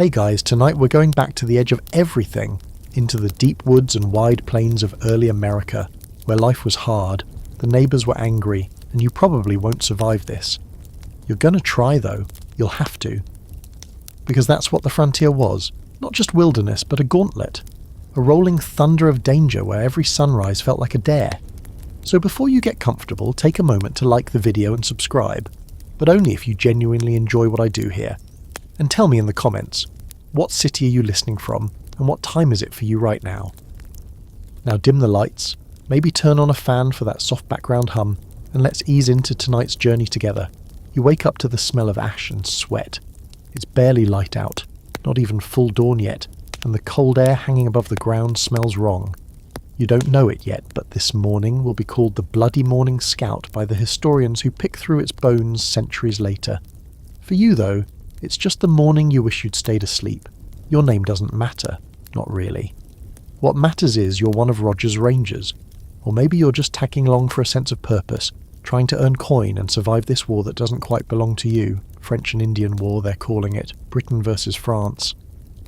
Hey guys, tonight we're going back to the edge of everything, into the deep woods and wide plains of early America, where life was hard, the neighbours were angry, and you probably won't survive this. You're gonna try though, you'll have to. Because that's what the frontier was, not just wilderness, but a gauntlet. A rolling thunder of danger where every sunrise felt like a dare. So before you get comfortable, take a moment to like the video and subscribe, but only if you genuinely enjoy what I do here. And tell me in the comments, what city are you listening from, and what time is it for you right now? Now dim the lights, maybe turn on a fan for that soft background hum, and let's ease into tonight's journey together. You wake up to the smell of ash and sweat. It's barely light out, not even full dawn yet, and the cold air hanging above the ground smells wrong. You don't know it yet, but this morning will be called the Bloody Morning Scout by the historians who pick through its bones centuries later. For you though, it's just the morning you wish you'd stayed asleep. Your name doesn't matter, not really. What matters is you're one of Roger's Rangers, or maybe you're just tagging along for a sense of purpose, trying to earn coin and survive this war that doesn't quite belong to you. French and Indian War, they're calling it. Britain versus France.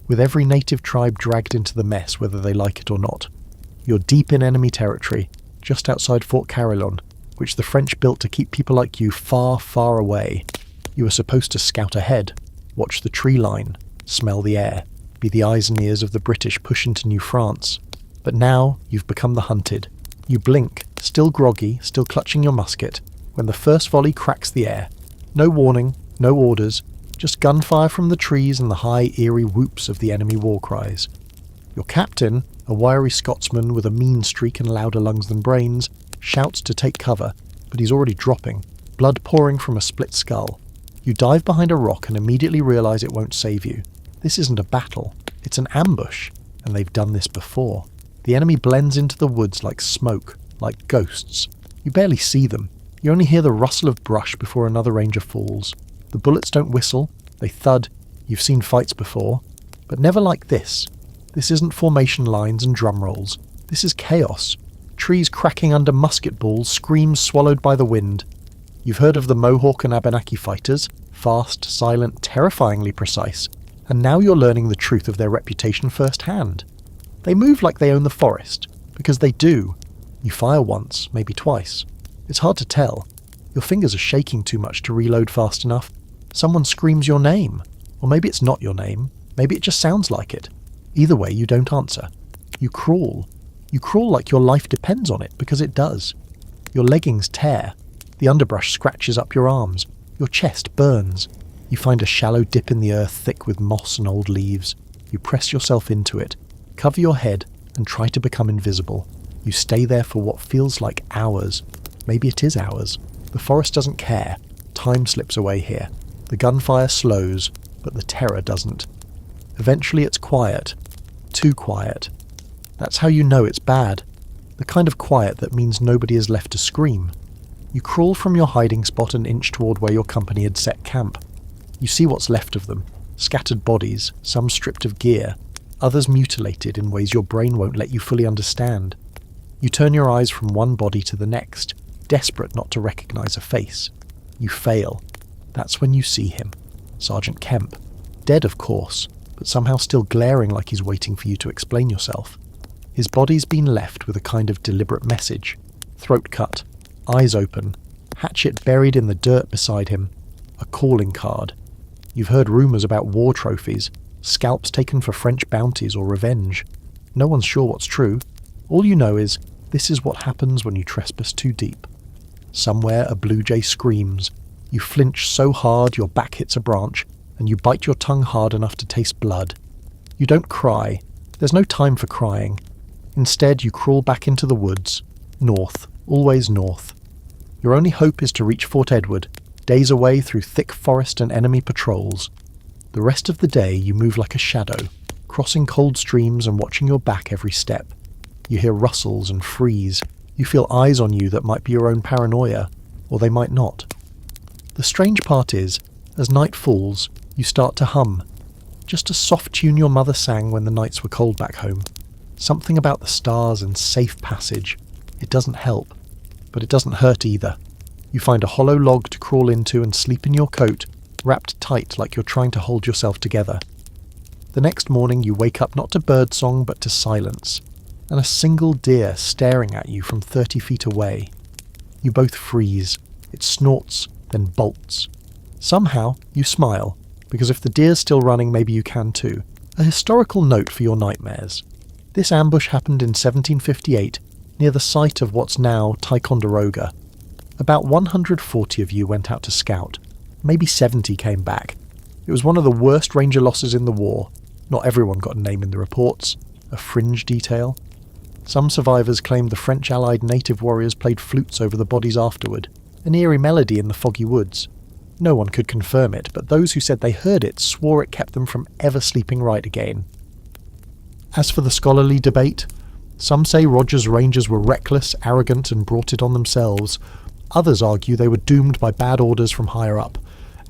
With every native tribe dragged into the mess, whether they like it or not. You're deep in enemy territory, just outside Fort Carillon, which the French built to keep people like you far, far away. You were supposed to scout ahead, watch the tree line, smell the air, be the eyes and ears of the British push into New France. But now you've become the hunted. You blink, still groggy, still clutching your musket, when the first volley cracks the air. No warning, no orders, just gunfire from the trees and the high, eerie whoops of the enemy war cries. Your captain, a wiry Scotsman with a mean streak and louder lungs than brains, shouts to take cover, but he's already dropping, blood pouring from a split skull. You dive behind a rock and immediately realise it won't save you. This isn't a battle, it's an ambush, and they've done this before. The enemy blends into the woods like smoke, like ghosts. You barely see them. You only hear the rustle of brush before another ranger falls. The bullets don't whistle, they thud. You've seen fights before, but never like this. This isn't formation lines and drum rolls. This is chaos. Trees cracking under musket balls, screams swallowed by the wind. You've heard of the Mohawk and Abenaki fighters, fast, silent, terrifyingly precise, and now you're learning the truth of their reputation firsthand. They move like they own the forest, because they do. You fire once, maybe twice. It's hard to tell. Your fingers are shaking too much to reload fast enough. Someone screams your name, or maybe it's not your name, maybe it just sounds like it. Either way, you don't answer. You crawl. You crawl like your life depends on it, because it does. Your leggings tear. The underbrush scratches up your arms. Your chest burns. You find a shallow dip in the earth thick with moss and old leaves. You press yourself into it, cover your head, and try to become invisible. You stay there for what feels like hours. Maybe it is hours. The forest doesn't care. Time slips away here. The gunfire slows, but the terror doesn't. Eventually it's quiet. Too quiet. That's how you know it's bad. The kind of quiet that means nobody is left to scream. You crawl from your hiding spot and inch toward where your company had set camp. You see what's left of them. Scattered bodies, some stripped of gear, others mutilated in ways your brain won't let you fully understand. You turn your eyes from one body to the next, desperate not to recognize a face. You fail. That's when you see him. Sergeant Kemp. Dead, of course, but somehow still glaring like he's waiting for you to explain yourself. His body's been left with a kind of deliberate message. Throat cut, eyes open, hatchet buried in the dirt beside him, a calling card. You've heard rumours about war trophies, scalps taken for French bounties or revenge. No one's sure what's true. All you know is, this is what happens when you trespass too deep. Somewhere a blue jay screams. You flinch so hard your back hits a branch, and you bite your tongue hard enough to taste blood. You don't cry. There's no time for crying. Instead, you crawl back into the woods. North. Always north. Your only hope is to reach Fort Edward, days away through thick forest and enemy patrols. The rest of the day you move like a shadow, crossing cold streams and watching your back every step. You hear rustles and freeze. You feel eyes on you that might be your own paranoia, or they might not. The strange part is, as night falls, you start to hum. Just a soft tune your mother sang when the nights were cold back home. Something about the stars and safe passage. It doesn't help, but it doesn't hurt either. You find a hollow log to crawl into and sleep in your coat, wrapped tight like you're trying to hold yourself together. The next morning you wake up not to birdsong but to silence, and a single deer staring at you from 30 feet away. You both freeze. It snorts, then bolts. Somehow, you smile, because if the deer's still running, maybe you can too. A historical note for your nightmares. This ambush happened in 1758, near the site of what's now Ticonderoga. About 140 of you went out to scout. Maybe 70 came back. It was one of the worst ranger losses in the war. Not everyone got a name in the reports. A fringe detail. Some survivors claimed the French allied native warriors played flutes over the bodies afterward, an eerie melody in the foggy woods. No one could confirm it, but those who said they heard it swore it kept them from ever sleeping right again. As for the scholarly debate, some say Rogers' Rangers were reckless, arrogant, and brought it on themselves. Others argue they were doomed by bad orders from higher up.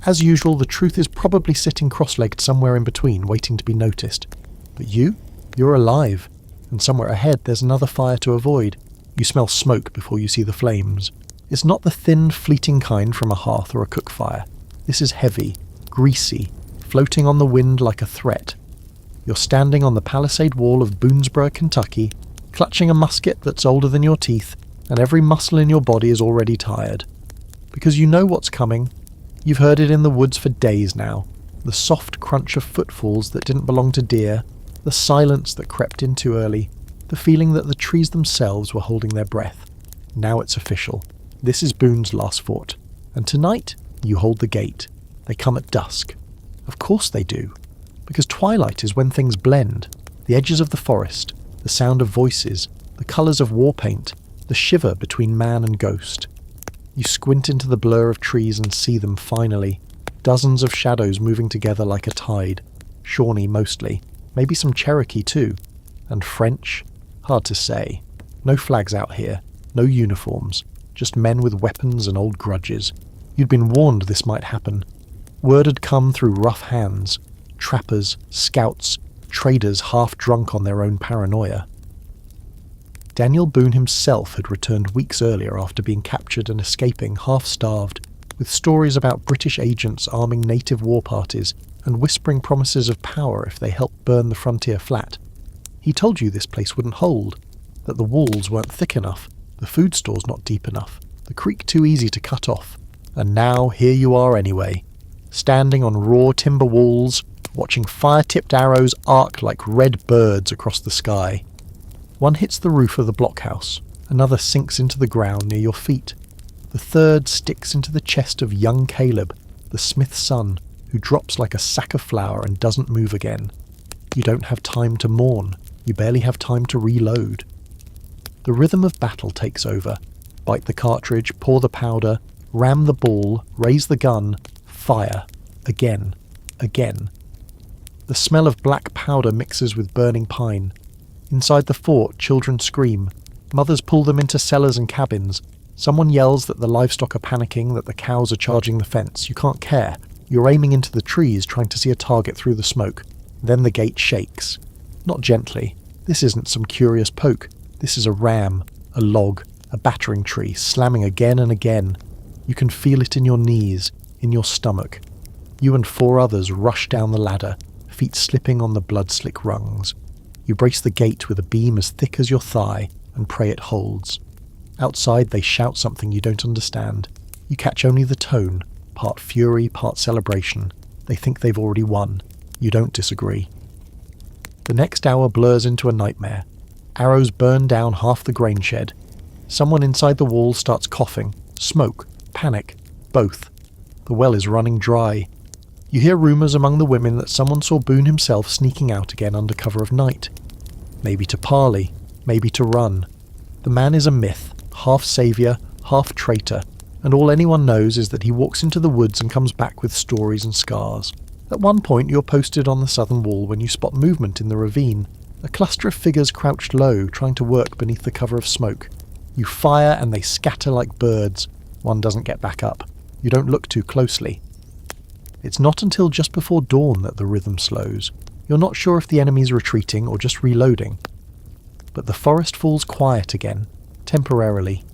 As usual, the truth is probably sitting cross-legged somewhere in between, waiting to be noticed. But you're alive, and somewhere ahead there's another fire to avoid. You smell smoke before you see the flames. It's not the thin, fleeting kind from a hearth or a cook fire. This is heavy, greasy, floating on the wind like a threat. You're standing on the palisade wall of Boonesborough, Kentucky, clutching a musket that's older than your teeth, and every muscle in your body is already tired. Because you know what's coming. You've heard it in the woods for days now. The soft crunch of footfalls that didn't belong to deer, the silence that crept in too early, the feeling that the trees themselves were holding their breath. Now it's official. This is Boone's last fort. And tonight, you hold the gate. They come at dusk. Of course they do. Because twilight is when things blend. The edges of the forest, the sound of voices, the colours of war paint, the shiver between man and ghost. You squint into the blur of trees and see them finally. Dozens of shadows moving together like a tide. Shawnee mostly. Maybe some Cherokee too. And French? Hard to say. No flags out here. No uniforms. Just men with weapons and old grudges. You'd been warned this might happen. Word had come through rough hands. Trappers, scouts, traders half drunk on their own paranoia. Daniel Boone himself had returned weeks earlier after being captured and escaping half-starved, with stories about British agents arming native war parties and whispering promises of power if they helped burn the frontier flat. He told you this place wouldn't hold, that the walls weren't thick enough, the food stores not deep enough, the creek too easy to cut off. And now here you are anyway, standing on raw timber walls, watching fire-tipped arrows arc like red birds across the sky. One hits the roof of the blockhouse, another sinks into the ground near your feet. The third sticks into the chest of young Caleb, the smith's son, who drops like a sack of flour and doesn't move again. You don't have time to mourn, you barely have time to reload. The rhythm of battle takes over. Bite the cartridge, pour the powder, ram the ball, raise the gun, fire. Again. Again. The smell of black powder mixes with burning pine. Inside the fort, children scream. Mothers pull them into cellars and cabins. Someone yells that the livestock are panicking, that the cows are charging the fence. You can't care. You're aiming into the trees, trying to see a target through the smoke. Then the gate shakes. Not gently. This isn't some curious poke. This is a ram, a log, a battering tree, slamming again and again. You can feel it in your knees, in your stomach. You and 4 others rush down the ladder, feet slipping on the blood-slick rungs. You brace the gate with a beam as thick as your thigh and pray it holds. Outside they shout something you don't understand. You catch only the tone, part fury, part celebration. They think they've already won. You don't disagree. The next hour blurs into a nightmare. Arrows burn down half the grain shed. Someone inside the wall starts coughing. Smoke. Panic. Both. The well is running dry. You hear rumours among the women that someone saw Boone himself sneaking out again under cover of night. Maybe to parley. Maybe to run. The man is a myth. Half saviour, half traitor. And all anyone knows is that he walks into the woods and comes back with stories and scars. At one point you're posted on the southern wall when you spot movement in the ravine. A cluster of figures crouched low, trying to work beneath the cover of smoke. You fire and they scatter like birds. One doesn't get back up. You don't look too closely. It's not until just before dawn that the rhythm slows. You're not sure if the enemy's retreating or just reloading. But the forest falls quiet again, temporarily.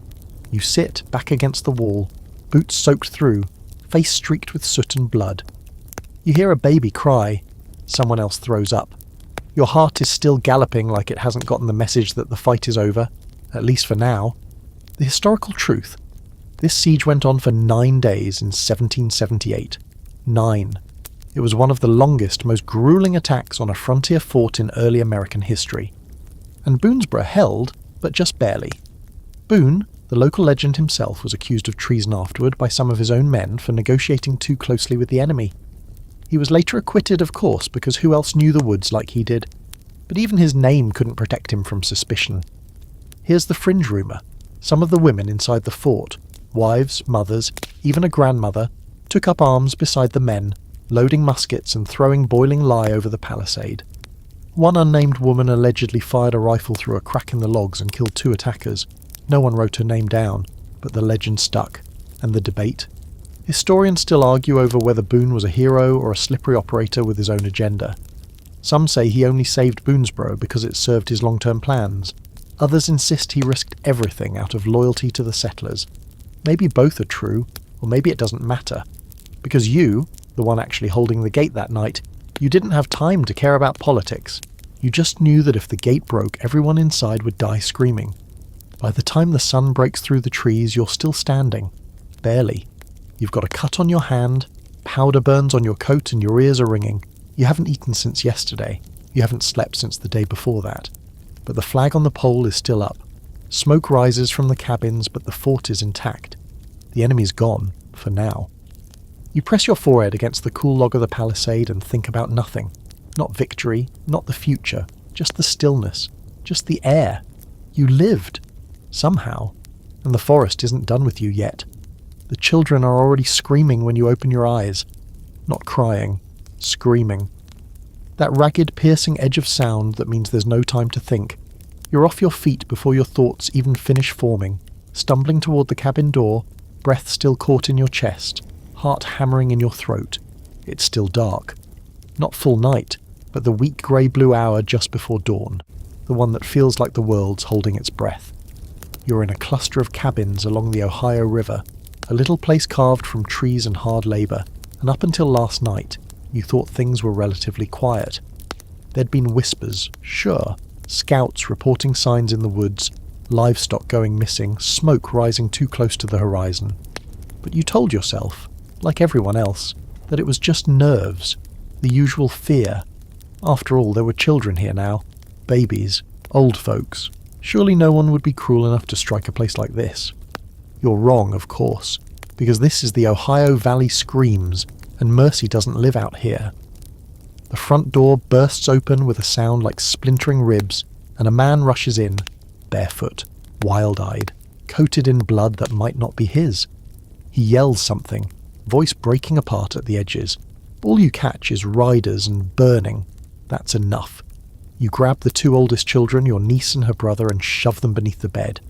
You sit back against the wall, boots soaked through, face streaked with soot and blood. You hear a baby cry. Someone else throws up. Your heart is still galloping like it hasn't gotten the message that the fight is over, at least for now. The historical truth. This siege went on for 9 days in 1778. 9. It was one of the longest, most grueling attacks on a frontier fort in early American history. And Boonesborough held, but just barely. Boone, the local legend himself, was accused of treason afterward by some of his own men for negotiating too closely with the enemy. He was later acquitted, of course, because who else knew the woods like he did? But even his name couldn't protect him from suspicion. Here's the fringe rumour. Some of the women inside the fort, wives, mothers, even a grandmother, took up arms beside the men, loading muskets and throwing boiling lye over the palisade. One unnamed woman allegedly fired a rifle through a crack in the logs and killed 2 attackers. No one wrote her name down, but the legend stuck. And the debate? Historians still argue over whether Boone was a hero or a slippery operator with his own agenda. Some say he only saved Boonesborough because it served his long-term plans. Others insist he risked everything out of loyalty to the settlers. Maybe both are true, or maybe it doesn't matter. Because you, the one actually holding the gate that night, you didn't have time to care about politics. You just knew that if the gate broke, everyone inside would die screaming. By the time the sun breaks through the trees, you're still standing. Barely. You've got a cut on your hand, powder burns on your coat and your ears are ringing. You haven't eaten since yesterday. You haven't slept since the day before that. But the flag on the pole is still up. Smoke rises from the cabins, but the fort is intact. The enemy's gone, for now. You press your forehead against the cool log of the palisade and think about nothing. Not victory, not the future, just the stillness, just the air. You lived. Somehow. And the forest isn't done with you yet. The children are already screaming when you open your eyes. Not crying, screaming. That ragged, piercing edge of sound that means there's no time to think. You're off your feet before your thoughts even finish forming, stumbling toward the cabin door, breath still caught in your chest, heart hammering in your throat. It's still dark. Not full night, but the weak grey-blue hour just before dawn, the one that feels like the world's holding its breath. You're in a cluster of cabins along the Ohio River, a little place carved from trees and hard labour, and up until last night, you thought things were relatively quiet. There'd been whispers, sure, scouts reporting signs in the woods, livestock going missing, smoke rising too close to the horizon. But you told yourself, like everyone else, that it was just nerves, the usual fear. After all, there were children here now, babies, old folks. Surely no one would be cruel enough to strike a place like this. You're wrong, of course, because this is the Ohio Valley Screams, and mercy doesn't live out here. The front door bursts open with a sound like splintering ribs, and a man rushes in, barefoot, wild-eyed, coated in blood that might not be his. He yells something, voice breaking apart at the edges. All you catch is riders and burning. That's enough. You grab the 2 oldest children, your niece and her brother, and shove them beneath the bed.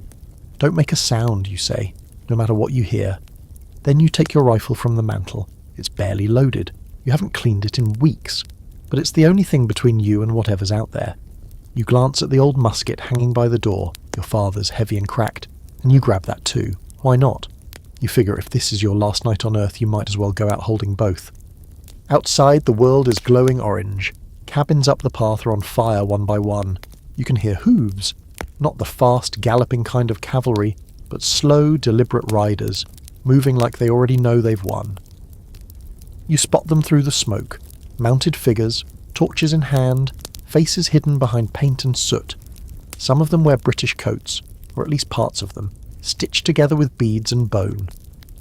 Don't make a sound, you say, no matter what you hear. Then you take your rifle from the mantel. It's barely loaded. You haven't cleaned it in weeks. But it's the only thing between you and whatever's out there. You glance at the old musket hanging by the door, your father's, heavy and cracked, and you grab that too. Why not? You figure if this is your last night on Earth, you might as well go out holding both. Outside, the world is glowing orange. Cabins up the path are on fire one by one. You can hear hooves. Not the fast, galloping kind of cavalry, but slow, deliberate riders, moving like they already know they've won. You spot them through the smoke. Mounted figures, torches in hand, faces hidden behind paint and soot. Some of them wear British coats, or at least parts of them, stitched together with beads and bone.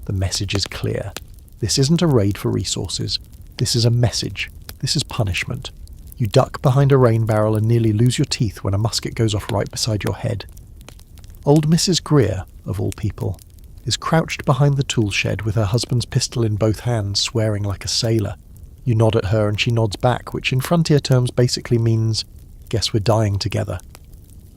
The message is clear. This isn't a raid for resources. This is a message. This is punishment. You duck behind a rain barrel and nearly lose your teeth when a musket goes off right beside your head. Old Mrs. Greer, of all people, is crouched behind the tool shed with her husband's pistol in both hands, swearing like a sailor. You nod at her and she nods back, which in frontier terms basically means, guess we're dying together.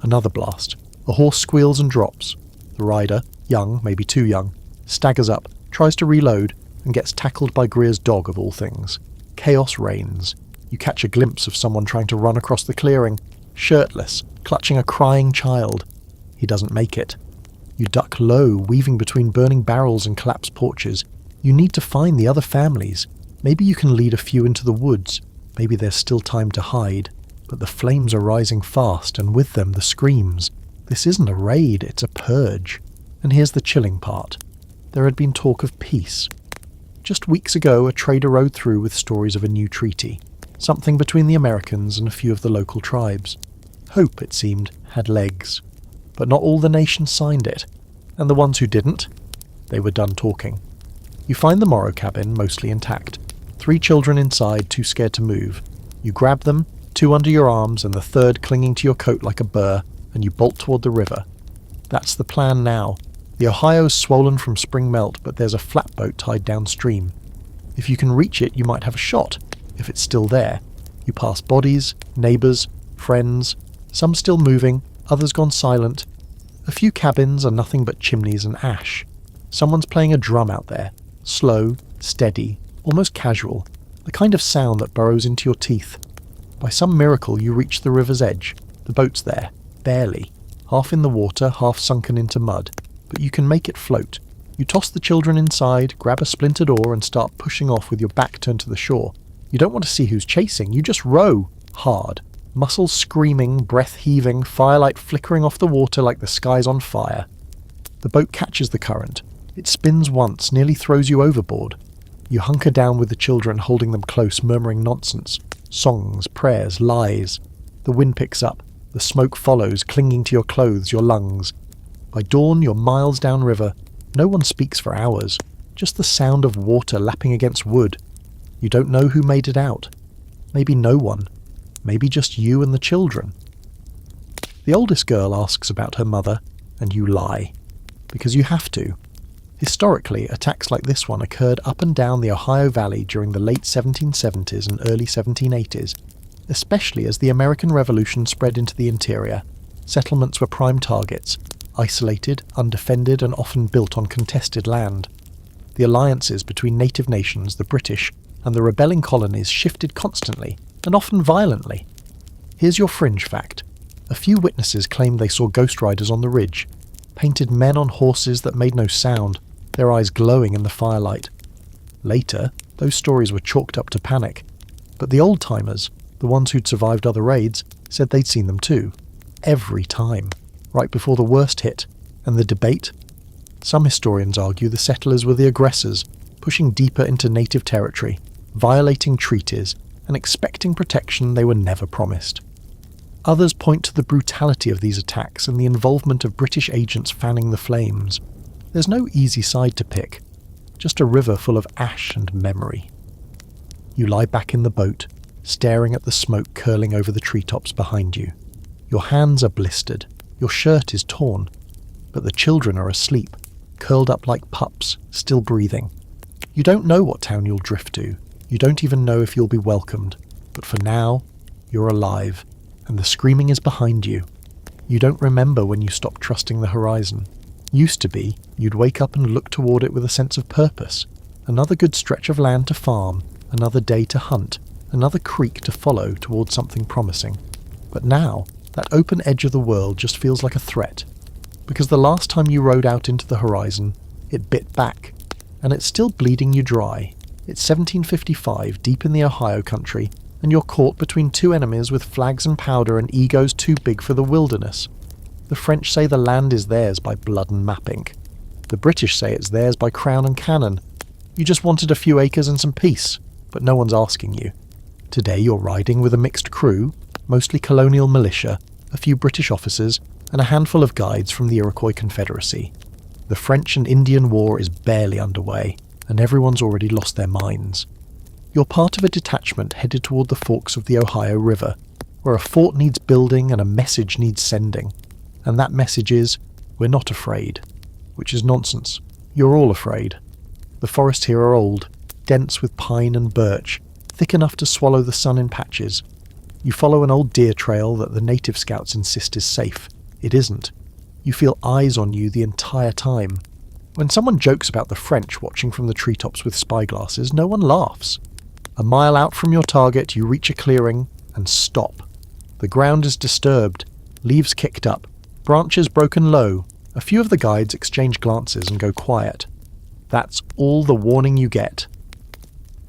Another blast. A horse squeals and drops. The rider, young, maybe too young, staggers up, tries to reload, and gets tackled by Greer's dog of all things. Chaos reigns. You catch a glimpse of someone trying to run across the clearing, shirtless, clutching a crying child. He doesn't make it. You duck low, weaving between burning barrels and collapsed porches. You need to find the other families. Maybe you can lead a few into the woods. Maybe there's still time to hide, but the flames are rising fast, and with them the screams. This isn't a raid, it's a purge. And here's the chilling part. There had been talk of peace. Just weeks ago, a trader rode through with stories of a new treaty, something between the Americans and a few of the local tribes. Hope, it seemed, had legs. But not all the nation signed it, and the ones who didn't, they were done talking. You find the Morrow cabin mostly intact. 3 children inside, too scared to move. You grab them, 2 under your arms and the 3rd clinging to your coat like a burr, and you bolt toward the river. That's the plan now. The Ohio's swollen from spring melt, but there's a flatboat tied downstream. If you can reach it, you might have a shot, if it's still there. You pass bodies, neighbours, friends, some still moving, others gone silent. A few cabins are nothing but chimneys and ash. Someone's playing a drum out there, slow, steady, almost casual, the kind of sound that burrows into your teeth. By some miracle you reach the river's edge. The boat's there, barely, half in the water, half sunken into mud, but you can make it float. You toss the children inside, grab a splintered oar and start pushing off with your back turned to the shore. You don't want to see who's chasing, you just row, hard. Muscles screaming, breath heaving, firelight flickering off the water like the sky's on fire. The boat catches the current. It spins once, nearly throws you overboard. You hunker down with the children, holding them close, murmuring nonsense. Songs, prayers, lies. The wind picks up. The smoke follows, clinging to your clothes, your lungs. By dawn, you're miles downriver. No one speaks for hours. Just the sound of water lapping against wood. You don't know who made it out. Maybe no one. Maybe just you and the children. The oldest girl asks about her mother, and you lie. Because you have to. Historically, attacks like this one occurred up and down the Ohio Valley during the late 1770s and early 1780s, especially as the American Revolution spread into the interior. Settlements were prime targets, isolated, undefended, and often built on contested land. The alliances between native nations, the British, and the rebelling colonies shifted constantly, and often violently. Here's your fringe fact. A few witnesses claimed they saw ghost riders on the ridge, painted men on horses that made no sound, their eyes glowing in the firelight. Later, those stories were chalked up to panic, but the old-timers, the ones who'd survived other raids, said they'd seen them too. Every time. Right before the worst hit. And the debate? Some historians argue the settlers were the aggressors, pushing deeper into native territory, violating treaties, and expecting protection they were never promised. Others point to the brutality of these attacks and the involvement of British agents fanning the flames. There's no easy side to pick, just a river full of ash and memory. You lie back in the boat, staring at the smoke curling over the treetops behind you. Your hands are blistered, your shirt is torn, but the children are asleep, curled up like pups, still breathing. You don't know what town you'll drift to, you don't even know if you'll be welcomed, but for now, you're alive, and the screaming is behind you. You don't remember when you stopped trusting the horizon. Used to be, you'd wake up and look toward it with a sense of purpose. Another good stretch of land to farm, another day to hunt, another creek to follow toward something promising. But now, that open edge of the world just feels like a threat. Because the last time you rode out into the horizon, it bit back, and it's still bleeding you dry. It's 1755, deep in the Ohio country, and you're caught between 2 enemies with flags and powder and egos too big for the wilderness. The French say the land is theirs by blood and map ink. The British say it's theirs by crown and cannon. You just wanted a few acres and some peace, but no one's asking you. Today you're riding with a mixed crew, mostly colonial militia, a few British officers, and a handful of guides from the Iroquois Confederacy. The French and Indian War is barely underway, and everyone's already lost their minds. You're part of a detachment headed toward the forks of the Ohio River, where a fort needs building and a message needs sending. And that message is, we're not afraid. Which is nonsense. You're all afraid. The forests here are old, dense with pine and birch, thick enough to swallow the sun in patches. You follow an old deer trail that the native scouts insist is safe. It isn't. You feel eyes on you the entire time. When someone jokes about the French watching from the treetops with spyglasses, no one laughs. A mile out from your target, you reach a clearing and stop. The ground is disturbed, leaves kicked up, branches broken low. A few of the guides exchange glances and go quiet. That's all the warning you get.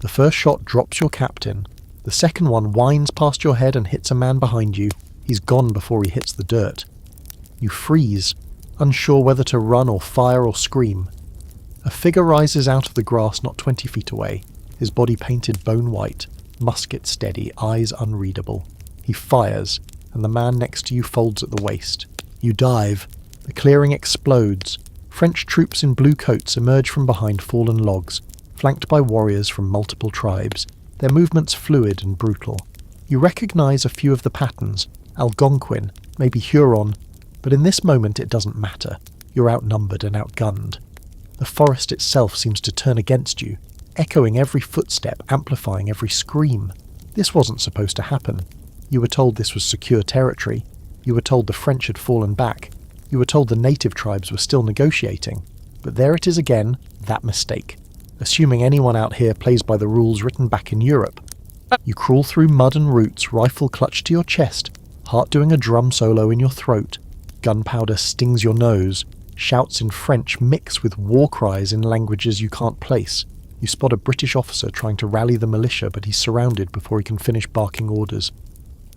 The first shot drops your captain, The second one winds past your head and hits a man behind you. He's gone before he hits the dirt. You freeze, unsure whether to run or fire or scream. A figure rises out of the grass not 20 feet away, his body painted bone white, musket steady, eyes unreadable. He fires, and the man next to you folds at the waist. You dive. The clearing explodes. French troops in blue coats emerge from behind fallen logs, flanked by warriors from multiple tribes, their movements fluid and brutal. You recognize a few of the patterns, Algonquin, maybe Huron, but in this moment it doesn't matter. You're outnumbered and outgunned. The forest itself seems to turn against you, echoing every footstep, amplifying every scream. This wasn't supposed to happen. You were told this was secure territory. You were told the French had fallen back. You were told the native tribes were still negotiating. But there it is again, that mistake. Assuming anyone out here plays by the rules written back in Europe. You crawl through mud and roots, rifle clutched to your chest, heart doing a drum solo in your throat. Gunpowder stings your nose. Shouts in French mix with war cries in languages you can't place. You spot a British officer trying to rally the militia, but he's surrounded before he can finish barking orders.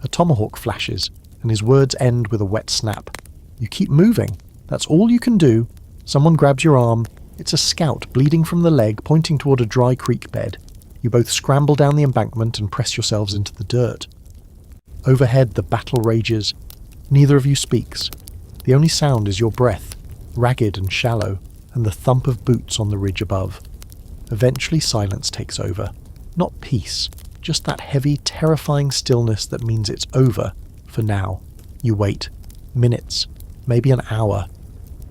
A tomahawk flashes, and his words end with a wet snap. You keep moving. That's all you can do. Someone grabs your arm. It's a scout bleeding from the leg, pointing toward a dry creek bed. You both scramble down the embankment and press yourselves into the dirt. Overhead, the battle rages. Neither of you speaks. The only sound is your breath, ragged and shallow, and the thump of boots on the ridge above. Eventually silence takes over. Not peace, just that heavy, terrifying stillness that means it's over, for now. You wait. Minutes, maybe an hour.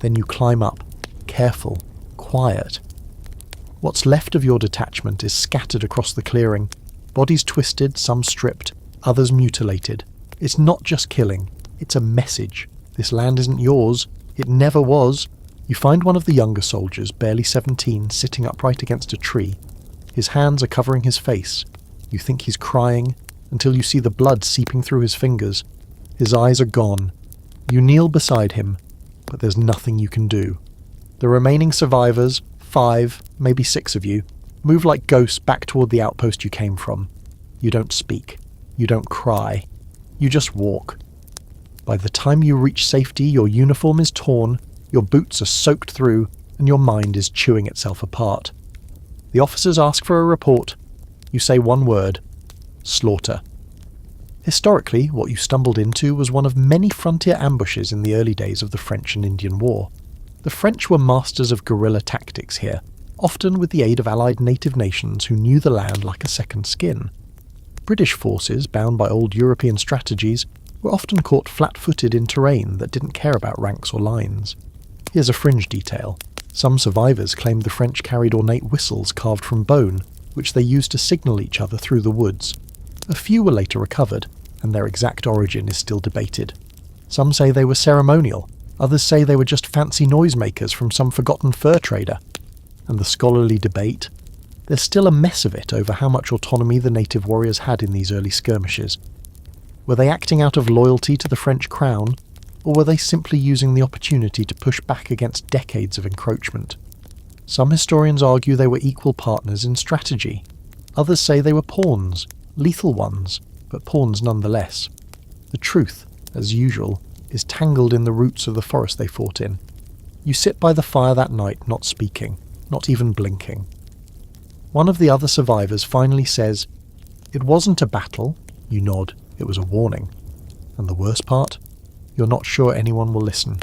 Then you climb up, careful, quiet. What's left of your detachment is scattered across the clearing, bodies twisted, some stripped, others mutilated. It's not just killing, it's a message. This land isn't yours. It never was. You find one of the younger soldiers, barely 17, sitting upright against a tree. His hands are covering his face. You think he's crying, until you see the blood seeping through his fingers. His eyes are gone. You kneel beside him, but there's nothing you can do. The remaining survivors, 5, maybe 6 of you, move like ghosts back toward the outpost you came from. You don't speak. You don't cry. You just walk. By the time you reach safety, your uniform is torn, your boots are soaked through, and your mind is chewing itself apart. The officers ask for a report. You say one word: slaughter. Historically, what you stumbled into was one of many frontier ambushes in the early days of the French and Indian War. The French were masters of guerrilla tactics here, often with the aid of allied native nations who knew the land like a second skin. British forces, bound by old European strategies, were often caught flat-footed in terrain that didn't care about ranks or lines. Here's a fringe detail. Some survivors claimed the French carried ornate whistles carved from bone, which they used to signal each other through the woods. A few were later recovered, and their exact origin is still debated. Some say they were ceremonial, others say they were just fancy noisemakers from some forgotten fur trader. And the scholarly debate? There's still a mess of it over how much autonomy the native warriors had in these early skirmishes. Were they acting out of loyalty to the French crown, or were they simply using the opportunity to push back against decades of encroachment? Some historians argue they were equal partners in strategy. Others say they were pawns, lethal ones, but pawns nonetheless. The truth, as usual, is tangled in the roots of the forest they fought in. You sit by the fire that night, not speaking, not even blinking. One of the other survivors finally says, "It wasn't a battle." You nod. It was a warning. And the worst part? You're not sure anyone will listen.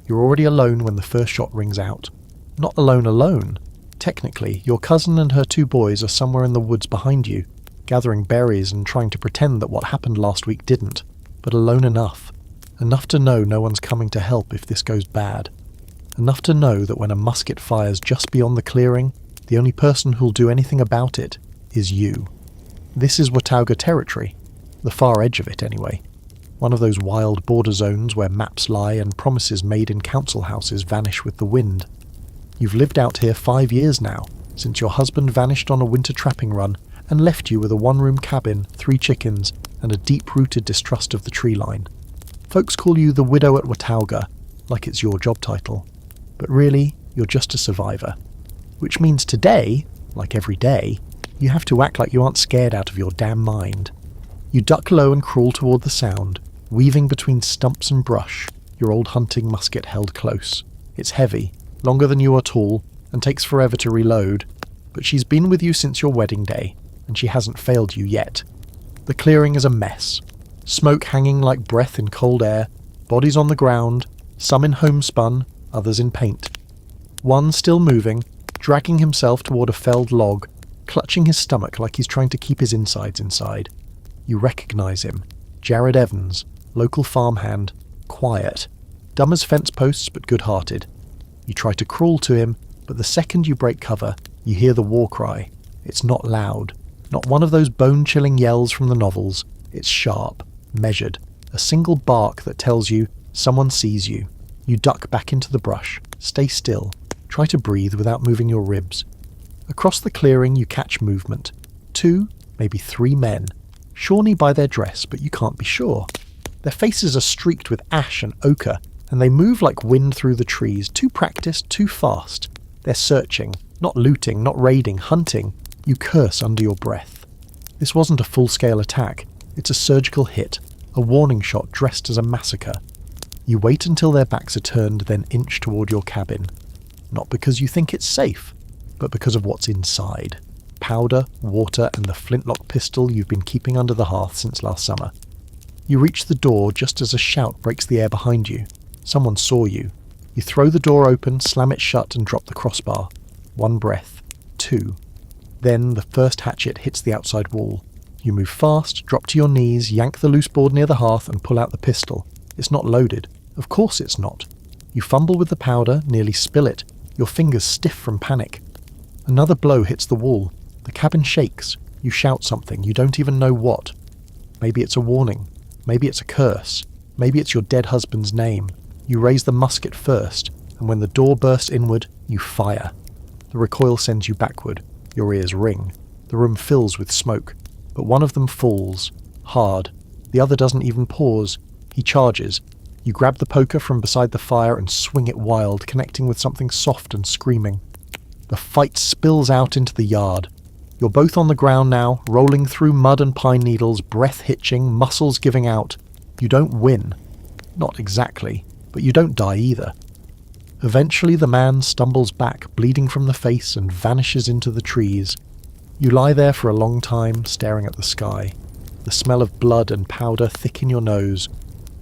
You're already alone when the first shot rings out. Not alone. Technically, your cousin and her 2 boys are somewhere in the woods behind you, gathering berries and trying to pretend that what happened last week didn't, but alone enough. Enough to know no one's coming to help if this goes bad. Enough to know that when a musket fires just beyond the clearing, the only person who'll do anything about it is you. This is Watauga territory. The far edge of it, anyway. One of those wild border zones where maps lie and promises made in council houses vanish with the wind. You've lived out here 5 years now, since your husband vanished on a winter trapping run and left you with a 1-room cabin, 3 chickens, and a deep-rooted distrust of the tree line. Folks call you the widow at Watauga, like it's your job title. But really, you're just a survivor. Which means today, like every day, You have to act like you aren't scared out of your damn mind. You duck low and crawl toward the sound, weaving between stumps and brush, your old hunting musket held close. It's heavy, longer than you are tall, and takes forever to reload, but she's been with you since your wedding day, and she hasn't failed you yet. The clearing is a mess. Smoke hanging like breath in cold air, bodies on the ground, some in homespun, others in paint. One still moving, dragging himself toward a felled log, clutching his stomach like he's trying to keep his insides inside. You recognize him. Jared Evans, local farmhand, quiet, dumb as fence posts but good-hearted. You try to crawl to him, but the second you break cover, you hear the war cry. It's not loud, not one of those bone-chilling yells from the novels. It's sharp, measured, a single bark that tells you someone sees you. You duck back into the brush, stay still, try to breathe without moving your ribs. Across the clearing you catch movement. 2, maybe 3 men, Shawnee by their dress, but you can't be sure. Their faces are streaked with ash and ochre, and they move like wind through the trees, too practiced, too fast. They're searching, not looting, not raiding, hunting. You curse under your breath. This wasn't a full-scale attack. It's a surgical hit, a warning shot dressed as a massacre. You wait until their backs are turned, then inch toward your cabin. Not because you think it's safe, but because of what's inside. Powder, water, and the flintlock pistol you've been keeping under the hearth since last summer. You reach the door just as a shout breaks the air behind you. Someone saw you. You throw the door open, slam it shut, and drop the crossbar. 1 breath. 2. Then the first hatchet hits the outside wall. You move fast, drop to your knees, yank the loose board near the hearth, and pull out the pistol. It's not loaded. Of course it's not. You fumble with the powder, nearly spill it, your fingers stiff from panic. Another blow hits the wall. The cabin shakes. You shout something, you don't even know what. Maybe it's a warning. Maybe it's a curse. Maybe it's your dead husband's name. You raise the musket first, and when the door bursts inward, you fire. The recoil sends you backward. Your ears ring. The room fills with smoke. But one of them falls. Hard. The other doesn't even pause. He charges. You grab the poker from beside the fire and swing it wild, connecting with something soft and screaming. The fight spills out into the yard. You're both on the ground now, rolling through mud and pine needles, breath hitching, muscles giving out. You don't win. Not exactly, but you don't die either. Eventually the man stumbles back, bleeding from the face, and vanishes into the trees. You lie there for a long time, staring at the sky. The smell of blood and powder thick in your nose.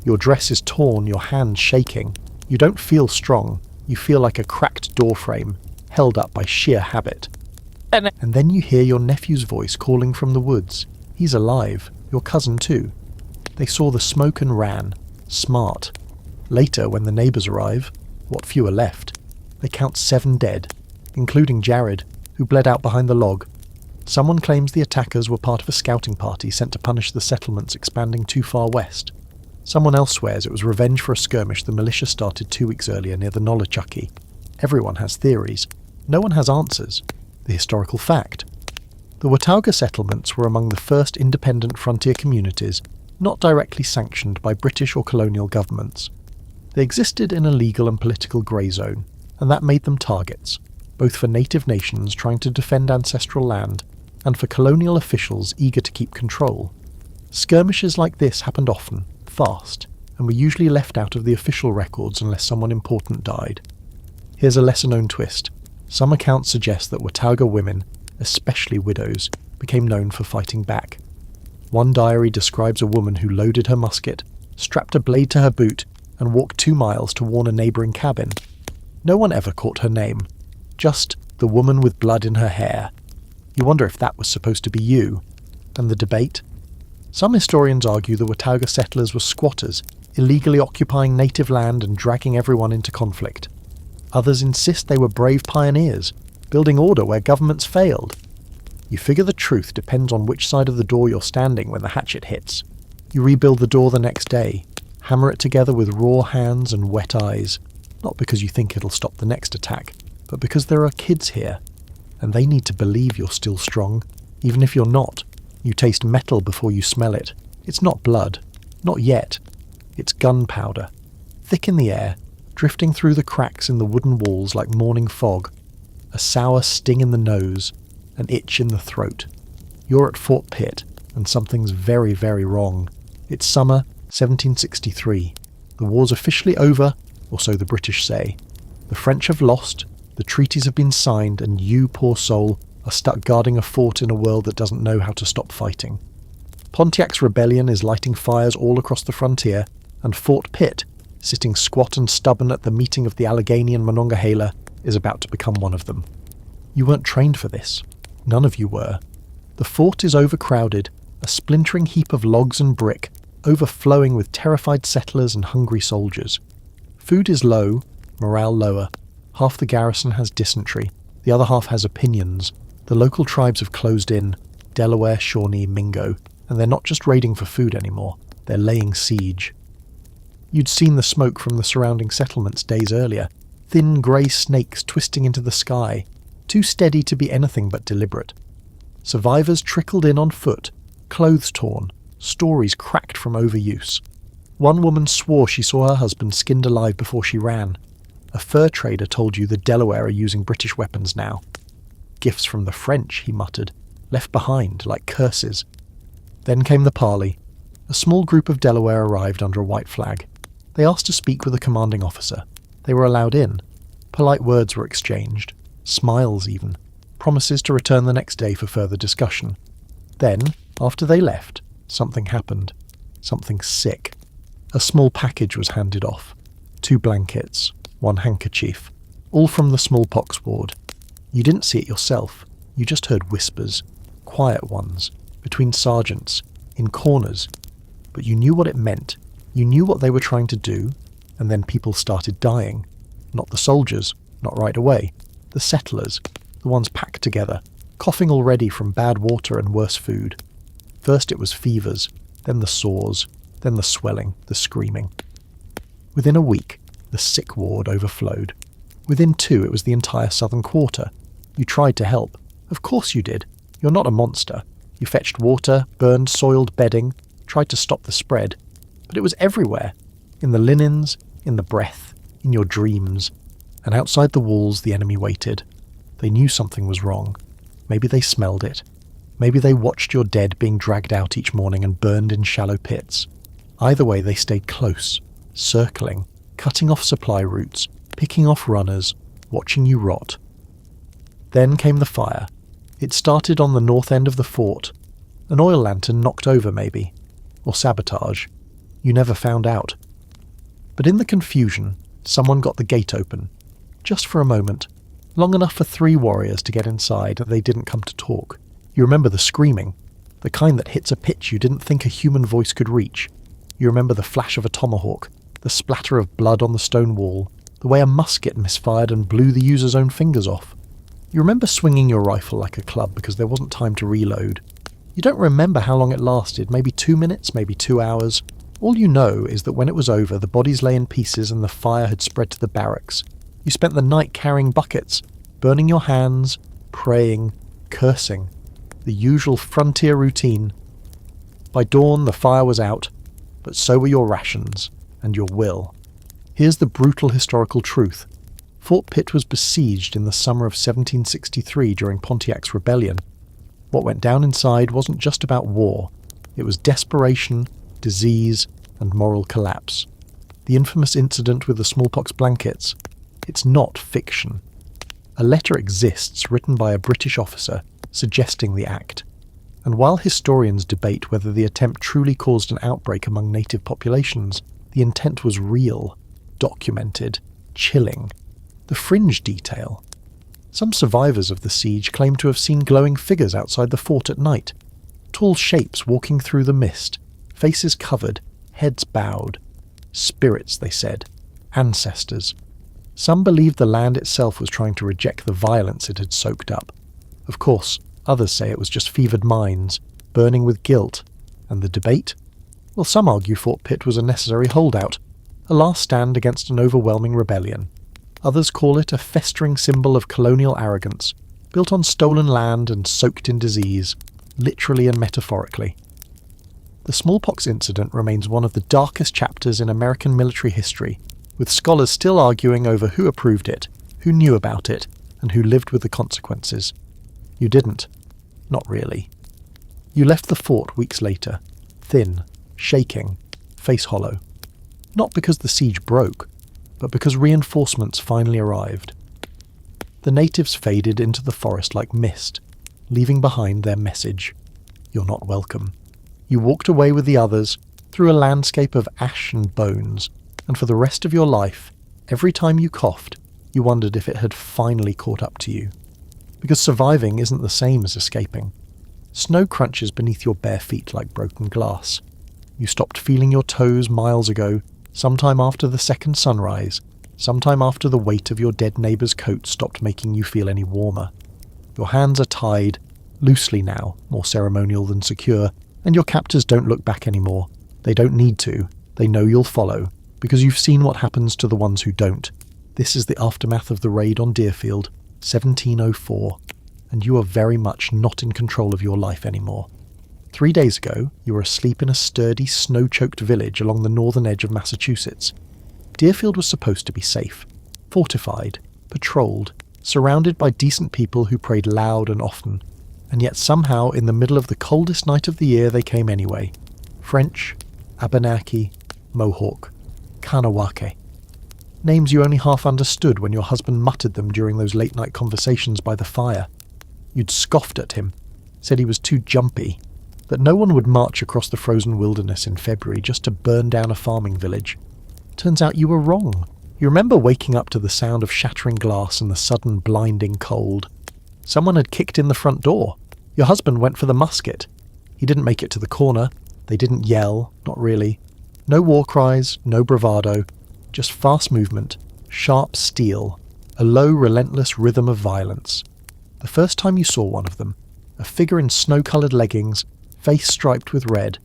Your dress is torn, your hands shaking. You don't feel strong. You feel like a cracked doorframe, held up by sheer habit. And then you hear your nephew's voice calling from the woods. He's alive, your cousin too. They saw the smoke and ran. Smart. Later, when the neighbours arrive, what few are left, they count 7 dead, including Jared, who bled out behind the log. Someone claims the attackers were part of a scouting party sent to punish the settlements expanding too far west. Someone else swears it was revenge for a skirmish the militia started 2 weeks earlier near the Nolichucky. Everyone has theories. No one has answers. The historical fact. The Watauga settlements were among the first independent frontier communities not directly sanctioned by British or colonial governments. They existed in a legal and political grey zone, and that made them targets, both for native nations trying to defend ancestral land and for colonial officials eager to keep control. Skirmishes like this happened often, fast, and were usually left out of the official records unless someone important died. Here's a lesser-known twist. Some accounts suggest that Watauga women, especially widows, became known for fighting back. One diary describes a woman who loaded her musket, strapped a blade to her boot, and walked 2 miles to warn a neighbouring cabin. No one ever caught her name. Just the woman with blood in her hair. You wonder if that was supposed to be you. And the debate? Some historians argue the Watauga settlers were squatters, illegally occupying native land and dragging everyone into conflict. Others insist they were brave pioneers, building order where governments failed. You figure the truth depends on which side of the door you're standing when the hatchet hits. You rebuild the door the next day, hammer it together with raw hands and wet eyes, not because you think it'll stop the next attack, but because there are kids here, and they need to believe you're still strong, even if you're not. You taste metal before you smell it. It's not blood. Not yet. It's gunpowder. Thick in the air, drifting through the cracks in the wooden walls like morning fog. A sour sting in the nose, an itch in the throat. You're at Fort Pitt, and something's very, very wrong. It's summer 1763. The war's officially over, or so the British say. The French have lost, the treaties have been signed, and you, poor soul, are stuck guarding a fort in a world that doesn't know how to stop fighting. Pontiac's rebellion is lighting fires all across the frontier, and Fort Pitt, sitting squat and stubborn at the meeting of the Allegheny and Monongahela, is about to become one of them. You weren't trained for this. None of you were. The fort is overcrowded, a splintering heap of logs and brick, overflowing with terrified settlers and hungry soldiers. Food is low, morale lower. Half the garrison has dysentery, the other half has opinions. The local tribes have closed in, Delaware, Shawnee, Mingo, and they're not just raiding for food anymore, they're laying siege. You'd seen the smoke from the surrounding settlements days earlier, thin grey snakes twisting into the sky, too steady to be anything but deliberate. Survivors trickled in on foot, clothes torn, stories cracked from overuse. One woman swore she saw her husband skinned alive before she ran. A fur trader told you the Delaware are using British weapons now. Gifts from the French, he muttered, left behind like curses. Then came the parley. A small group of Delaware arrived under a white flag. They asked to speak with a commanding officer. They were allowed in. Polite words were exchanged, smiles even, promises to return the next day for further discussion. Then, after they left, something happened. Something sick. A small package was handed off. 2 blankets, 1 handkerchief, all from the smallpox ward. You didn't see it yourself. You just heard whispers, quiet ones, between sergeants, in corners. But you knew what it meant. You knew what they were trying to do, and then people started dying. Not the soldiers, not right away. The settlers, the ones packed together, coughing already from bad water and worse food. First it was fevers, then the sores, then the swelling, the screaming. Within a week, the sick ward overflowed. Within 2, it was the entire southern quarter. You tried to help. Of course you did. You're not a monster. You fetched water, burned soiled bedding, tried to stop the spread. But it was everywhere. In the linens, in the breath, in your dreams. And outside the walls the enemy waited. They knew something was wrong. Maybe they smelled it. Maybe they watched your dead being dragged out each morning and burned in shallow pits. Either way they stayed close, circling, cutting off supply routes, picking off runners, watching you rot. Then came the fire. It started on the north end of the fort. An oil lantern knocked over maybe. Or sabotage. You never found out. But in the confusion, someone got the gate open. Just for a moment. Long enough for 3 warriors to get inside that they didn't come to talk. You remember the screaming. The kind that hits a pitch you didn't think a human voice could reach. You remember the flash of a tomahawk, the splatter of blood on the stone wall, the way a musket misfired and blew the user's own fingers off. You remember swinging your rifle like a club because there wasn't time to reload. You don't remember how long it lasted, maybe 2 minutes, maybe 2 hours. All you know is that when it was over, the bodies lay in pieces and the fire had spread to the barracks. You spent the night carrying buckets, burning your hands, praying, cursing. The usual frontier routine. By dawn, the fire was out, but so were your rations and your will. Here's the brutal historical truth. Fort Pitt was besieged in the summer of 1763 during Pontiac's rebellion. What went down inside wasn't just about war. It was desperation, disease, and moral collapse. The infamous incident with the smallpox blankets. It's not fiction. A letter exists written by a British officer suggesting the act. And while historians debate whether the attempt truly caused an outbreak among native populations, the intent was real, documented, chilling. The fringe detail. Some survivors of the siege claim to have seen glowing figures outside the fort at night. Tall shapes walking through the mist, faces covered, heads bowed. Spirits, they said. Ancestors. Some believed the land itself was trying to reject the violence it had soaked up. Of course, others say it was just fevered minds, burning with guilt. And the debate? Well, some argue Fort Pitt was a necessary holdout, a last stand against an overwhelming rebellion. Others call it a festering symbol of colonial arrogance, built on stolen land and soaked in disease, literally and metaphorically. The smallpox incident remains one of the darkest chapters in American military history, with scholars still arguing over who approved it, who knew about it, and who lived with the consequences. You didn't. Not really. You left the fort weeks later, thin, shaking, face hollow. Not because the siege broke, but because reinforcements finally arrived. The natives faded into the forest like mist, leaving behind their message. You're not welcome. You walked away with the others through a landscape of ash and bones, and for the rest of your life, every time you coughed, you wondered if it had finally caught up to you. Because surviving isn't the same as escaping. Snow crunches beneath your bare feet like broken glass. You stopped feeling your toes miles ago, sometime after the second sunrise, sometime after the weight of your dead neighbour's coat stopped making you feel any warmer. Your hands are tied, loosely now, more ceremonial than secure, and your captors don't look back anymore. They don't need to. They know you'll follow, because you've seen what happens to the ones who don't. This is the aftermath of the raid on Deerfield, 1704, and you are very much not in control of your life anymore. 3 days ago, you were asleep in a sturdy, snow-choked village along the northern edge of Massachusetts. Deerfield was supposed to be safe, fortified, patrolled, surrounded by decent people who prayed loud and often, and yet somehow in the middle of the coldest night of the year they came anyway. French, Abenaki, Mohawk, Kanawake. Names you only half understood when your husband muttered them during those late-night conversations by the fire. You'd scoffed at him, said he was too jumpy, that no one would march across the frozen wilderness in February just to burn down a farming village. Turns out you were wrong. You remember waking up to the sound of shattering glass and the sudden blinding cold. Someone had kicked in the front door. Your husband went for the musket. He didn't make it to the corner. They didn't yell, not really. No war cries, no bravado, just fast movement, sharp steel, a low, relentless rhythm of violence. The first time you saw one of them, a figure in snow-coloured leggings, face striped with red,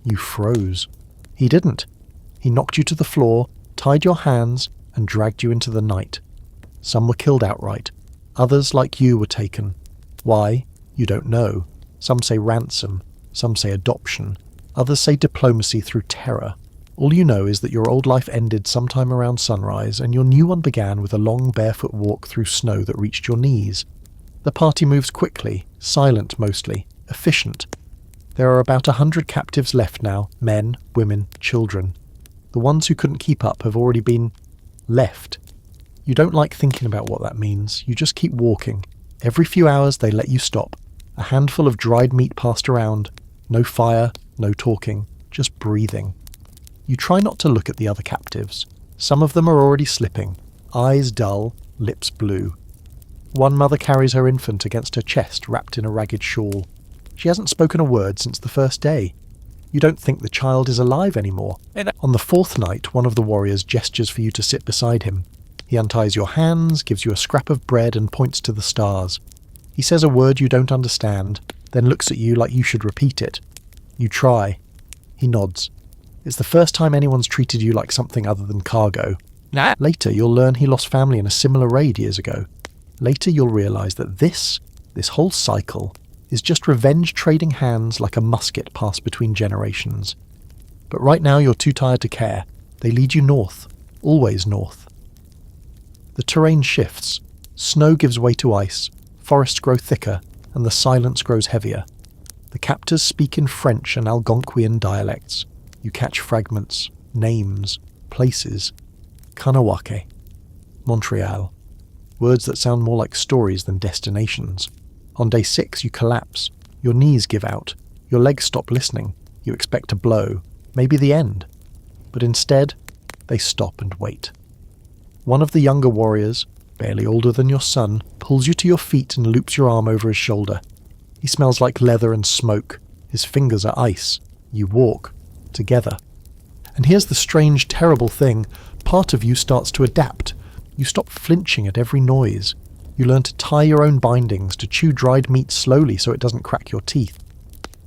you froze. He didn't. He knocked you to the floor, tied your hands, and dragged you into the night. Some were killed outright. Others, like you, were taken. Why? You don't know. Some say ransom. Some say adoption. Others say diplomacy through terror. All you know is that your old life ended sometime around sunrise, and your new one began with a long barefoot walk through snow that reached your knees. The party moves quickly, silent mostly, efficient. There are about 100 captives left now, men, women, children. The ones who couldn't keep up have already been left. You don't like thinking about what that means. You just keep walking. Every few hours they let you stop. A handful of dried meat passed around. No fire, no talking, just breathing. You try not to look at the other captives. Some of them are already slipping, eyes dull, lips blue. One mother carries her infant against her chest wrapped in a ragged shawl. She hasn't spoken a word since the first day. You don't think the child is alive anymore. On the fourth night, one of the warriors gestures for you to sit beside him. He unties your hands, gives you a scrap of bread and points to the stars. He says a word you don't understand, then looks at you like you should repeat it. You try. He nods. It's the first time anyone's treated you like something other than cargo. Later, you'll learn he lost family in a similar raid years ago. Later, you'll realise that this whole cycle, is just revenge trading hands like a musket passed between generations. But right now you're too tired to care. They lead you north, always north. The terrain shifts. Snow gives way to ice, forests grow thicker, and the silence grows heavier. The captors speak in French and Algonquian dialects. You catch fragments, names, places. Kanawake, Montreal. Words that sound more like stories than destinations. On day 6 you collapse. Your knees give out. Your legs stop listening. You expect a blow, maybe the end. But instead, they stop and wait. One of the younger warriors, barely older than your son, pulls you to your feet and loops your arm over his shoulder. He smells like leather and smoke. His fingers are ice. You walk. Together. And here's the strange, terrible thing. Part of you starts to adapt. You stop flinching at every noise. You learn to tie your own bindings, to chew dried meat slowly so it doesn't crack your teeth.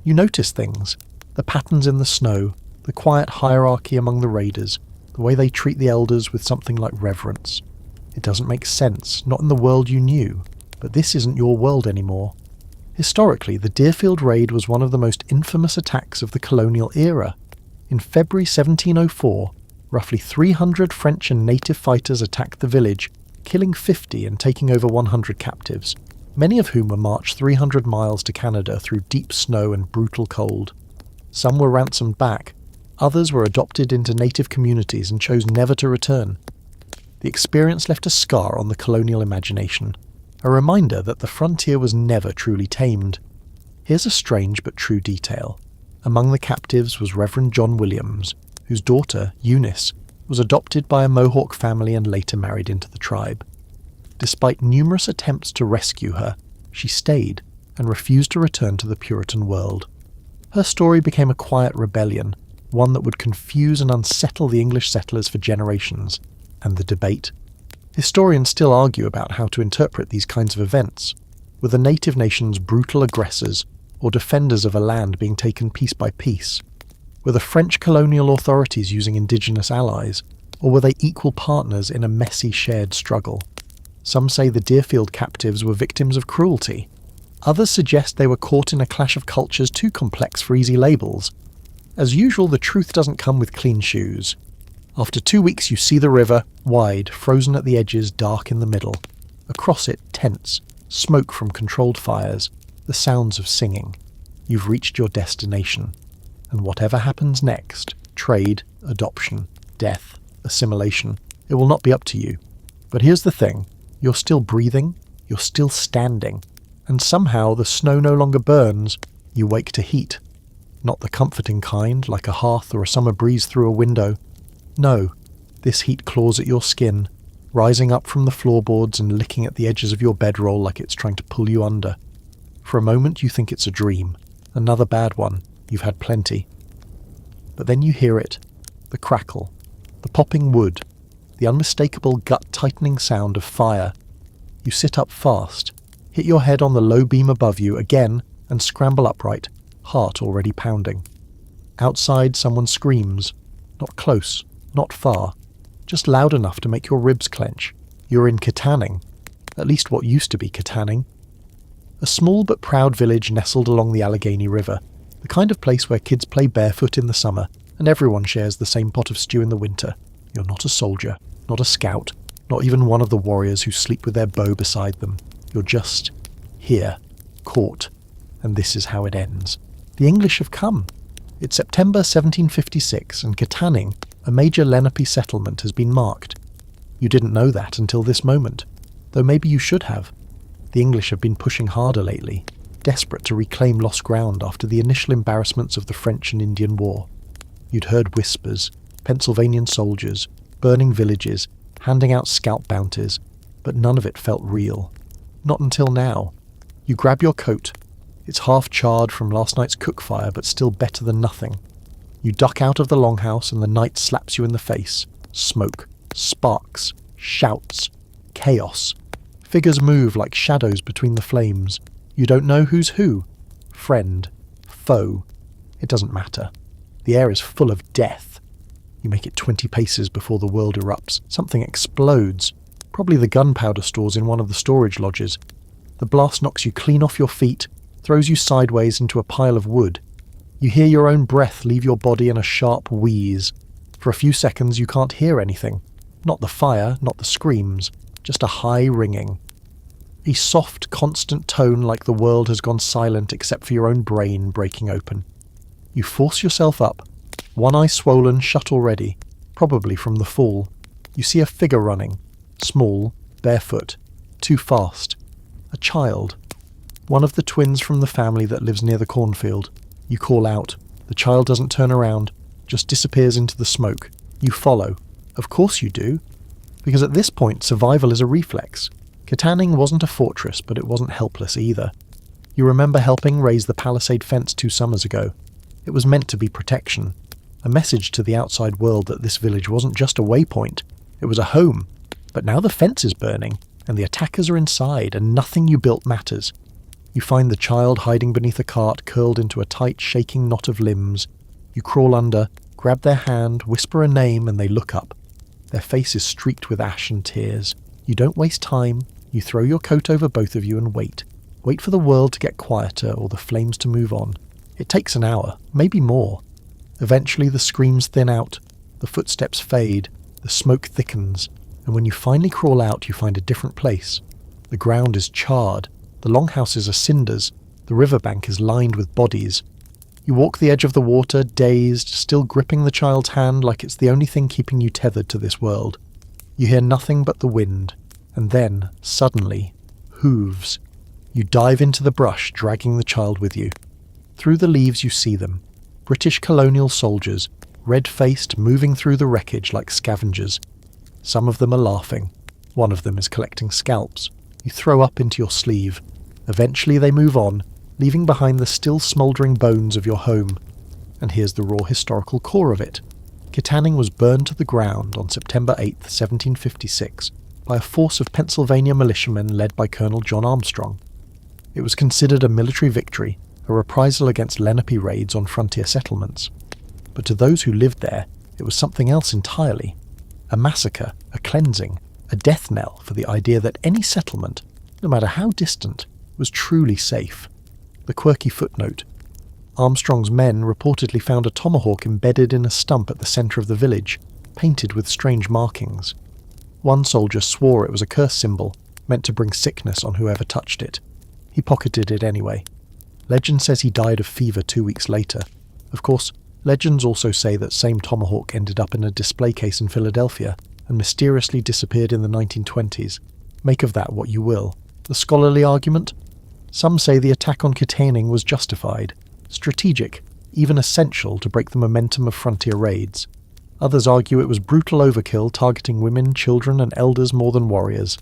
You notice things. The patterns in the snow, the quiet hierarchy among the raiders, the way they treat the elders with something like reverence. It doesn't make sense, not in the world you knew, but this isn't your world anymore. Historically, the Deerfield raid was one of the most infamous attacks of the colonial era. In February 1704, roughly 300 French and native fighters attacked the village, killing 50 and taking over 100 captives. many of whom were marched 300 miles to Canada through deep snow and brutal cold. Some were ransomed back, others were adopted into native communities and chose never to return. The experience left a scar on the colonial imagination, a reminder that the frontier was never truly tamed. Here's a strange but true detail. Among the captives was Reverend John Williams, whose daughter, Eunice, was adopted by a Mohawk family and later married into the tribe. Despite numerous attempts to rescue her, she stayed and refused to return to the Puritan world. Her story became a quiet rebellion, one that would confuse and unsettle the English settlers for generations, and the debate. Historians still argue about how to interpret these kinds of events. Were the native nations brutal aggressors or defenders of a land being taken piece by piece? Were the French colonial authorities using indigenous allies, or were they equal partners in a messy shared struggle? Some say the Deerfield captives were victims of cruelty. Others suggest they were caught in a clash of cultures too complex for easy labels. As usual, the truth doesn't come with clean shoes. After 2 weeks you see the river, wide, frozen at the edges, dark in the middle. Across it, tents, smoke from controlled fires, the sounds of singing. You've reached your destination. And whatever happens next, trade, adoption, death, assimilation, it will not be up to you. But here's the thing, you're still breathing, you're still standing, and somehow the snow no longer burns, you wake to heat. Not the comforting kind, like a hearth or a summer breeze through a window. No, this heat claws at your skin, rising up from the floorboards and licking at the edges of your bedroll like it's trying to pull you under. For a moment you think it's a dream, another bad one, you've had plenty. But then you hear it, the crackle, the popping wood, the unmistakable gut-tightening sound of fire. You sit up fast, hit your head on the low beam above you again, and scramble upright, heart already pounding. Outside someone screams, not close, not far, just loud enough to make your ribs clench. You're in Kittanning, at least what used to be Kittanning. A small but proud village nestled along the Allegheny River, the kind of place where kids play barefoot in the summer and everyone shares the same pot of stew in the winter. You're not a soldier, not a scout, not even one of the warriors who sleep with their bow beside them. You're just here, caught, and this is how it ends. The English have come. It's September 1756, and Kittanning, a major Lenape settlement, has been marked. You didn't know that until this moment, though maybe you should have. The English have been pushing harder lately, desperate to reclaim lost ground after the initial embarrassments of the French and Indian War. You'd heard whispers, Pennsylvanian soldiers, burning villages, handing out scalp bounties, but none of it felt real. Not until now. You grab your coat. It's half charred from last night's cook fire, but still better than nothing. You duck out of the longhouse and the night slaps you in the face. Smoke, sparks, shouts, chaos. Figures move like shadows between the flames. You don't know who's who. Friend, foe. It doesn't matter. The air is full of death. You make it 20 paces before the world erupts. Something explodes. Probably the gunpowder stores in one of the storage lodges. The blast knocks you clean off your feet, throws you sideways into a pile of wood. You hear your own breath leave your body in a sharp wheeze. For a few seconds you can't hear anything. Not the fire, not the screams, just a high ringing. A soft, constant tone like the world has gone silent except for your own brain breaking open. You force yourself up, one eye swollen shut already, probably from the fall. You see a figure running, small, barefoot, too fast. A child. One of the twins from the family that lives near the cornfield. You call out. The child doesn't turn around, just disappears into the smoke. You follow. Of course you do. Because at this point, survival is a reflex. Kittanning wasn't a fortress, but it wasn't helpless either. You remember helping raise the palisade fence 2 summers ago. It was meant to be protection. A message to the outside world that this village wasn't just a waypoint. It was a home. But now the fence is burning, and the attackers are inside, and nothing you built matters. You find the child hiding beneath a cart, curled into a tight, shaking knot of limbs. You crawl under, grab their hand, whisper a name, and they look up. Their face is streaked with ash and tears. You don't waste time. You throw your coat over both of you and wait. Wait for the world to get quieter or the flames to move on. It takes an hour, maybe more. Eventually the screams thin out, the footsteps fade, the smoke thickens, and when you finally crawl out you find a different place. The ground is charred, The longhouses are cinders, the riverbank is lined with bodies. You walk the edge of the water, dazed, still gripping the child's hand like it's the only thing keeping you tethered to this world. You hear nothing but the wind, and then, suddenly, hooves. You dive into the brush, dragging the child with you. Through the leaves you see them. British colonial soldiers, red-faced, moving through the wreckage like scavengers. Some of them are laughing. One of them is collecting scalps. You throw up into your sleeve. Eventually they move on, leaving behind the still smouldering bones of your home. And here's the raw historical core of it. Kittanning was burned to the ground on September 8, 1756, by a force of Pennsylvania militiamen led by Colonel John Armstrong. It was considered a military victory, a reprisal against Lenape raids on frontier settlements. But to those who lived there, it was something else entirely. A massacre, a cleansing, a death knell for the idea that any settlement, no matter how distant, was truly safe. The quirky footnote: Armstrong's men reportedly found a tomahawk embedded in a stump at the centre of the village, painted with strange markings. One soldier swore it was a curse symbol, meant to bring sickness on whoever touched it. He pocketed it anyway. Legend says he died of fever 2 weeks later. Of course, legends also say that same tomahawk ended up in a display case in Philadelphia and mysteriously disappeared in the 1920s. Make of that what you will. The scholarly argument? Some say the attack on Kittanning was justified, strategic, even essential to break the momentum of frontier raids. Others argue it was brutal overkill targeting women, children and elders more than warriors.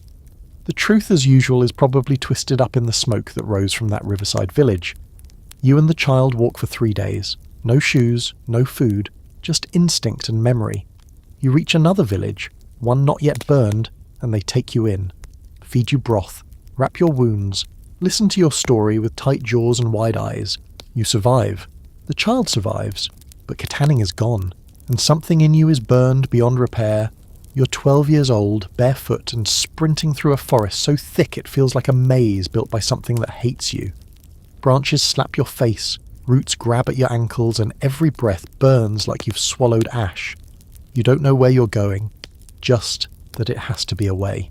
The truth, as usual, is probably twisted up in the smoke that rose from that riverside village. You and the child walk for 3 days. No shoes, no food, just instinct and memory. You reach another village, one not yet burned, and they take you in. Feed you broth, wrap your wounds, listen to your story with tight jaws and wide eyes. You survive. The child survives. But Kittanning is gone, and something in you is burned beyond repair. You're 12 years old, barefoot, and sprinting through a forest so thick it feels like a maze built by something that hates you. Branches slap your face, roots grab at your ankles, and every breath burns like you've swallowed ash. You don't know where you're going, just that it has to be away.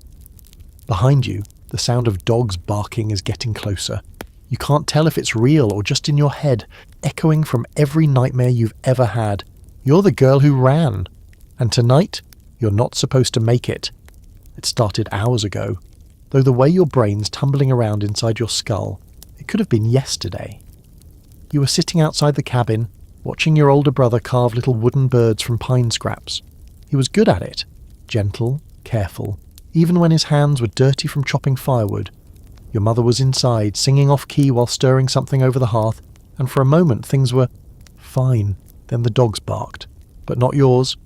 Behind you, the sound of dogs barking is getting closer. You can't tell if it's real or just in your head, echoing from every nightmare you've ever had. You're the girl who ran. And tonight, you're not supposed to make it. It started hours ago, though the way your brain's tumbling around inside your skull, it could have been yesterday. You were sitting outside the cabin, watching your older brother carve little wooden birds from pine scraps. He was good at it, gentle, careful, even when his hands were dirty from chopping firewood. Your mother was inside, singing off-key while stirring something over the hearth, and for a moment things were fine. Then the dogs barked. But not yours.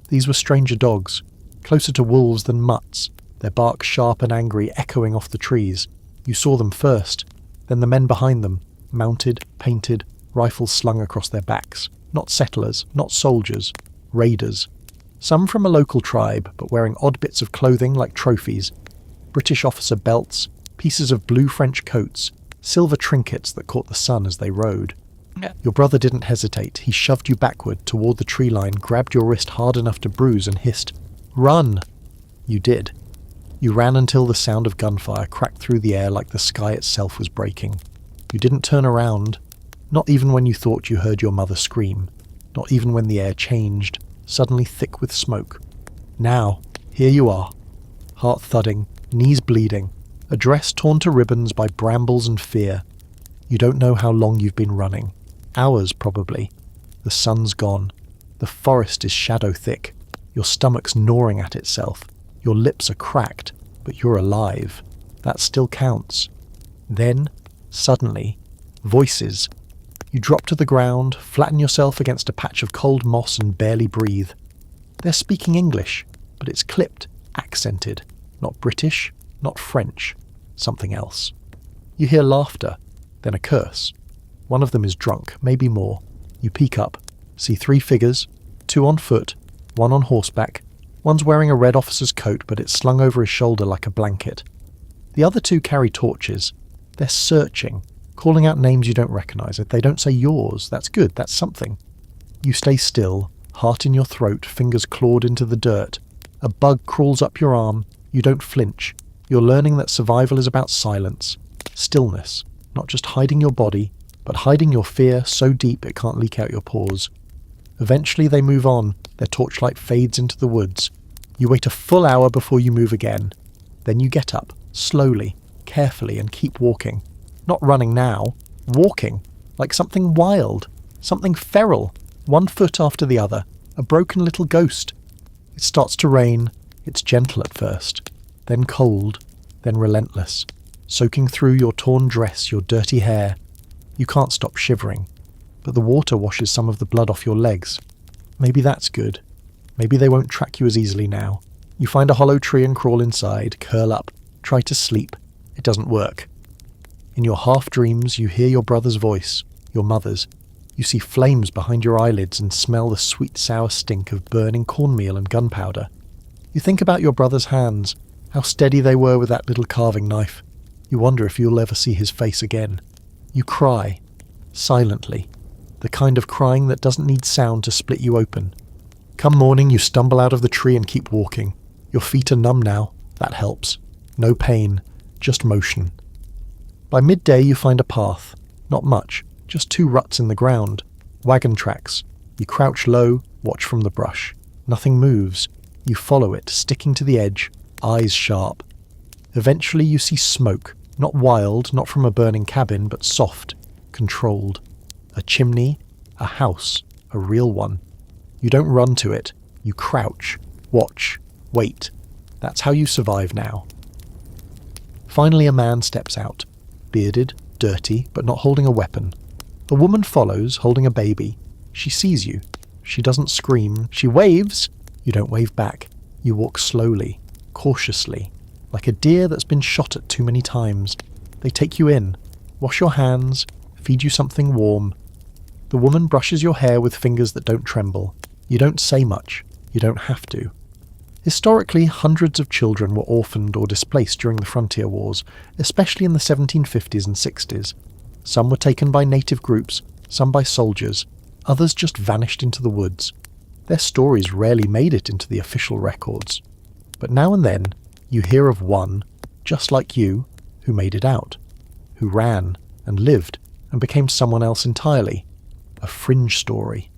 These were stranger dogs, closer to wolves than mutts, their bark sharp and angry, echoing off the trees. You saw them first, then the men behind them, mounted, painted, rifles slung across their backs. Not settlers, not soldiers, raiders. Some from a local tribe, but wearing odd bits of clothing like trophies. British officer belts, pieces of blue French coats, silver trinkets that caught the sun as they rode. Your brother didn't hesitate. He shoved you backward toward the tree line, grabbed your wrist hard enough to bruise and hissed, "Run!" You did. You ran until the sound of gunfire cracked through the air like the sky itself was breaking. You didn't turn around, not even when you thought you heard your mother scream, not even when the air changed, suddenly thick with smoke. Now, here you are, heart thudding, knees bleeding, a dress torn to ribbons by brambles and fear. You don't know how long you've been running. Hours, probably. The sun's gone. The forest is shadow thick. Your stomach's gnawing at itself. Your lips are cracked, but you're alive. That still counts. Then, suddenly, voices. You drop to the ground, flatten yourself against a patch of cold moss and barely breathe. They're speaking English, but it's clipped, accented. Not British, not French. Something else. You hear laughter, then a curse. One of them is drunk, maybe more. You peek up, see 3 figures, 2 on foot, 1 on horseback. One's wearing a red officer's coat, but it's slung over his shoulder like a blanket. The other 2 carry torches. They're searching, calling out names you don't recognize. If they don't say yours, that's good, that's something. You stay still, heart in your throat, fingers clawed into the dirt. A bug crawls up your arm. You don't flinch. You're learning that survival is about silence. Stillness, not just hiding your body, but hiding your fear so deep it can't leak out your pores. Eventually they move on, their torchlight fades into the woods. You wait a full hour before you move again. Then you get up, slowly, carefully, and keep walking. Not running now, walking, like something wild, something feral, one foot after the other, a broken little ghost. It starts to rain. It's gentle at first, then cold, then relentless, soaking through your torn dress, your dirty hair. You can't stop shivering, but the water washes some of the blood off your legs. Maybe that's good. Maybe they won't track you as easily now. You find a hollow tree and crawl inside, curl up, try to sleep. It doesn't work. In your half-dreams, you hear your brother's voice, your mother's. You see flames behind your eyelids and smell the sweet sour stink of burning cornmeal and gunpowder. You think about your brother's hands, how steady they were with that little carving knife. You wonder if you'll ever see his face again. You cry, silently, the kind of crying that doesn't need sound to split you open. Come morning, you stumble out of the tree and keep walking. Your feet are numb now. That helps. No pain, just motion. By midday you find a path. Not much, just 2 ruts in the ground. Wagon tracks. You crouch low, watch from the brush. Nothing moves. You follow it, sticking to the edge, eyes sharp. Eventually you see smoke, not wild, not from a burning cabin, but soft, controlled. A chimney, a house, a real one. You don't run to it. You crouch, watch, wait. That's how you survive now. Finally a man steps out, bearded, dirty, but not holding a weapon. A woman follows, holding a baby. She sees you. She doesn't scream. She waves. You don't wave back. You walk slowly, cautiously, like a deer that's been shot at too many times. They take you in, wash your hands, feed you something warm. The woman brushes your hair with fingers that don't tremble. You don't say much. You don't have to. Historically, hundreds of children were orphaned or displaced during the frontier wars, especially in the 1750s and 60s. Some were taken by native groups, some by soldiers. Others just vanished into the woods. Their stories rarely made it into the official records. But now and then, you hear of one, just like you, who made it out, who ran and lived and became someone else entirely. A fringe story.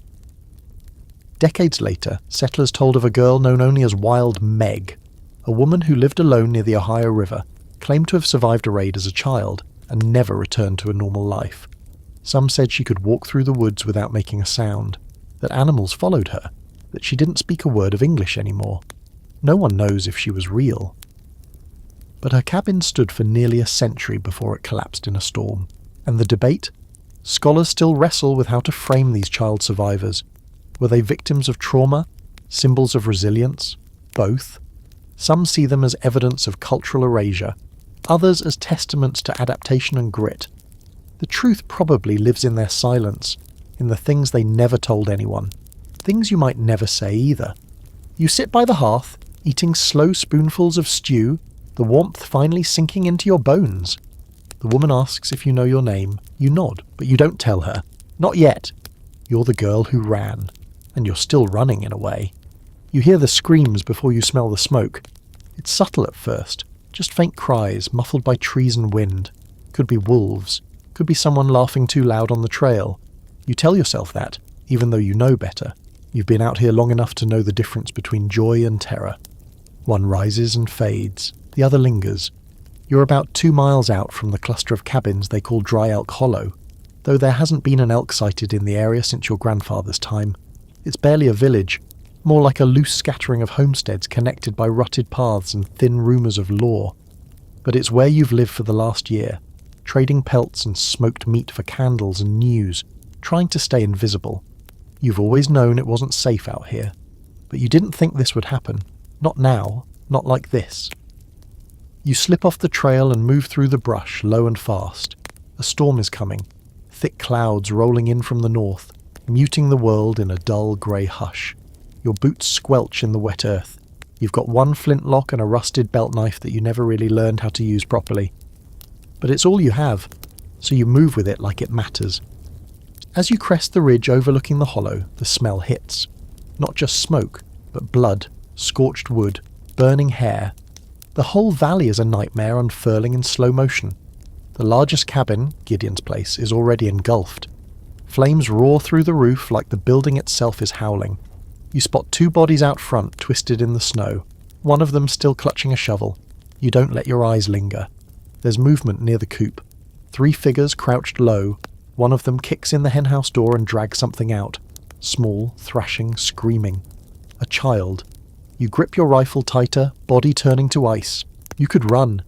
Decades later, settlers told of a girl known only as Wild Meg, a woman who lived alone near the Ohio River, claimed to have survived a raid as a child and never returned to a normal life. Some said she could walk through the woods without making a sound, that animals followed her, that she didn't speak a word of English anymore. No one knows if she was real. But her cabin stood for nearly a century before it collapsed in a storm. And the debate? Scholars still wrestle with how to frame these child survivors. Were they victims of trauma? Symbols of resilience? Both? Some see them as evidence of cultural erasure, others as testaments to adaptation and grit. The truth probably lives in their silence, in the things they never told anyone. Things you might never say either. You sit by the hearth, eating slow spoonfuls of stew, the warmth finally sinking into your bones. The woman asks if you know your name. You nod, but you don't tell her. Not yet. You're the girl who ran. And you're still running in a way. You hear the screams before you smell the smoke. It's subtle at first, just faint cries muffled by trees and wind. Could be wolves. Could be someone laughing too loud on the trail. You tell yourself that, even though you know better. You've been out here long enough to know the difference between joy and terror. One rises and fades, the other lingers. You're about 2 miles out from the cluster of cabins they call Dry Elk Hollow, though there hasn't been an elk sighted in the area since your grandfather's time. It's barely a village, more like a loose scattering of homesteads connected by rutted paths and thin rumours of lore. But it's where you've lived for the last year, trading pelts and smoked meat for candles and news, trying to stay invisible. You've always known it wasn't safe out here, but you didn't think this would happen. Not now, not like this. You slip off the trail and move through the brush, low and fast. A storm is coming, thick clouds rolling in from the north, muting the world in a dull grey hush. Your boots squelch in the wet earth. You've got one flintlock and a rusted belt knife that you never really learned how to use properly. But it's all you have, so you move with it like it matters. As you crest the ridge overlooking the hollow, the smell hits. Not just smoke, but blood, scorched wood, burning hair. The whole valley is a nightmare unfurling in slow motion. The largest cabin, Gideon's place, is already engulfed. Flames roar through the roof like the building itself is howling. You spot 2 bodies out front, twisted in the snow. One of them still clutching a shovel. You don't let your eyes linger. There's movement near the coop. 3 figures crouched low. One of them kicks in the henhouse door and drags something out. Small, thrashing, screaming. A child. You grip your rifle tighter, body turning to ice. You could run.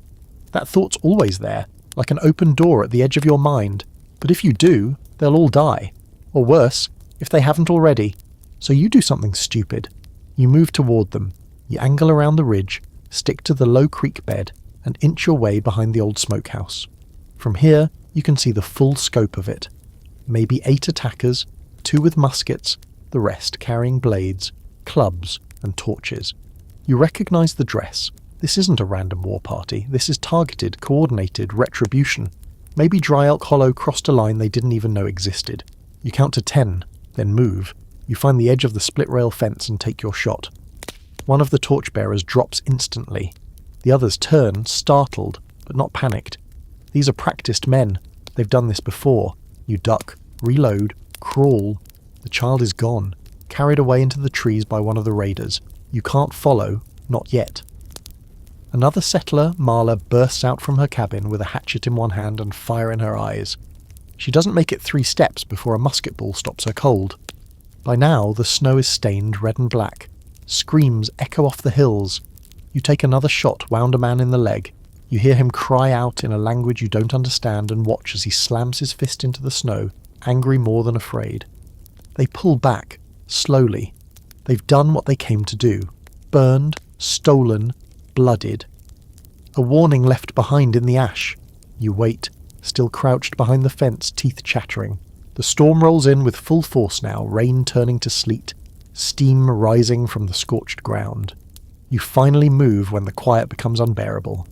That thought's always there, like an open door at the edge of your mind. But if you do, they'll all die. Or worse, if they haven't already. So you do something stupid. You move toward them. You angle around the ridge, stick to the low creek bed, and inch your way behind the old smokehouse. From here, you can see the full scope of it. Maybe 8 attackers, 2 with muskets, the rest carrying blades, clubs, and torches. You recognize the dress. This isn't a random war party. This is targeted, coordinated retribution. Maybe Dry Elk Hollow crossed a line they didn't even know existed. You count to 10, then move. You find the edge of the split rail fence and take your shot. One of the torchbearers drops instantly. The others turn, startled, but not panicked. These are practiced men. They've done this before. You duck, reload, crawl. The child is gone, carried away into the trees by one of the raiders. You can't follow, not yet. Another settler, Marla, bursts out from her cabin with a hatchet in one hand and fire in her eyes. She doesn't make it 3 steps before a musket ball stops her cold. By now, the snow is stained red and black. Screams echo off the hills. You take another shot, wound a man in the leg. You hear him cry out in a language you don't understand and watch as he slams his fist into the snow, angry more than afraid. They pull back, slowly. They've done what they came to do. Burned, stolen, blooded. A warning left behind in the ash. You wait, still crouched behind the fence, teeth chattering. The storm rolls in with full force now, rain turning to sleet, steam rising from the scorched ground. You finally move when the quiet becomes unbearable.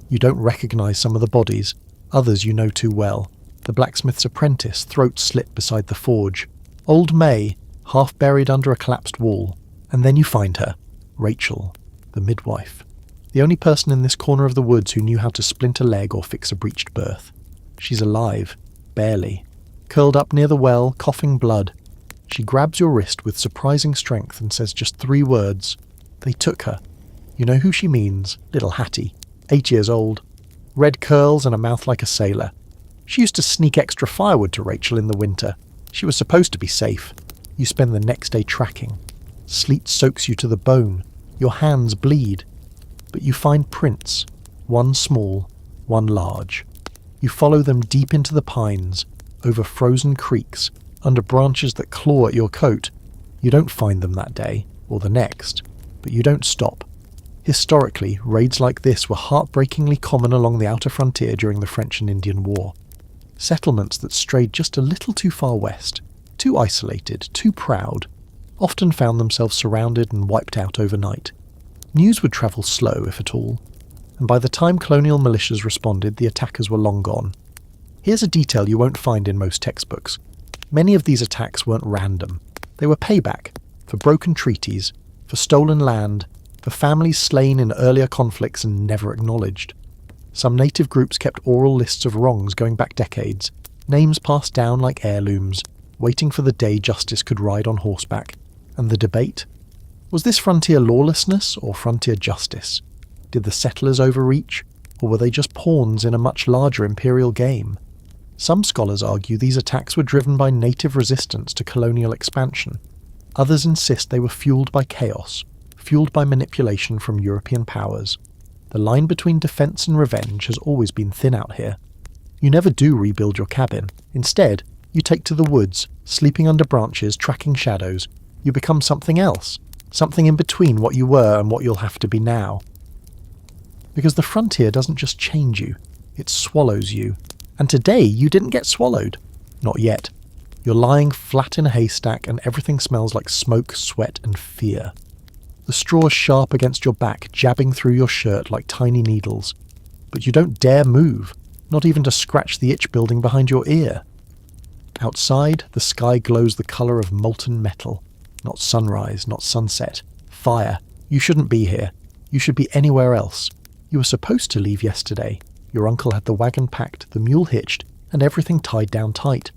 You don't recognize some of the bodies, others you know too well. The blacksmith's apprentice, throat slit beside the forge. Old May, half buried under a collapsed wall. And then you find her, Rachel, the midwife. The only person in this corner of the woods who knew how to splint a leg or fix a breached birth. She's alive, barely. Curled up near the well, coughing blood. She grabs your wrist with surprising strength and says just 3 words. They took her. You know who she means, little Hattie, 8 years old. Red curls and a mouth like a sailor. She used to sneak extra firewood to Rachel in the winter. She was supposed to be safe. You spend the next day tracking. Sleet soaks you to the bone. Your hands bleed. But you find prints. One small, one large. You follow them deep into the pines, over frozen creeks, under branches that claw at your coat. You don't find them that day, or the next, but you don't stop. Historically, raids like this were heartbreakingly common along the outer frontier during the French and Indian War. Settlements that strayed just a little too far west, too isolated, too proud, often found themselves surrounded and wiped out overnight. News would travel slow, if at all, and by the time colonial militias responded, the attackers were long gone. Here's a detail you won't find in most textbooks. Many of these attacks weren't random. They were payback, for broken treaties, for stolen land, for families slain in earlier conflicts and never acknowledged. Some native groups kept oral lists of wrongs going back decades, names passed down like heirlooms, waiting for the day justice could ride on horseback. And the debate? Was this frontier lawlessness or frontier justice? Did the settlers overreach, or were they just pawns in a much larger imperial game? Some scholars argue these attacks were driven by native resistance to colonial expansion. Others insist they were fueled by chaos, fueled by manipulation from European powers. The line between defense and revenge has always been thin out here. You never do rebuild your cabin. Instead, you take to the woods, sleeping under branches, tracking shadows. You become something else, something in between what you were and what you'll have to be now. Because the frontier doesn't just change you, it swallows you. And today you didn't get swallowed. Not yet. You're lying flat in a haystack and everything smells like smoke, sweat and fear. The straw's sharp against your back, jabbing through your shirt like tiny needles. But you don't dare move, not even to scratch the itch building behind your ear. Outside, the sky glows the colour of molten metal. Not sunrise, not sunset. Fire. You shouldn't be here. You should be anywhere else. You were supposed to leave yesterday. Your uncle had the wagon packed, the mule hitched, and everything tied down tight.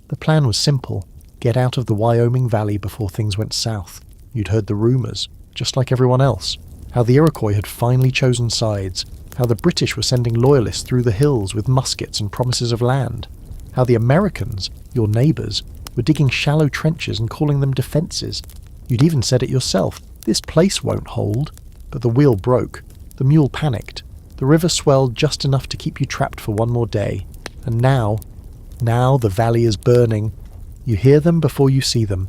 The plan was simple. Get out of the Wyoming Valley before things went south. You'd heard the rumours, just like everyone else. How the Iroquois had finally chosen sides. How the British were sending loyalists through the hills with muskets and promises of land. How the Americans, your neighbours, were digging shallow trenches and calling them defences. You'd even said it yourself. This place won't hold. But the wheel broke. The mule panicked. The river swelled just enough to keep you trapped for one more day. And now the valley is burning. You hear them before you see them.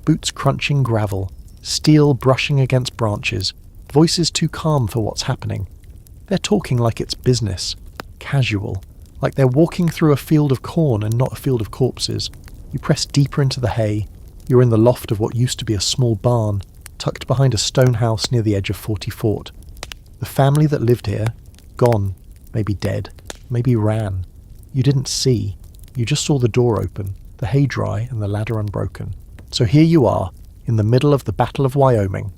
Boots crunching gravel. Steel brushing against branches. Voices too calm for what's happening. They're talking like it's business. Casual. Like they're walking through a field of corn and not a field of corpses. You press deeper into the hay. You're in the loft of what used to be a small barn, tucked behind a stone house near the edge of 40 Fort. The family that lived here, gone, maybe dead, maybe ran. You didn't see. You just saw the door open, the hay dry and the ladder unbroken. So here you are, in the middle of the Battle of Wyoming,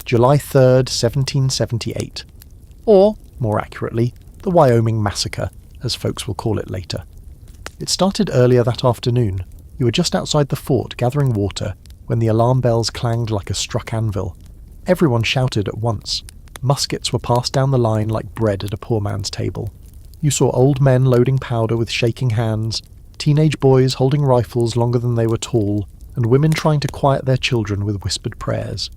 July 3rd, 1778. Or, more accurately, the Wyoming Massacre, as folks will call it later. It started earlier that afternoon. You were just outside the fort gathering water when the alarm bells clanged like a struck anvil. Everyone shouted at once. Muskets were passed down the line like bread at a poor man's table. You saw old men loading powder with shaking hands, teenage boys holding rifles longer than they were tall, and women trying to quiet their children with whispered prayers.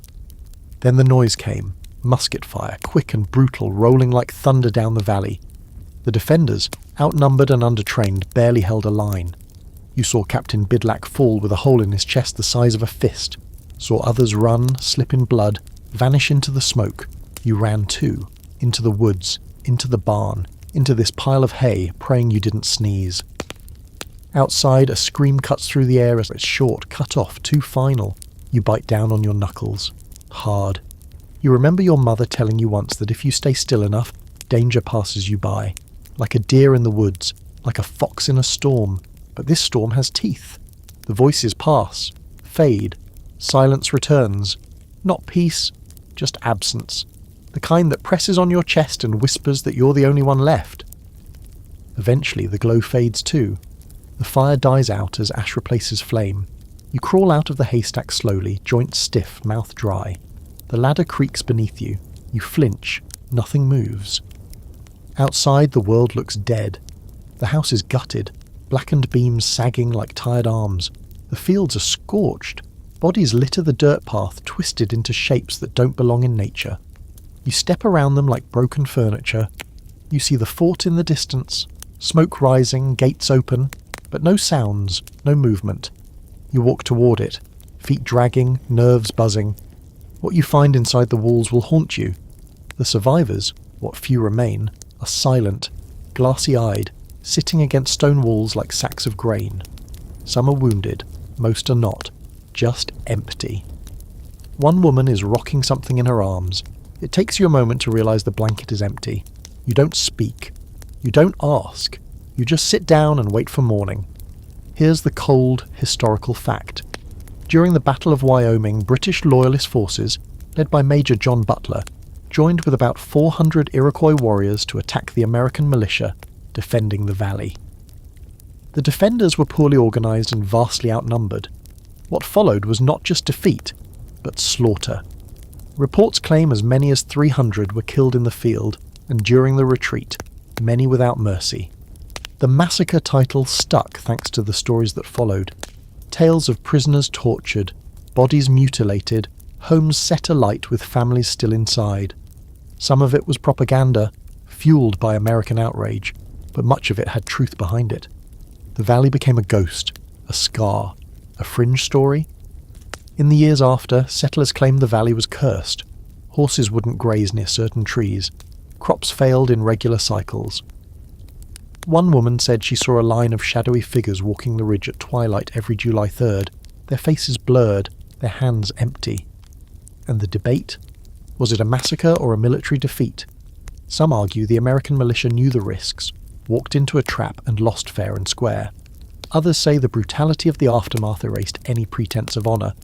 Then the noise came, musket fire, quick and brutal, rolling like thunder down the valley. The defenders, outnumbered and undertrained, barely held a line. You saw Captain Bidlack fall with a hole in his chest the size of a fist, saw others run, slip in blood, vanish into the smoke. You ran too, into the woods, into the barn, into this pile of hay, praying you didn't sneeze. Outside, a scream cuts through the air as it's short, cut off, too final. You bite down on your knuckles. Hard. You remember your mother telling you once that if you stay still enough, danger passes you by. Like a deer in the woods, like a fox in a storm. But this storm has teeth. The voices pass, fade, silence returns. Not peace, just absence. The kind that presses on your chest and whispers that you're the only one left. Eventually the glow fades too. The fire dies out as ash replaces flame. You crawl out of the haystack slowly, joints stiff, mouth dry. The ladder creaks beneath you. You flinch. Nothing moves. Outside, the world looks dead. The house is gutted, blackened beams sagging like tired arms. The fields are scorched. Bodies litter the dirt path, twisted into shapes that don't belong in nature. You step around them like broken furniture. You see the fort in the distance, smoke rising, gates open, but no sounds, no movement. You walk toward it, feet dragging, nerves buzzing. What you find inside the walls will haunt you. The survivors, what few remain, are silent, glassy-eyed, sitting against stone walls like sacks of grain. Some are wounded, most are not, just empty. One woman is rocking something in her arms. It takes you a moment to realize the blanket is empty. You don't speak. You don't ask. You just sit down and wait for morning. Here's the cold, historical fact. During the Battle of Wyoming, British Loyalist forces, led by Major John Butler, joined with about 400 Iroquois warriors to attack the American militia, defending the valley. The defenders were poorly organized and vastly outnumbered. What followed was not just defeat, but slaughter. Reports claim as many as 300 were killed in the field, and during the retreat, many without mercy. The massacre title stuck thanks to the stories that followed. Tales of prisoners tortured, bodies mutilated, homes set alight with families still inside. Some of it was propaganda, fueled by American outrage, but much of it had truth behind it. The valley became a ghost, a scar, a fringe story. In the years after, settlers claimed the valley was cursed. Horses wouldn't graze near certain trees. Crops failed in regular cycles. One woman said she saw a line of shadowy figures walking the ridge at twilight every July 3rd, their faces blurred, their hands empty. And the debate? Was it a massacre or a military defeat? Some argue the American militia knew the risks, walked into a trap and lost fair and square. Others say the brutality of the aftermath erased any pretense of honour.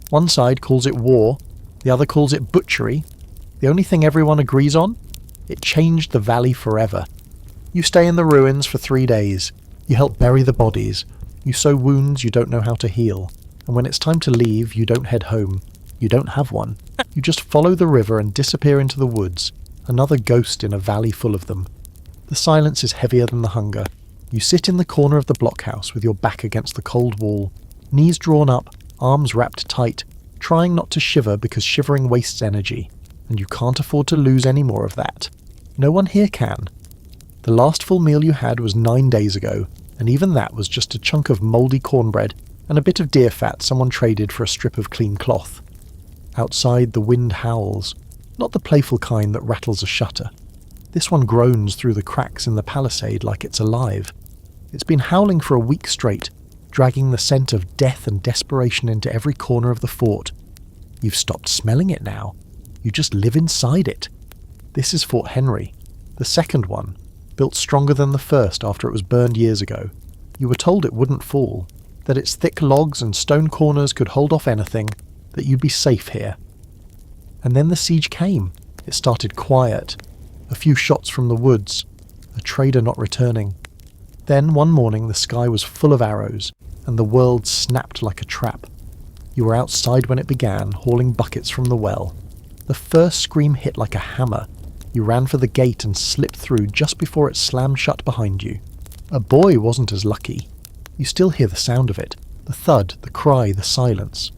One side calls it war, the other calls it butchery. The only thing everyone agrees on? It changed the valley forever. You stay in the ruins for 3 days. You help bury the bodies. You sew wounds you don't know how to heal. And when it's time to leave, you don't head home. You don't have one. You just follow the river and disappear into the woods, another ghost in a valley full of them. The silence is heavier than the hunger. You sit in the corner of the blockhouse with your back against the cold wall, knees drawn up, arms wrapped tight, trying not to shiver because shivering wastes energy, and you can't afford to lose any more of that. No one here can. The last full meal you had was 9 days ago, and even that was just a chunk of mouldy cornbread and a bit of deer fat someone traded for a strip of clean cloth. Outside, the wind howls, not the playful kind that rattles a shutter. This one groans through the cracks in the palisade like it's alive. It's been howling for a week straight, dragging the scent of death and desperation into every corner of the fort. You've stopped smelling it now. You just live inside it. This is Fort Henry, the second one, built stronger than the first after it was burned years ago. You were told it wouldn't fall, that its thick logs and stone corners could hold off anything, that you'd be safe here. And then the siege came. It started quiet. A few shots from the woods, a trader not returning. Then one morning the sky was full of arrows, and the world snapped like a trap. You were outside when it began, hauling buckets from the well. The first scream hit like a hammer. You ran for the gate and slipped through just before it slammed shut behind you. A boy wasn't as lucky. You still hear the sound of it, the thud, the cry, the silence.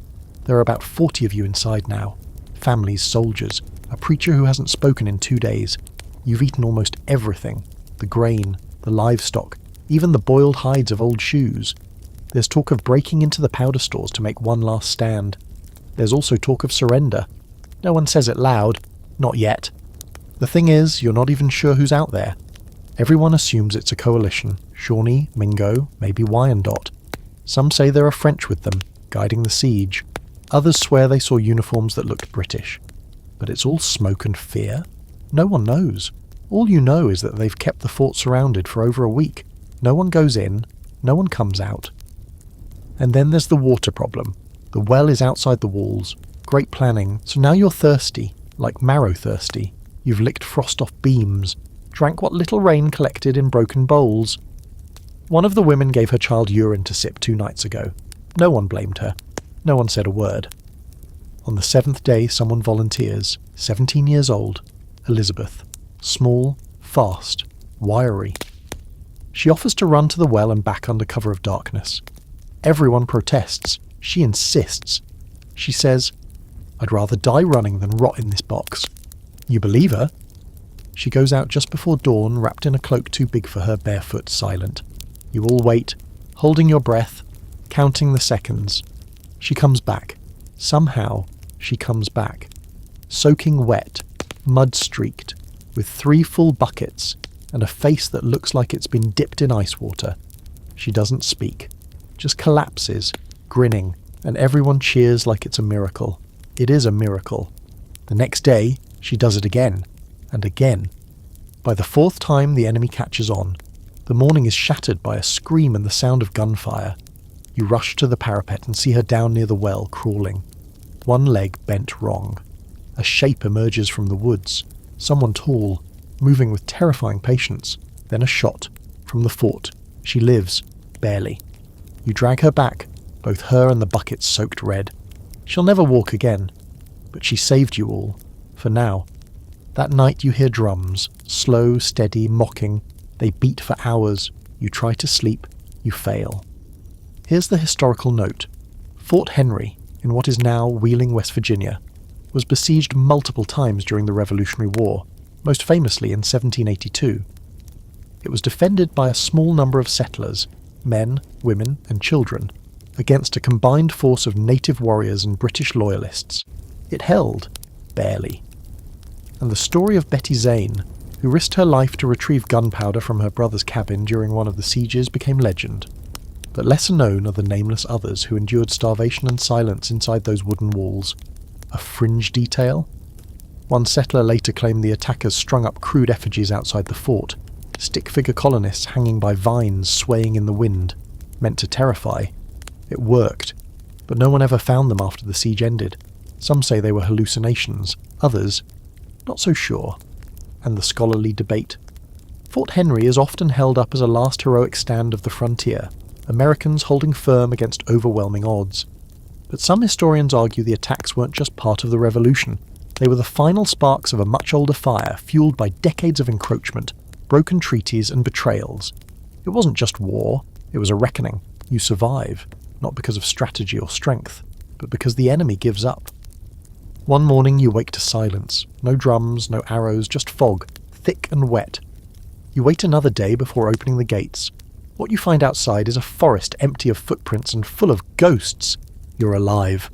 There are about 40 of you inside now. Families, soldiers, a preacher who hasn't spoken in 2 days. You've eaten almost everything. The grain, the livestock, even the boiled hides of old shoes. There's talk of breaking into the powder stores to make one last stand. There's also talk of surrender. No one says it loud. Not yet. The thing is, you're not even sure who's out there. Everyone assumes it's a coalition. Shawnee, Mingo, maybe Wyandotte. Some say there are French with them, guiding the siege. Others swear they saw uniforms that looked British. But it's all smoke and fear. No one knows. All you know is that they've kept the fort surrounded for over a week. No one goes in, no one comes out. And then there's the water problem. The well is outside the walls. Great planning, so now you're thirsty, like marrow thirsty. You've licked frost off beams, drank what little rain collected in broken bowls. One of the women gave her child urine to sip 2 nights ago. No one blamed her. No one said a word. On the 7th day, someone volunteers, 17 years old, Elizabeth. Small, fast, wiry. She offers to run to the well and back under cover of darkness. Everyone protests. She insists. She says, "I'd rather die running than rot in this box." You believe her? She goes out just before dawn, wrapped in a cloak too big for her, barefoot, silent. You all wait, holding your breath, counting the seconds. She comes back. Somehow, she comes back. Soaking wet, mud-streaked, with 3 full buckets, and a face that looks like it's been dipped in ice water. She doesn't speak, just collapses, grinning, and everyone cheers like it's a miracle. It is a miracle. The next day, she does it again, and again. By the 4th time, the enemy catches on. The morning is shattered by a scream and the sound of gunfire. You rush to the parapet and see her down near the well, crawling. One leg bent wrong. A shape emerges from the woods. Someone tall, moving with terrifying patience. Then a shot. From the fort. She lives. Barely. You drag her back, both her and the buckets soaked red. She'll never walk again. But she saved you all. For now. That night you hear drums. Slow, steady, mocking. They beat for hours. You try to sleep. You fail. Here's the historical note. Fort Henry, in what is now Wheeling, West Virginia, was besieged multiple times during the Revolutionary War, most famously in 1782. It was defended by a small number of settlers, men, women, and children, against a combined force of native warriors and British loyalists. It held, barely. And the story of Betty Zane, who risked her life to retrieve gunpowder from her brother's cabin during one of the sieges, became legend. But lesser known are the nameless others who endured starvation and silence inside those wooden walls. A fringe detail? One settler later claimed the attackers strung up crude effigies outside the fort, stick-figure colonists hanging by vines swaying in the wind, meant to terrify. It worked, but no one ever found them after the siege ended. Some say they were hallucinations, others, not so sure. And the scholarly debate. Fort Henry is often held up as a last heroic stand of the frontier, Americans holding firm against overwhelming odds. But some historians argue the attacks weren't just part of the revolution. They were the final sparks of a much older fire, fueled by decades of encroachment, broken treaties and betrayals. It wasn't just war, it was a reckoning. You survive, not because of strategy or strength, but because the enemy gives up. One morning you wake to silence. No drums, no arrows, just fog, thick and wet. You wait another day before opening the gates. What you find outside is a forest empty of footprints and full of ghosts. You're alive.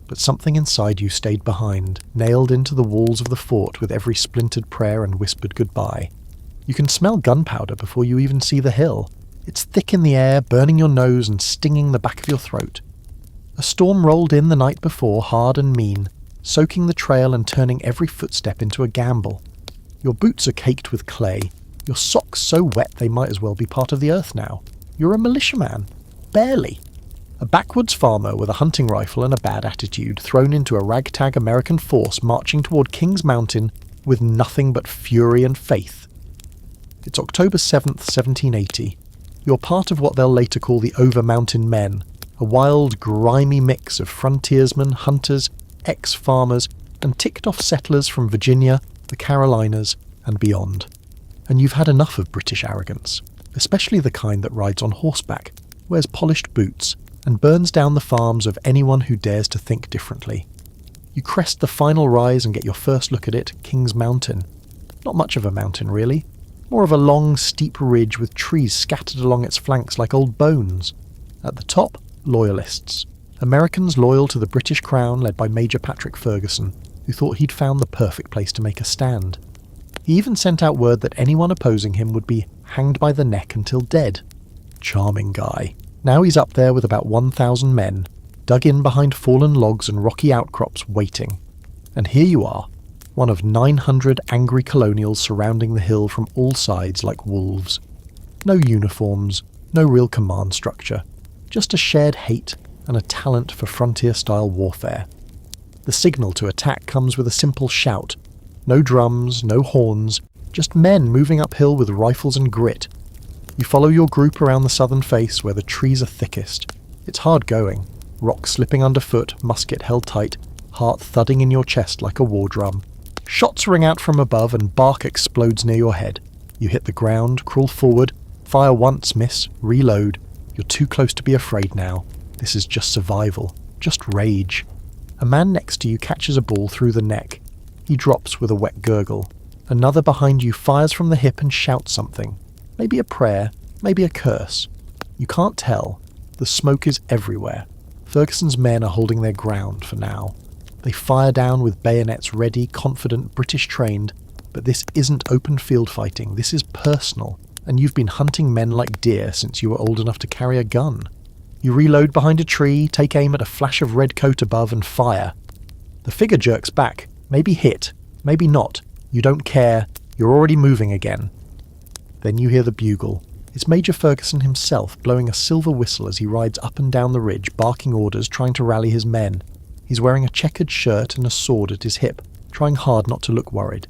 But something inside you stayed behind, nailed into the walls of the fort with every splintered prayer and whispered goodbye. You can smell gunpowder before you even see the hill. It's thick in the air, burning your nose and stinging the back of your throat. A storm rolled in the night before, hard and mean, soaking the trail and turning every footstep into a gamble. Your boots are caked with clay, your socks so wet they might as well be part of the earth now. You're a militiaman. Barely. A backwoods farmer with a hunting rifle and a bad attitude, thrown into a ragtag American force marching toward Kings Mountain with nothing but fury and faith. It's October 7th, 1780. You're part of what they'll later call the Over-Mountain Men, a wild, grimy mix of frontiersmen, hunters, ex-farmers, and ticked-off settlers from Virginia, the Carolinas, and beyond. And you've had enough of British arrogance, especially the kind that rides on horseback, wears polished boots, and burns down the farms of anyone who dares to think differently. You crest the final rise and get your first look at it, Kings Mountain. Not much of a mountain, really. More of a long, steep ridge with trees scattered along its flanks like old bones. At the top, Loyalists. Americans loyal to the British Crown led by Major Patrick Ferguson, who thought he'd found the perfect place to make a stand. He even sent out word that anyone opposing him would be hanged by the neck until dead. Charming guy. Now he's up there with about 1,000 men, dug in behind fallen logs and rocky outcrops waiting. And here you are, one of 900 angry colonials surrounding the hill from all sides like wolves. No uniforms, no real command structure, just a shared hate and a talent for frontier-style warfare. The signal to attack comes with a simple shout. No drums, no horns, just men moving uphill with rifles and grit. You follow your group around the southern face where the trees are thickest. It's hard going, rock slipping underfoot, musket held tight, heart thudding in your chest like a war drum. Shots ring out from above and bark explodes near your head. You hit the ground, crawl forward, fire once, miss, reload. You're too close to be afraid now. This is just survival, just rage. A man next to you catches a ball through the neck. He drops with a wet gurgle. Another behind you fires from the hip and shouts something. Maybe a prayer, maybe a curse. You can't tell. The smoke is everywhere. Ferguson's men are holding their ground for now. They fire down with bayonets ready, confident, British trained, but this isn't open field fighting, this is personal, and you've been hunting men like deer since you were old enough to carry a gun. You reload behind a tree, take aim at a flash of red coat above and fire. The figure jerks back, maybe hit, maybe not, you don't care, you're already moving again. Then you hear the bugle. It's Major Ferguson himself blowing a silver whistle as he rides up and down the ridge, barking orders, trying to rally his men. He's wearing a checkered shirt and a sword at his hip, trying hard not to look worried.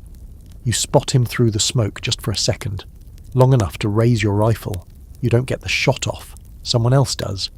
You spot him through the smoke just for a second, long enough to raise your rifle. You don't get the shot off. Someone else does.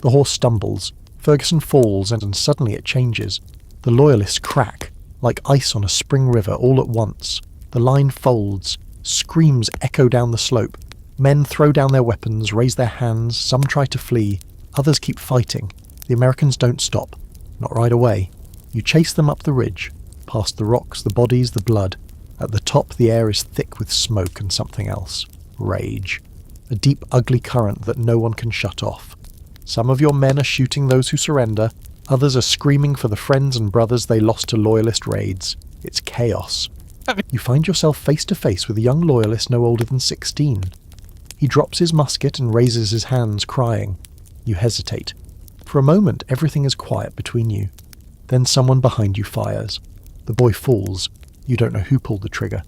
The horse stumbles. Ferguson falls and suddenly it changes. The Loyalists crack, like ice on a spring river all at once. The line folds. Screams echo down the slope. Men throw down their weapons, raise their hands. Some try to flee. Others keep fighting. The Americans don't stop. Not right away. You chase them up the ridge, past the rocks, the bodies, the blood. At the top the air is thick with smoke and something else. Rage. A deep, ugly current that no one can shut off. Some of your men are shooting those who surrender. Others are screaming for the friends and brothers they lost to Loyalist raids. It's chaos. You find yourself face to face with a young Loyalist no older than 16. He drops his musket and raises his hands, crying. You hesitate. For a moment, everything is quiet between you. Then someone behind you fires. The boy falls. You don't know who pulled the trigger.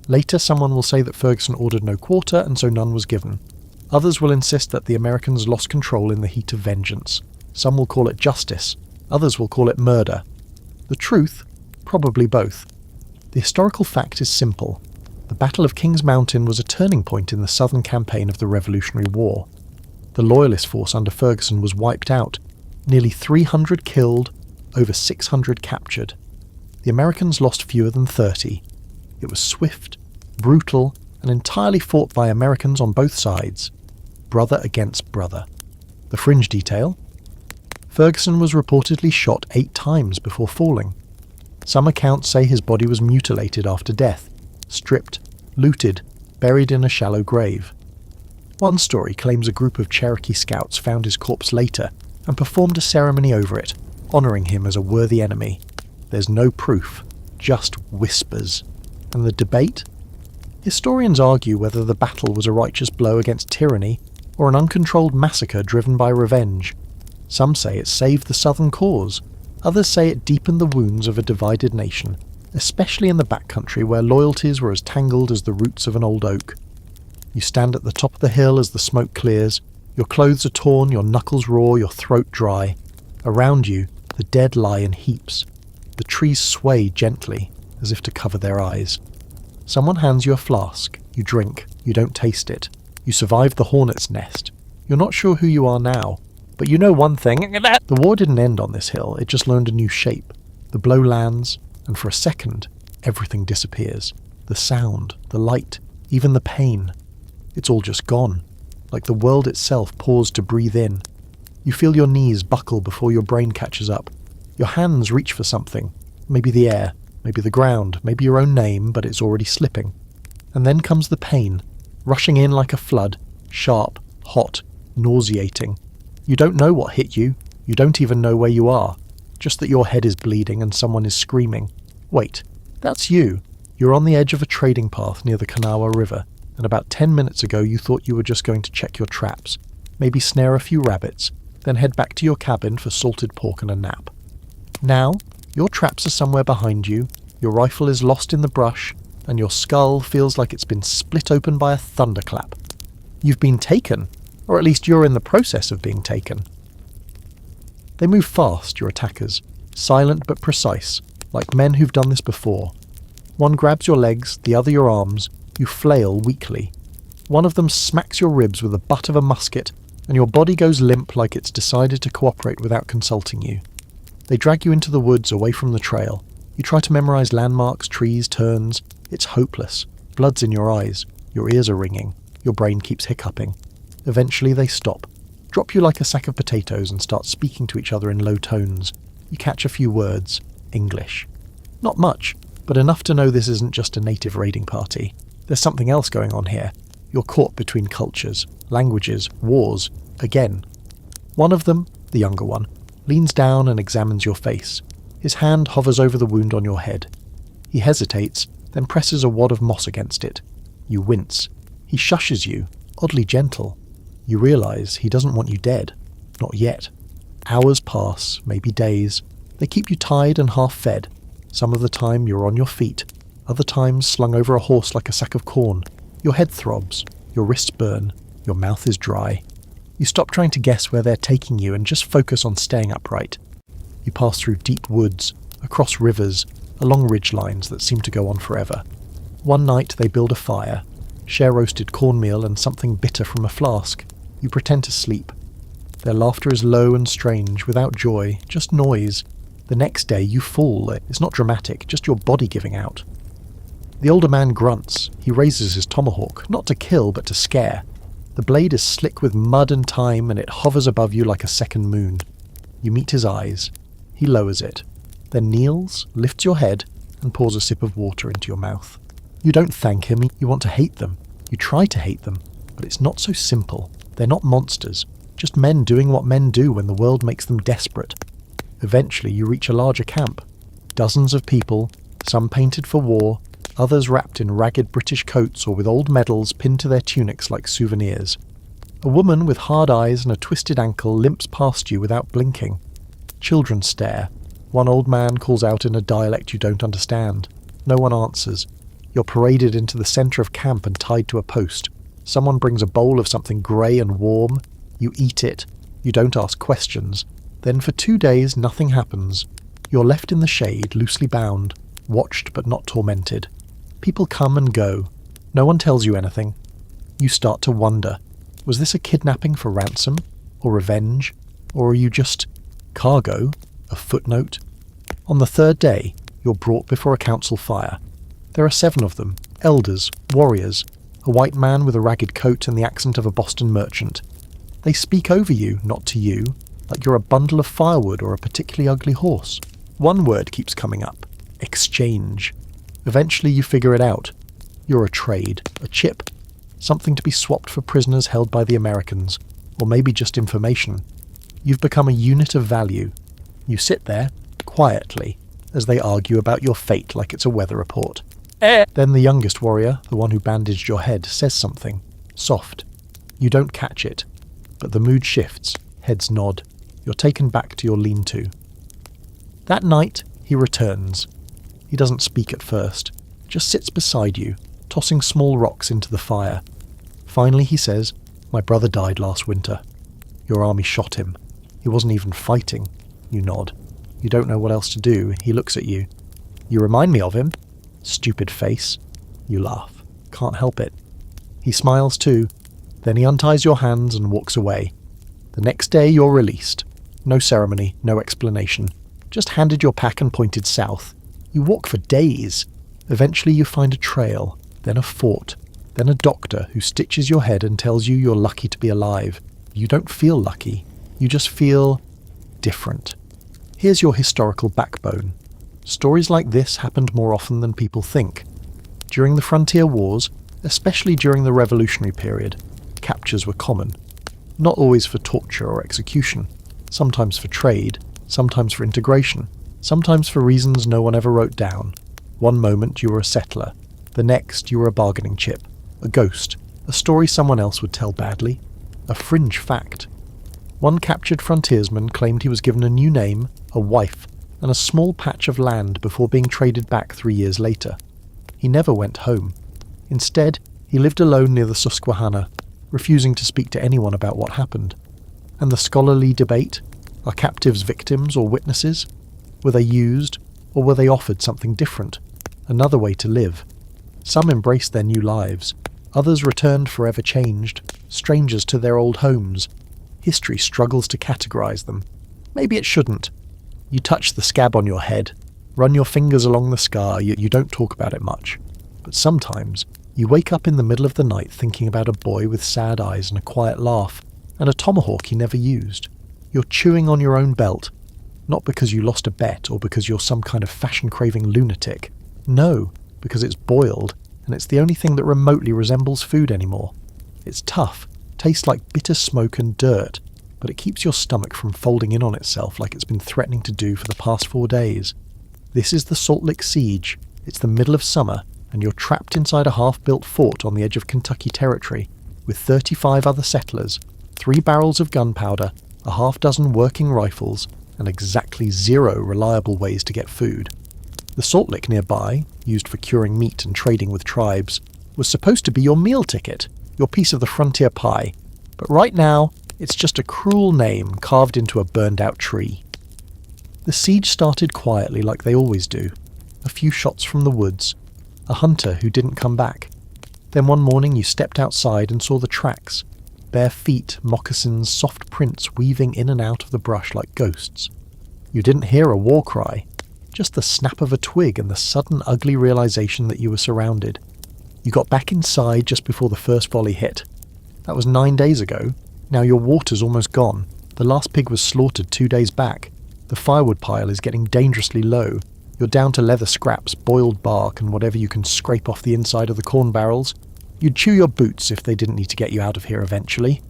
Later, someone will say that Ferguson ordered no quarter, and so none was given. Others will insist that the Americans lost control in the heat of vengeance. Some will call it justice. Others will call it murder. The truth? Probably both. The historical fact is simple. The Battle of Kings Mountain was a turning point in the southern campaign of the Revolutionary War. The Loyalist force under Ferguson was wiped out, nearly 300 killed, over 600 captured. The Americans lost fewer than 30. It was swift, brutal, and entirely fought by Americans on both sides, brother against brother. The fringe detail? Ferguson was reportedly shot 8 times before falling. Some accounts say his body was mutilated after death, stripped, looted, buried in a shallow grave. One story claims a group of Cherokee scouts found his corpse later and performed a ceremony over it, honouring him as a worthy enemy. There's no proof, just whispers. And the debate? Historians argue whether the battle was a righteous blow against tyranny or an uncontrolled massacre driven by revenge. Some say it saved the Southern cause. Others say it deepened the wounds of a divided nation, especially in the backcountry where loyalties were as tangled as the roots of an old oak. You stand at the top of the hill as the smoke clears. Your clothes are torn, your knuckles raw, your throat dry. Around you, the dead lie in heaps. The trees sway gently, as if to cover their eyes. Someone hands you a flask. You drink. You don't taste it. You survive the hornet's nest. You're not sure who you are now, but you know one thing. The war didn't end on this hill, it just learned a new shape. The blow lands, and for a second, everything disappears. The sound, the light, even the pain. It's all just gone, like the world itself paused to breathe in. You feel your knees buckle before your brain catches up. Your hands reach for something, maybe the air, maybe the ground, maybe your own name, but it's already slipping. And then comes the pain, rushing in like a flood, sharp, hot, nauseating. You don't know what hit you, you don't even know where you are, just that your head is bleeding and someone is screaming. Wait, that's you. You're on the edge of a trading path near the Kanawha River, and about 10 minutes ago you thought you were just going to check your traps, maybe snare a few rabbits, then head back to your cabin for salted pork and a nap. Now, your traps are somewhere behind you, your rifle is lost in the brush, and your skull feels like it's been split open by a thunderclap. You've been taken, or at least you're in the process of being taken. They move fast, your attackers, silent but precise, like men who've done this before. One grabs your legs, the other your arms. You flail weakly. One of them smacks your ribs with the butt of a musket, and your body goes limp like it's decided to cooperate without consulting you. They drag you into the woods away from the trail. You try to memorize landmarks, trees, turns. It's hopeless. Blood's in your eyes. Your ears are ringing. Your brain keeps hiccuping. Eventually they stop, drop you like a sack of potatoes and start speaking to each other in low tones. You catch a few words. English. Not much, but enough to know this isn't just a native raiding party. There's something else going on here. You're caught between cultures, languages, wars, again. One of them, the younger one, leans down and examines your face. His hand hovers over the wound on your head. He hesitates, then presses a wad of moss against it. You wince. He shushes you, oddly gentle. You realise he doesn't want you dead. Not yet. Hours pass, maybe days. They keep you tied and half-fed. Some of the time you're on your feet. Other times slung over a horse like a sack of corn. Your head throbs. Your wrists burn. Your mouth is dry. You stop trying to guess where they're taking you and just focus on staying upright. You pass through deep woods, across rivers, along ridgelines that seem to go on forever. One night they build a fire, share roasted cornmeal and something bitter from a flask. You pretend to sleep. Their laughter is low and strange, without joy, just noise. The next day you fall. It's not dramatic, just your body giving out. The older man grunts. He raises his tomahawk, not to kill but to scare. The blade is slick with mud and time, and it hovers above you like a second moon. You meet his eyes. He lowers it, then kneels, lifts your head, and pours a sip of water into your mouth. You don't thank him, you want to hate them. You try to hate them, but it's not so simple. They're not monsters, just men doing what men do when the world makes them desperate. Eventually you reach a larger camp. Dozens of people, some painted for war, others wrapped in ragged British coats or with old medals pinned to their tunics like souvenirs. A woman with hard eyes and a twisted ankle limps past you without blinking. Children stare. One old man calls out in a dialect you don't understand. No one answers. You're paraded into the centre of camp and tied to a post. Someone brings a bowl of something grey and warm. You eat it. You don't ask questions. Then for 2 days nothing happens. You're left in the shade, loosely bound, watched but not tormented. People come and go. No one tells you anything. You start to wonder, was this a kidnapping for ransom? Or revenge? Or are you just cargo? A footnote? On the third day, you're brought before a council fire. There are 7 of them, elders, warriors, a white man with a ragged coat and the accent of a Boston merchant. They speak over you, not to you, like you're a bundle of firewood or a particularly ugly horse. One word keeps coming up: exchange. Eventually you figure it out. You're a trade, a chip, something to be swapped for prisoners held by the Americans, or maybe just information. You've become a unit of value. You sit there, quietly, as they argue about your fate like it's a weather report. Then the youngest warrior, the one who bandaged your head, says something, soft. You don't catch it, but the mood shifts, heads nod. You're taken back to your lean-to. That night, he returns. He doesn't speak at first, just sits beside you, tossing small rocks into the fire. Finally he says, "My brother died last winter. Your army shot him. He wasn't even fighting." You nod. You don't know what else to do. He looks at you. "You remind me of him." Stupid face. You laugh. Can't help it. He smiles too. Then he unties your hands and walks away. The next day you're released. No ceremony, no explanation. Just handed your pack and pointed south. You walk for days. Eventually you find a trail, then a fort, then a doctor who stitches your head and tells you you're lucky to be alive. You don't feel lucky. You just feel different. Here's your historical backbone. Stories like this happened more often than people think. During the frontier wars, especially during the Revolutionary period, captures were common. Not always for torture or execution, sometimes for trade, sometimes for integration, sometimes for reasons no one ever wrote down. One moment you were a settler, the next you were a bargaining chip, a ghost, a story someone else would tell badly, a fringe fact. One captured frontiersman claimed he was given a new name, a wife, and a small patch of land before being traded back 3 years later. He never went home. Instead, he lived alone near the Susquehanna, refusing to speak to anyone about what happened. And the scholarly debate? Are captives victims or witnesses? Were they used, or were they offered something different? Another way to live. Some embraced their new lives. Others returned forever changed, strangers to their old homes. History struggles to categorize them. Maybe it shouldn't. You touch the scab on your head, run your fingers along the scar, you don't talk about it much. But sometimes, you wake up in the middle of the night thinking about a boy with sad eyes and a quiet laugh, and a tomahawk he never used. You're chewing on your own belt, not because you lost a bet or because you're some kind of fashion-craving lunatic. No, because it's boiled, and it's the only thing that remotely resembles food anymore. It's tough, tastes like bitter smoke and dirt, but it keeps your stomach from folding in on itself like it's been threatening to do for the past 4 days. This is the Salt Lick Siege. It's the middle of summer, and you're trapped inside a half-built fort on the edge of Kentucky territory, with 35 other settlers, 3 barrels of gunpowder, a half-dozen working rifles, and exactly 0 reliable ways to get food. The Salt Lick nearby, used for curing meat and trading with tribes, was supposed to be your meal ticket, your piece of the frontier pie, but right now, it's just a cruel name carved into a burned-out tree. The siege started quietly like they always do. A few shots from the woods. A hunter who didn't come back. Then one morning you stepped outside and saw the tracks. Bare feet, moccasins, soft prints weaving in and out of the brush like ghosts. You didn't hear a war cry. Just the snap of a twig and the sudden ugly realization that you were surrounded. You got back inside just before the first volley hit. That was 9 days ago. Now your water's almost gone. The last pig was slaughtered 2 days back. The firewood pile is getting dangerously low. You're down to leather scraps, boiled bark, and whatever you can scrape off the inside of the corn barrels. You'd chew your boots if they didn't need to get you out of here eventually.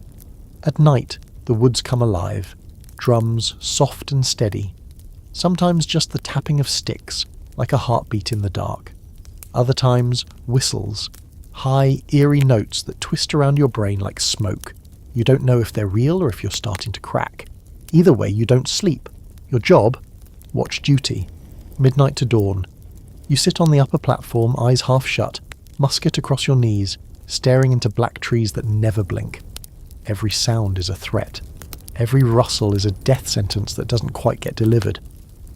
At night, the woods come alive. Drums, soft and steady. Sometimes just the tapping of sticks, like a heartbeat in the dark. Other times, whistles. High, eerie notes that twist around your brain like smoke. You don't know if they're real or if you're starting to crack. Either way, you don't sleep. Your job? Watch duty. Midnight to dawn. You sit on the upper platform, eyes half shut, musket across your knees, staring into black trees that never blink. Every sound is a threat. Every rustle is a death sentence that doesn't quite get delivered.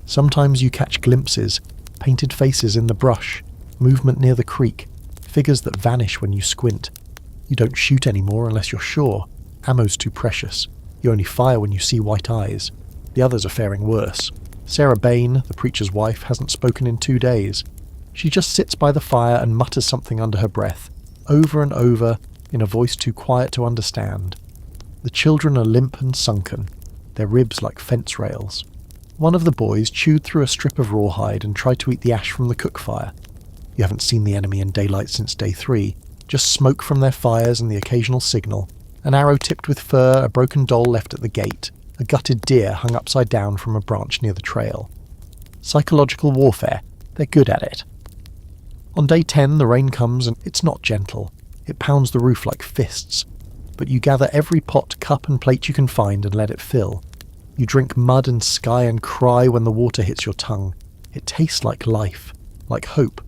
Sometimes you catch glimpses, painted faces in the brush, movement near the creek, figures that vanish when you squint. You don't shoot anymore unless you're sure. Ammo's too precious. You only fire when you see white eyes. The others are faring worse. Sarah Bain, the preacher's wife, hasn't spoken in 2 days. She just sits by the fire and mutters something under her breath, over and over, in a voice too quiet to understand. The children are limp and sunken, their ribs like fence rails. One of the boys chewed through a strip of rawhide and tried to eat the ash from the cook fire. You haven't seen the enemy in daylight since day 3, just smoke from their fires and the occasional signal, an arrow tipped with fur, a broken doll left at the gate, a gutted deer hung upside down from a branch near the trail. Psychological warfare, they're good at it. On day 10 the rain comes and it's not gentle. It pounds the roof like fists. But you gather every pot, cup and plate you can find and let it fill. You drink mud and sky and cry when the water hits your tongue. It tastes like life, like hope,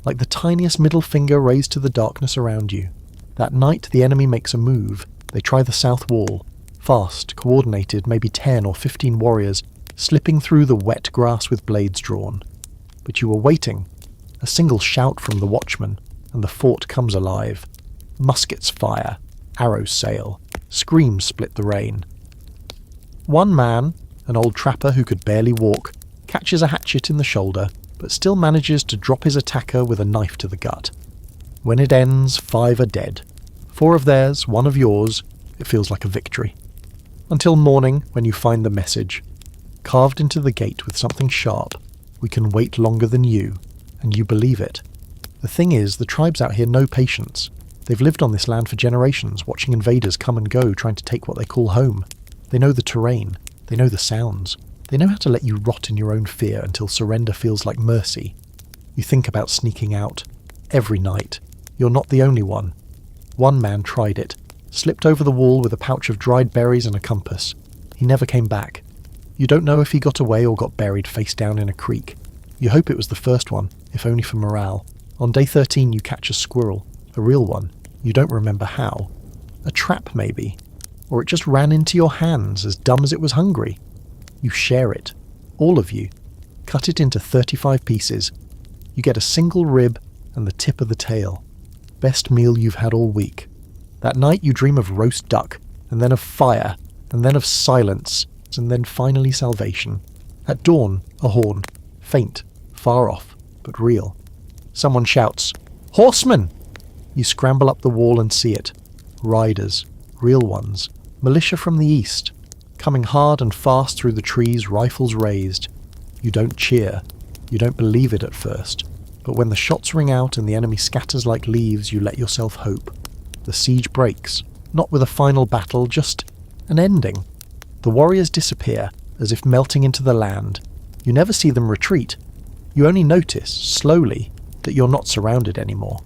like the tiniest middle finger raised to the darkness around you. That night the enemy makes a move. They try the south wall. Fast, coordinated, maybe 10 or 15 warriors, slipping through the wet grass with blades drawn. But you were waiting. A single shout from the watchman, and the fort comes alive. Muskets fire, arrows sail, screams split the rain. One man, an old trapper who could barely walk, catches a hatchet in the shoulder, but still manages to drop his attacker with a knife to the gut. When it ends, 5 are dead. 4 of theirs, 1 of yours. It feels like a victory. Until morning, when you find the message. Carved into the gate with something sharp. We can wait longer than you. And you believe it. The thing is, the tribes out here know patience. They've lived on this land for generations, watching invaders come and go, trying to take what they call home. They know the terrain. They know the sounds. They know how to let you rot in your own fear until surrender feels like mercy. You think about sneaking out. Every night. You're not the only one. One man tried it. Slipped over the wall with a pouch of dried berries and a compass. He never came back. You don't know if he got away or got buried face down in a creek. You hope it was the first one, if only for morale. On day 13 you catch a squirrel. A real one. You don't remember how. A trap maybe. Or it just ran into your hands, as dumb as it was hungry. You share it. All of you. Cut it into 35 pieces. You get a single rib and the tip of the tail. Best meal you've had all week. That night you dream of roast duck, and then of fire, and then of silence, and then finally salvation. At dawn, a horn. Faint, far off, but real. Someone shouts, "Horsemen!" You scramble up the wall and see it. Riders. Real ones. Militia from the east. Coming hard and fast through the trees, rifles raised. You don't cheer. You don't believe it at first. But when the shots ring out and the enemy scatters like leaves, you let yourself hope. The siege breaks. Not with a final battle, just an ending. The warriors disappear, as if melting into the land. You never see them retreat. You only notice, slowly, that you're not surrounded anymore.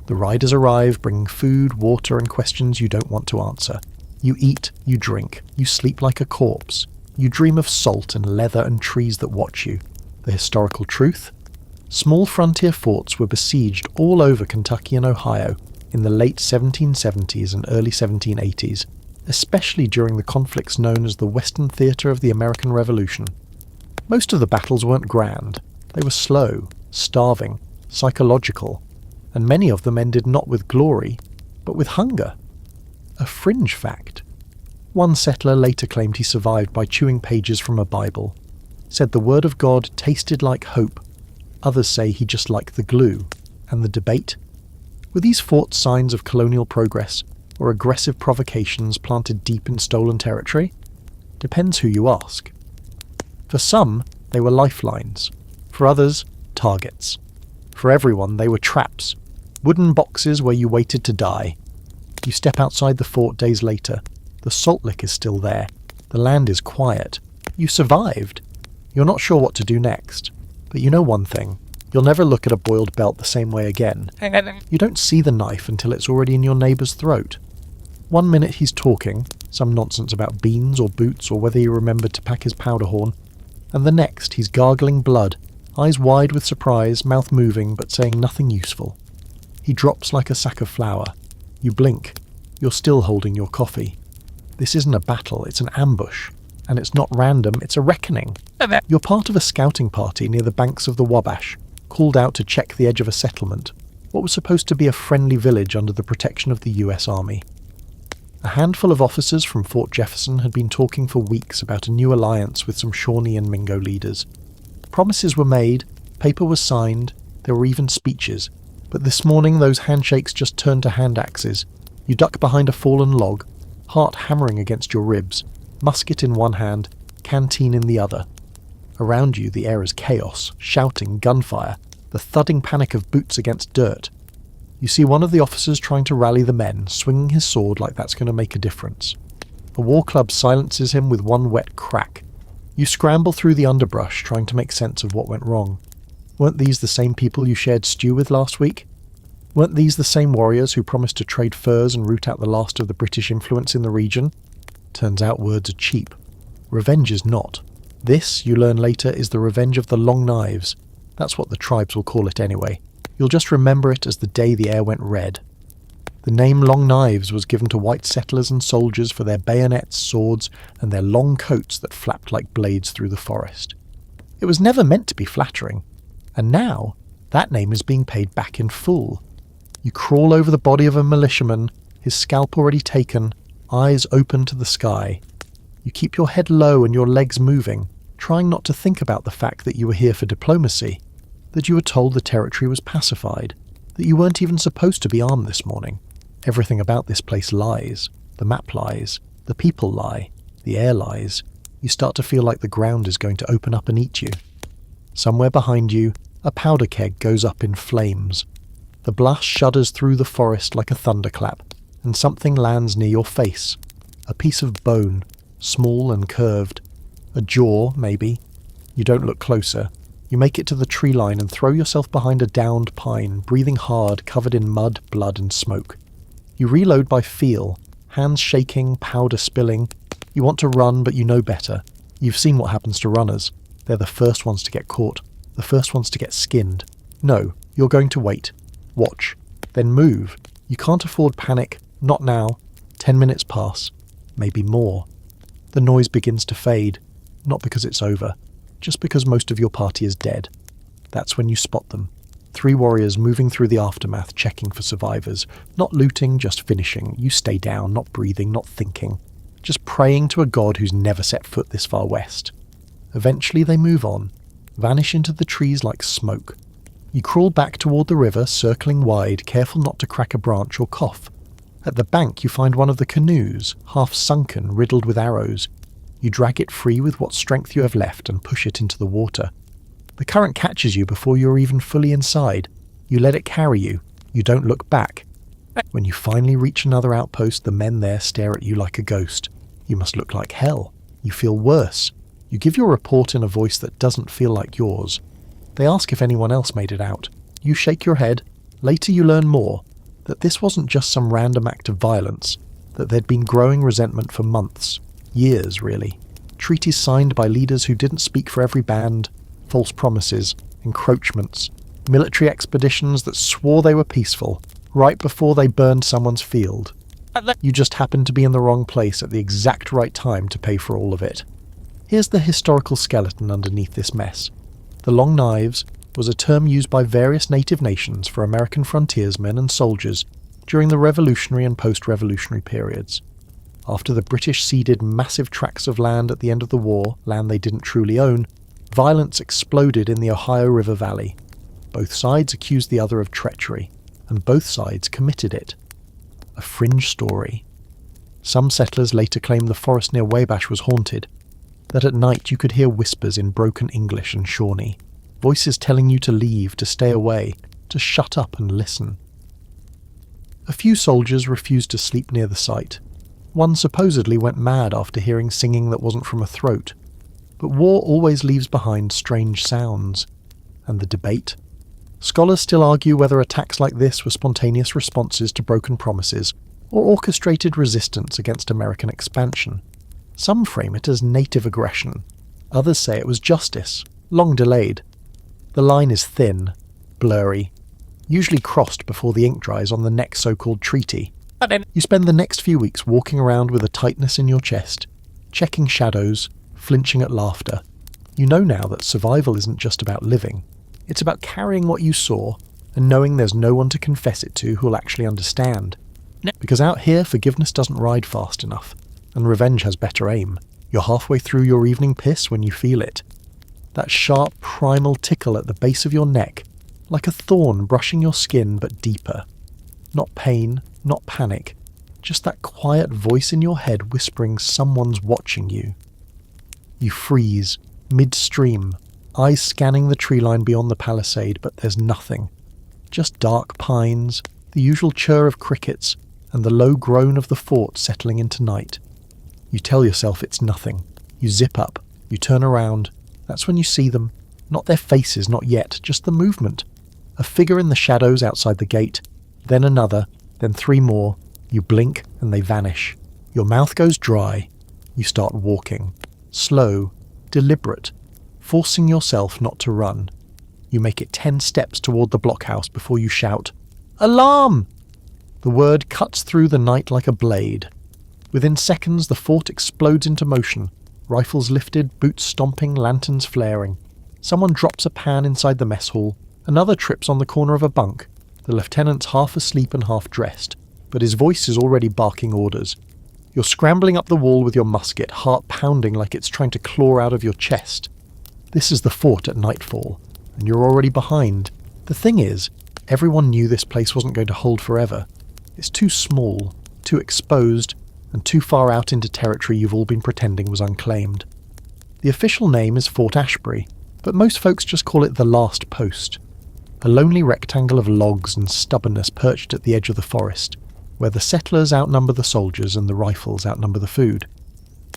The riders arrive, bringing food, water, and questions you don't want to answer. You eat, you drink, you sleep like a corpse. You dream of salt and leather and trees that watch you. The historical truth? Small frontier forts were besieged all over Kentucky and Ohio in the late 1770s and early 1780s, especially during the conflicts known as the Western Theatre of the American Revolution. Most of the battles weren't grand. They were slow, starving, psychological, and many of them ended not with glory, but with hunger. A fringe fact. One settler later claimed he survived by chewing pages from a Bible, said the word of God tasted like hope. Others say he just liked the glue. And the debate? Were these forts signs of colonial progress, or aggressive provocations planted deep in stolen territory? Depends who you ask. For some, they were lifelines. For others, targets. For everyone, they were traps. Wooden boxes where you waited to die. You step outside the fort days later. The salt lick is still there. The land is quiet. You survived. You're not sure what to do next. But you know one thing. You'll never look at a boiled belt the same way again. You don't see the knife until it's already in your neighbour's throat. 1 minute he's talking, some nonsense about beans or boots or whether he remembered to pack his powder horn, and the next he's gargling blood, eyes wide with surprise, mouth moving but saying nothing useful. He drops like a sack of flour. You blink. You're still holding your coffee. This isn't a battle, it's an ambush. And it's not random, it's a reckoning. You're part of a scouting party near the banks of the Wabash, called out to check the edge of a settlement. what was supposed to be a friendly village under the protection of the US Army. A handful of officers from Fort Jefferson had been talking for weeks about a new alliance with some Shawnee and Mingo leaders. Promises were made, paper was signed, there were even speeches, but this morning those handshakes just turned to hand axes. You duck behind a fallen log, heart hammering against your ribs, musket in one hand, canteen in the other. Around you the air is chaos, shouting, gunfire, the thudding panic of boots against dirt. You see one of the officers trying to rally the men, swinging his sword like that's going to make a difference. A war club silences him with one wet crack. You scramble through the underbrush, trying to make sense of what went wrong. Weren't these the same people you shared stew with last week? Weren't these the same warriors who promised to trade furs and root out the last of the British influence in the region? Turns out words are cheap. Revenge is not. This, you learn later, is the revenge of the Long Knives. That's what the tribes will call it anyway. You'll just remember it as the day the air went red. The name Long Knives was given to white settlers and soldiers for their bayonets, swords, and their long coats that flapped like blades through the forest. It was never meant to be flattering. And now, that name is being paid back in full. You crawl over the body of a militiaman, his scalp already taken, eyes open to the sky. You keep your head low and your legs moving, trying not to think about the fact that you were here for diplomacy, that you were told the territory was pacified, that you weren't even supposed to be armed this morning. Everything about this place lies. The map lies. The people lie. The air lies. You start to feel like the ground is going to open up and eat you. Somewhere behind you, a powder keg goes up in flames. The blast shudders through the forest like a thunderclap, and something lands near your face. A piece of bone, small and curved. A jaw, maybe. You don't look closer. You make it to the tree line and throw yourself behind a downed pine, breathing hard, covered in mud, blood and smoke. You reload by feel, hands shaking, powder spilling. You want to run, but you know better. You've seen what happens to runners. They're the first ones to get caught, the first ones to get skinned. No, you're going to wait. Watch. Then move. You can't afford panic. Not now. 10 minutes pass. Maybe more. The noise begins to fade. Not because it's over. Just because most of your party is dead. That's when you spot them. 3 warriors moving through the aftermath, checking for survivors. Not looting, just finishing. You stay down, not breathing, not thinking. Just praying to a god who's never set foot this far west. Eventually they move on, vanish into the trees like smoke. You crawl back toward the river, circling wide, careful not to crack a branch or cough. At the bank you find one of the canoes, half sunken, riddled with arrows. You drag it free with what strength you have left and push it into the water. The current catches you before you're even fully inside. You let it carry you. You don't look back. When you finally reach another outpost, the men there stare at you like a ghost. You must look like hell. You feel worse. You give your report in a voice that doesn't feel like yours. They ask if anyone else made it out. You shake your head. Later you learn more, that this wasn't just some random act of violence, that there'd been growing resentment for months, years really. Treaties signed by leaders who didn't speak for every band, false promises, encroachments, military expeditions that swore they were peaceful, right before they burned someone's field. You just happened to be in the wrong place at the exact right time to pay for all of it. Here's the historical skeleton underneath this mess. The Long Knives was a term used by various native nations for American frontiersmen and soldiers during the Revolutionary and post-Revolutionary periods. After the British ceded massive tracts of land at the end of the war, land they didn't truly own, violence exploded in the Ohio River Valley. Both sides accused the other of treachery, and both sides committed it. A fringe story. Some settlers later claimed the forest near Wabash was haunted, that at night you could hear whispers in broken English and Shawnee, voices telling you to leave, to stay away, to shut up and listen. A few soldiers refused to sleep near the site. One supposedly went mad after hearing singing that wasn't from a throat. But war always leaves behind strange sounds. And the debate? Scholars still argue whether attacks like this were spontaneous responses to broken promises, or orchestrated resistance against American expansion. Some frame it as native aggression. Others say it was justice, long delayed. The line is thin, blurry, usually crossed before the ink dries on the next so-called treaty. You spend the next few weeks walking around with a tightness in your chest, checking shadows, flinching at laughter. You know now that survival isn't just about living. It's about carrying what you saw, and knowing there's no one to confess it to who'll actually understand. Because out here, forgiveness doesn't ride fast enough, and revenge has better aim. You're halfway through your evening piss when you feel it. That sharp, primal tickle at the base of your neck, like a thorn brushing your skin but deeper. Not pain, not panic, just that quiet voice in your head whispering someone's watching you. You freeze, midstream, eyes scanning the tree line beyond the palisade, but there's nothing. Just dark pines, the usual chirr of crickets, and the low groan of the fort settling into night. You tell yourself it's nothing. You zip up, you turn around. That's when you see them. Not their faces, not yet, just the movement. A figure in the shadows outside the gate, then another, then 3 more. You blink and they vanish. Your mouth goes dry. You start walking. Slow, deliberate, forcing yourself not to run. You make it 10 steps toward the blockhouse before you shout, "Alarm!" The word cuts through the night like a blade. Within seconds, the fort explodes into motion. Rifles lifted, boots stomping, lanterns flaring. Someone drops a pan inside the mess hall. Another trips on the corner of a bunk. The lieutenant's half asleep and half dressed, but his voice is already barking orders. You're scrambling up the wall with your musket, heart pounding like it's trying to claw out of your chest. This is the fort at nightfall, and you're already behind. The thing is, everyone knew this place wasn't going to hold forever. It's too small, too exposed, and too far out into territory you've all been pretending was unclaimed. The official name is Fort Ashbury, but most folks just call it the Last Post. A lonely rectangle of logs and stubbornness perched at the edge of the forest, where the settlers outnumber the soldiers and the rifles outnumber the food.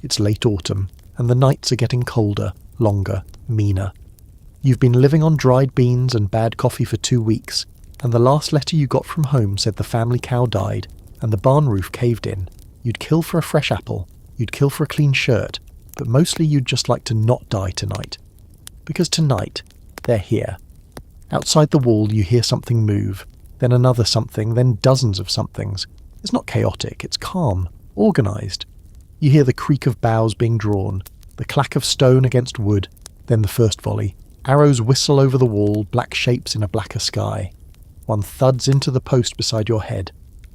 It's late autumn, and the nights are getting colder, longer, meaner. You've been living on dried beans and bad coffee for 2 weeks, and the last letter you got from home said the family cow died, and the barn roof caved in. You'd kill for a fresh apple, you'd kill for a clean shirt, but mostly you'd just like to not die tonight. Because tonight, they're here. Outside the wall you hear something move, then another something, then dozens of somethings. It's not chaotic, it's calm, organised. You hear the creak of boughs being drawn, the clack of stone against wood, then the first volley. Arrows whistle over the wall, black shapes in a blacker sky. One thuds into the post beside your head.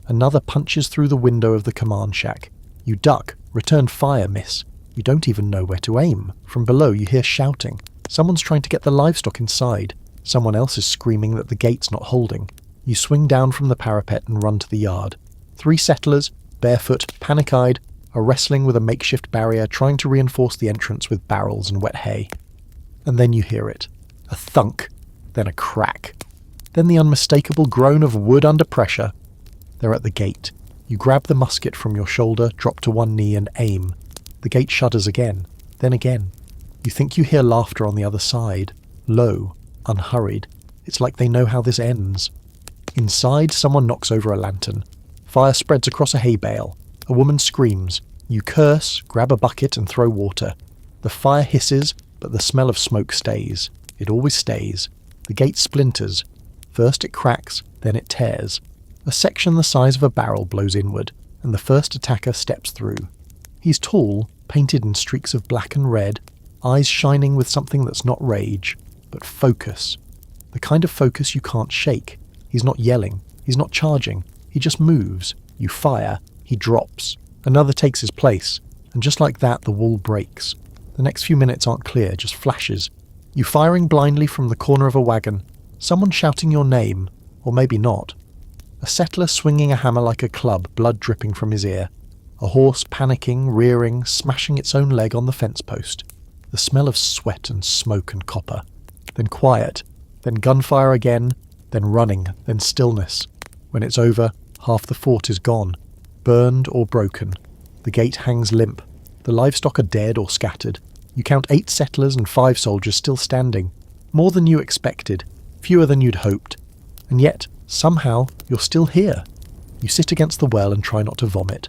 Another punches through the window of the command shack. You duck, return fire, miss. You don't even know where to aim. From below you hear shouting. Someone's trying to get the livestock inside. Someone else is screaming that the gate's not holding. You swing down from the parapet and run to the yard. 3 settlers, barefoot, panic-eyed, are wrestling with a makeshift barrier, trying to reinforce the entrance with barrels and wet hay. And then you hear it. A thunk, then a crack. Then the unmistakable groan of wood under pressure. They're at the gate. You grab the musket from your shoulder, drop to one knee and aim. The gate shudders again, then again. You think you hear laughter on the other side. Low, unhurried. It's like they know how this ends. Inside, someone knocks over a lantern. Fire spreads across a hay bale. A woman screams. You curse, grab a bucket and throw water. The fire hisses, but the smell of smoke stays. It always stays. The gate splinters. First it cracks, then it tears. A section the size of a barrel blows inward, and the first attacker steps through. He's tall, painted in streaks of black and red, eyes shining with something that's not rage, but focus. The kind of focus you can't shake. He's not yelling, he's not charging, he just moves. You fire, he drops. Another takes his place, and just like that the wall breaks. The next few minutes aren't clear, just flashes. You firing blindly from the corner of a wagon, someone shouting your name, or maybe not. A settler swinging a hammer like a club, blood dripping from his ear. A horse panicking, rearing, smashing its own leg on the fence post. The smell of sweat and smoke and copper. Then quiet, then gunfire again, then running, then stillness. When it's over, half the fort is gone, burned or broken. The gate hangs limp. The livestock are dead or scattered. You count 8 settlers and 5 soldiers still standing. More than you expected, fewer than you'd hoped. And yet, somehow, you're still here. You sit against the well and try not to vomit.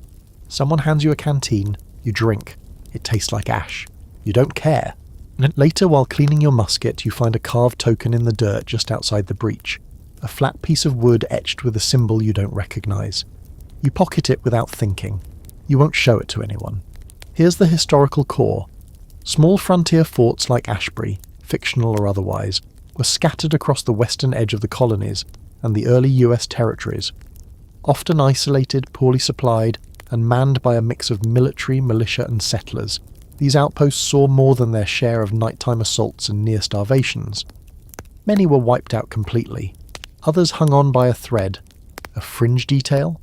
Someone hands you a canteen. You drink. It tastes like ash. You don't care. And later, while cleaning your musket, you find a carved token in the dirt just outside the breach. A flat piece of wood etched with a symbol you don't recognise. You pocket it without thinking. You won't show it to anyone. Here's the historical core. Small frontier forts like Ashbury, fictional or otherwise, were scattered across the western edge of the colonies and the early US territories. Often isolated, poorly supplied, and manned by a mix of military, militia and settlers, these outposts saw more than their share of nighttime assaults and near starvations. Many were wiped out completely. Others hung on by a thread. A fringe detail?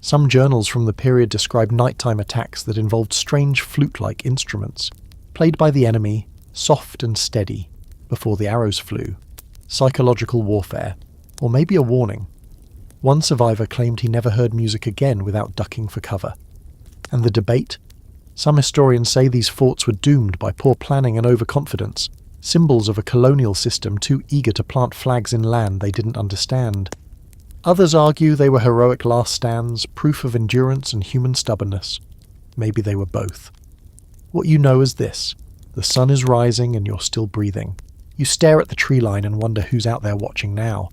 Some journals from the period describe nighttime attacks that involved strange flute-like instruments, played by the enemy, soft and steady, before the arrows flew. Psychological warfare, or maybe a warning. One survivor claimed he never heard music again without ducking for cover. And the debate? Some historians say these forts were doomed by poor planning and overconfidence, symbols of a colonial system too eager to plant flags in land they didn't understand. Others argue they were heroic last stands, proof of endurance and human stubbornness. Maybe they were both. What you know is this: the sun is rising and you're still breathing. You stare at the tree line and wonder who's out there watching now.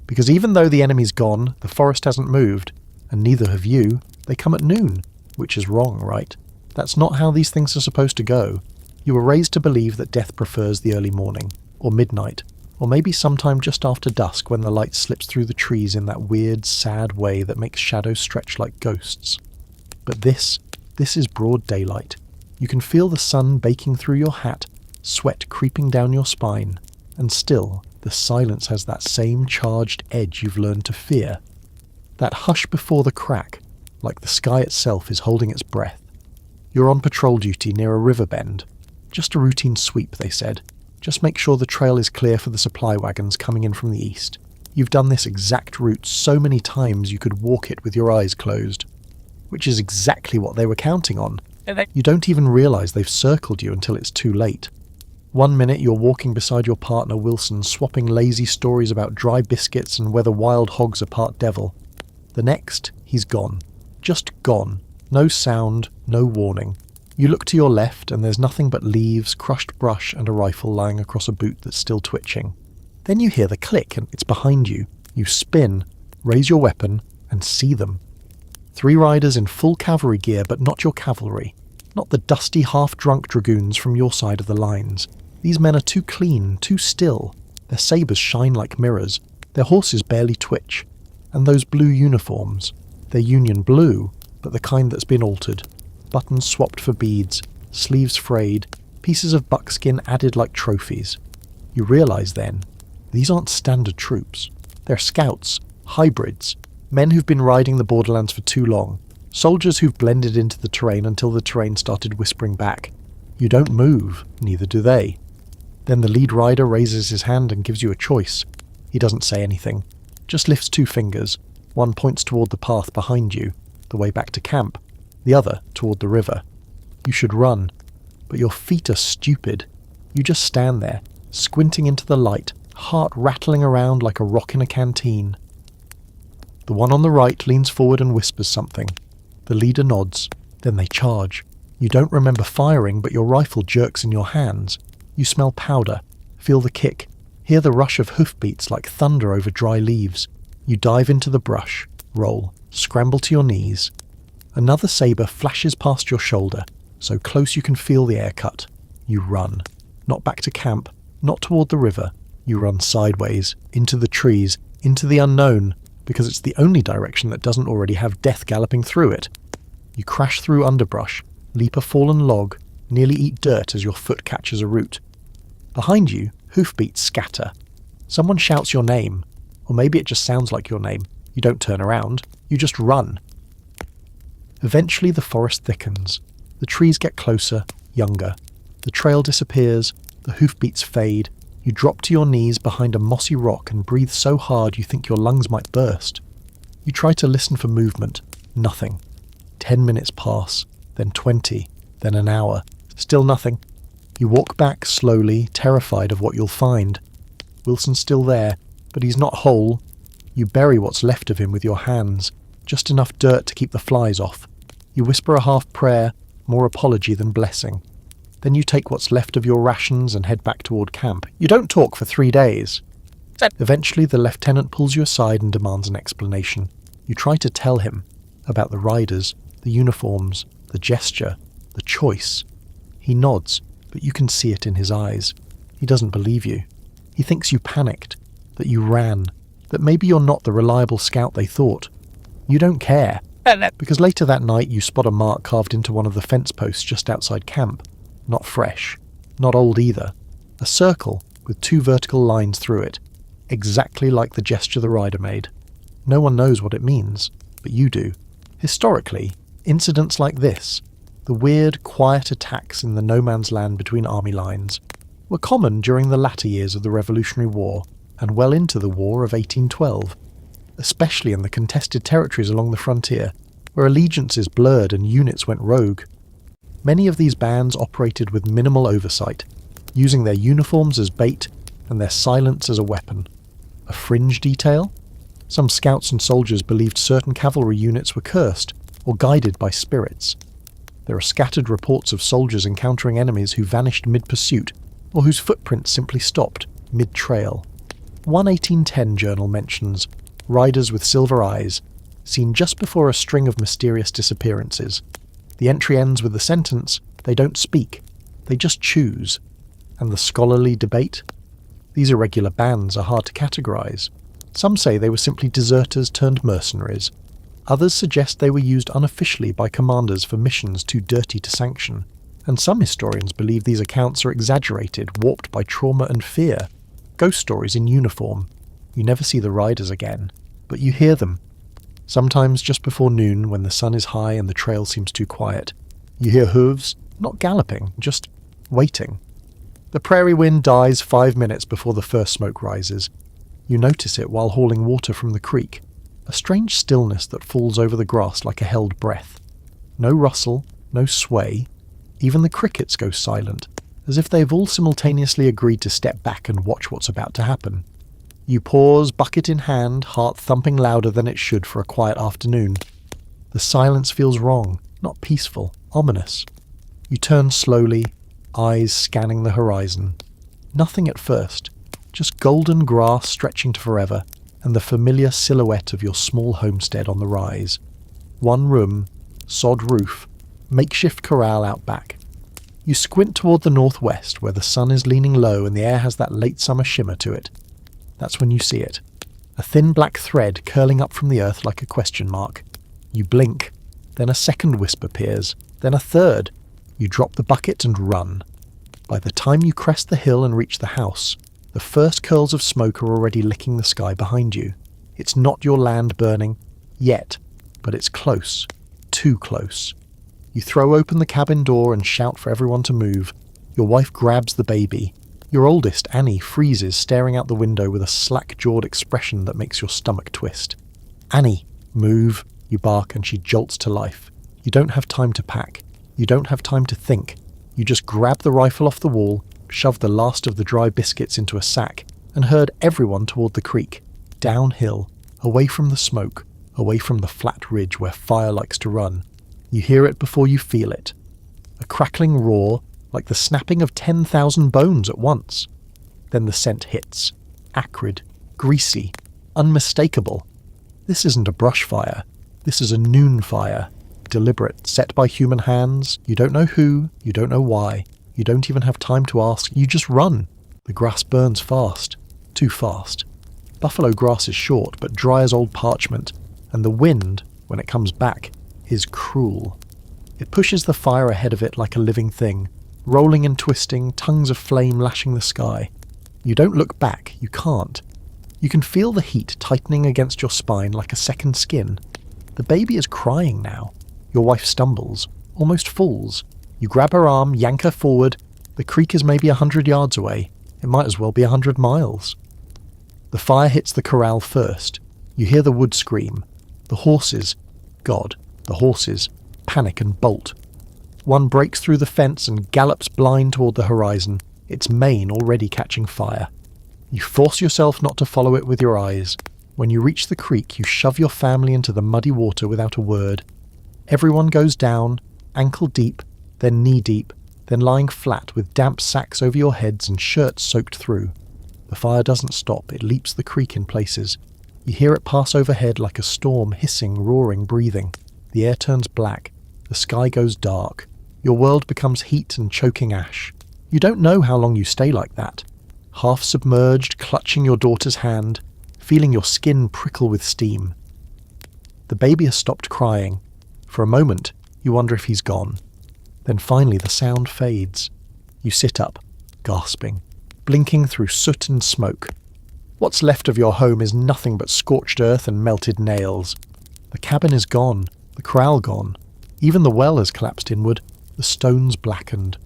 Because even though the enemy's gone, the forest hasn't moved, and neither have you, they come at noon, which is wrong, right? That's not how these things are supposed to go. You were raised to believe that death prefers the early morning, or midnight, or maybe sometime just after dusk when the light slips through the trees in that weird, sad way that makes shadows stretch like ghosts. But this is broad daylight. You can feel the sun baking through your hat, sweat creeping down your spine, and still, the silence has that same charged edge you've learned to fear. That hush before the crack, like the sky itself is holding its breath. You're on patrol duty near a river bend. Just a routine sweep, they said. Just make sure the trail is clear for the supply wagons coming in from the east. You've done this exact route so many times you could walk it with your eyes closed. Which is exactly what they were counting on. You don't even realise they've circled you until it's too late. One minute you're walking beside your partner Wilson, swapping lazy stories about dry biscuits and whether wild hogs are part devil. The next, he's gone. Just gone. No sound, no warning. You look to your left and there's nothing but leaves, crushed brush and a rifle lying across a boot that's still twitching. Then you hear the click and it's behind you. You spin, raise your weapon, and see them. 3 riders in full cavalry gear, but not your cavalry. Not the dusty, half-drunk dragoons from your side of the lines. These men are too clean, too still. Their sabres shine like mirrors. Their horses barely twitch. And those blue uniforms. They're Union blue, but the kind that's been altered. Buttons swapped for beads, sleeves frayed, pieces of buckskin added like trophies. You realise then, these aren't standard troops. They're scouts, hybrids, men who've been riding the borderlands for too long, soldiers who've blended into the terrain until the terrain started whispering back. You don't move, neither do they. Then the lead rider raises his hand and gives you a choice. He doesn't say anything, just lifts 2 fingers. One points toward the path behind you, the way back to camp, the other toward the river. You should run, but your feet are stupid. You just stand there, squinting into the light, heart rattling around like a rock in a canteen. The one on the right leans forward and whispers something. The leader nods, then they charge. You don't remember firing, but your rifle jerks in your hands. You smell powder, feel the kick, hear the rush of hoofbeats like thunder over dry leaves. You dive into the brush, roll, scramble to your knees. Another sabre flashes past your shoulder, so close you can feel the air cut. You run. Not back to camp, not toward the river. You run sideways, into the trees, into the unknown, because it's the only direction that doesn't already have death galloping through it. You crash through underbrush, leap a fallen log, nearly eat dirt as your foot catches a root. Behind you, hoofbeats scatter. Someone shouts your name, or maybe it just sounds like your name. You don't turn around, you just run. Eventually the forest thickens. The trees get closer, younger. The trail disappears, the hoofbeats fade. You drop to your knees behind a mossy rock and breathe so hard you think your lungs might burst. You try to listen for movement. Nothing. 10 minutes pass, then 20, then an hour. Still nothing. You walk back slowly, terrified of what you'll find. Wilson's still there, but he's not whole. You bury what's left of him with your hands, just enough dirt to keep the flies off. You whisper a half prayer, more apology than blessing. Then you take what's left of your rations and head back toward camp. You don't talk for 3 days. Eventually the lieutenant pulls you aside and demands an explanation. You try to tell him about the riders, the uniforms, the gesture, the choice. He nods, but you can see it in his eyes. He doesn't believe you. He thinks you panicked, that you ran, that maybe you're not the reliable scout they thought. You don't care, because later that night you spot a mark carved into one of the fence posts just outside camp. Not fresh, not old either. A circle with 2 vertical lines through it, exactly like the gesture the rider made. No one knows what it means, but you do. Historically, incidents like this, the weird, quiet attacks in the no-man's land between army lines, were common during the latter years of the Revolutionary War and well into the War of 1812, especially in the contested territories along the frontier, where allegiances blurred and units went rogue. Many of these bands operated with minimal oversight, using their uniforms as bait and their silence as a weapon. A fringe detail? Some scouts and soldiers believed certain cavalry units were cursed or guided by spirits. There are scattered reports of soldiers encountering enemies who vanished mid-pursuit or whose footprints simply stopped mid-trail. One 1810 journal mentions riders with silver eyes, seen just before a string of mysterious disappearances. The entry ends with the sentence, "They don't speak, they just choose." And the scholarly debate? These irregular bands are hard to categorize. Some say they were simply deserters turned mercenaries. Others suggest they were used unofficially by commanders for missions too dirty to sanction. And some historians believe these accounts are exaggerated, warped by trauma and fear. Ghost stories in uniform. You never see the riders again, but you hear them. Sometimes just before noon, when the sun is high and the trail seems too quiet, you hear hooves, not galloping, just waiting. The prairie wind dies 5 minutes before the first smoke rises. You notice it while hauling water from the creek, a strange stillness that falls over the grass like a held breath. No rustle, no sway. Even the crickets go silent, as if they've all simultaneously agreed to step back and watch what's about to happen. You pause, bucket in hand, heart thumping louder than it should for a quiet afternoon. The silence feels wrong, not peaceful, ominous. You turn slowly, eyes scanning the horizon. Nothing at first, just golden grass stretching to forever, and the familiar silhouette of your small homestead on the rise. One room, sod roof, makeshift corral out back. You squint toward the northwest, where the sun is leaning low and the air has that late summer shimmer to it. That's when you see it. A thin black thread curling up from the earth like a question mark. You blink. Then a second wisp appears. Then a third. You drop the bucket and run. By the time you crest the hill and reach the house, the first curls of smoke are already licking the sky behind you. It's not your land burning, yet, but it's close. Too close. You throw open the cabin door and shout for everyone to move. Your wife grabs the baby. Your oldest, Annie, freezes, staring out the window with a slack-jawed expression that makes your stomach twist. "Annie, move," you bark, and she jolts to life. You don't have time to pack. You don't have time to think. You just grab the rifle off the wall, shove the last of the dry biscuits into a sack, and herd everyone toward the creek, downhill, away from the smoke, away from the flat ridge where fire likes to run. You hear it before you feel it. A crackling roar, like the snapping of 10,000 bones at once. Then the scent hits. Acrid, greasy, unmistakable. This isn't a brush fire. This is a noon fire. Deliberate, set by human hands. You don't know who, you don't know why. You don't even have time to ask, you just run. The grass burns fast. Too fast. Buffalo grass is short, but dry as old parchment, and the wind, when it comes back, is cruel. It pushes the fire ahead of it like a living thing, rolling and twisting, tongues of flame lashing the sky. You don't look back, you can't. You can feel the heat tightening against your spine like a second skin. The baby is crying now. Your wife stumbles, almost falls. You grab her arm, yank her forward. The creek is maybe 100 yards away. It might as well be 100 miles. The fire hits the corral first. You hear the wood scream. The horses, God, the horses, panic and bolt. One breaks through the fence and gallops blind toward the horizon, its mane already catching fire. You force yourself not to follow it with your eyes. When you reach the creek, you shove your family into the muddy water without a word. Everyone goes down, ankle deep, then knee deep, then lying flat with damp sacks over your heads and shirts soaked through. The fire doesn't stop, it leaps the creek in places. You hear it pass overhead like a storm, hissing, roaring, breathing. The air turns black. The sky goes dark. Your world becomes heat and choking ash. You don't know how long you stay like that. half submerged, clutching your daughter's hand, feeling your skin prickle with steam. The baby has stopped crying. For a moment, you wonder if he's gone. Then finally the sound fades. You sit up, gasping, blinking through soot and smoke. What's left of your home is nothing but scorched earth and melted nails. The cabin is gone, the corral gone. Even the well has collapsed inward, the stones blackened.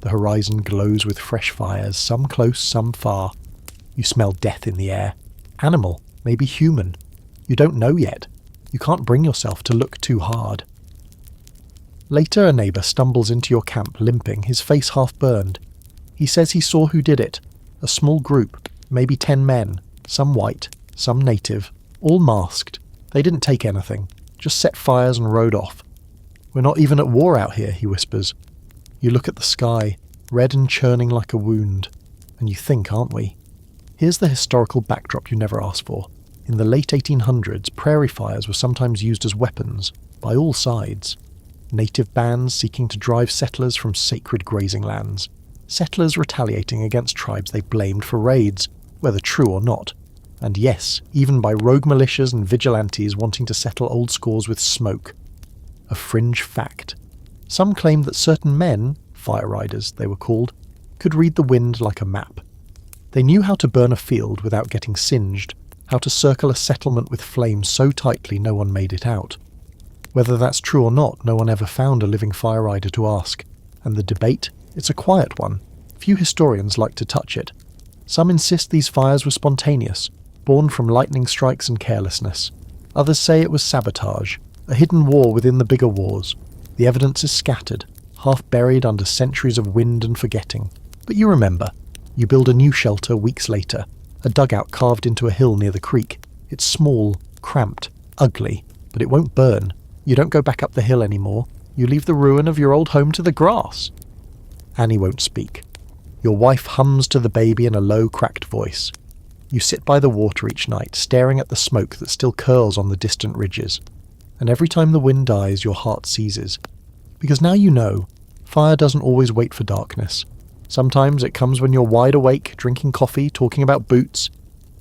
The horizon glows with fresh fires, some close, some far. You smell death in the air. Animal, maybe human. You don't know yet. You can't bring yourself to look too hard. Later, a neighbour stumbles into your camp limping, his face half burned. He says he saw who did it. A small group, maybe 10 men, some white, some native, all masked. They didn't take anything, just set fires and rode off. We're not even at war out here, he whispers. You look at the sky, red and churning like a wound, and you think, aren't we? Here's the historical backdrop you never asked for. In the late 1800s, prairie fires were sometimes used as weapons, by all sides. Native bands seeking to drive settlers from sacred grazing lands. Settlers retaliating against tribes they blamed for raids, whether true or not. And yes, even by rogue militias and vigilantes wanting to settle old scores with smoke. A fringe fact. Some claimed that certain men, fire riders they were called, could read the wind like a map. They knew how to burn a field without getting singed, how to circle a settlement with flames so tightly no one made it out. Whether that's true or not, no one ever found a living fire rider to ask. And the debate? It's a quiet one. Few historians like to touch it. Some insist these fires were spontaneous, born from lightning strikes and carelessness. Others say it was sabotage, a hidden war within the bigger wars. The evidence is scattered, half buried under centuries of wind and forgetting. But you remember. You build a new shelter weeks later, a dugout carved into a hill near the creek. It's small, cramped, ugly, but it won't burn. You don't go back up the hill anymore. You leave the ruin of your old home to the grass. Annie won't speak. Your wife hums to the baby in a low, cracked voice. You sit by the water each night, staring at the smoke that still curls on the distant ridges. And every time the wind dies, your heart seizes. Because now you know, fire doesn't always wait for darkness. Sometimes it comes when you're wide awake, drinking coffee, talking about boots.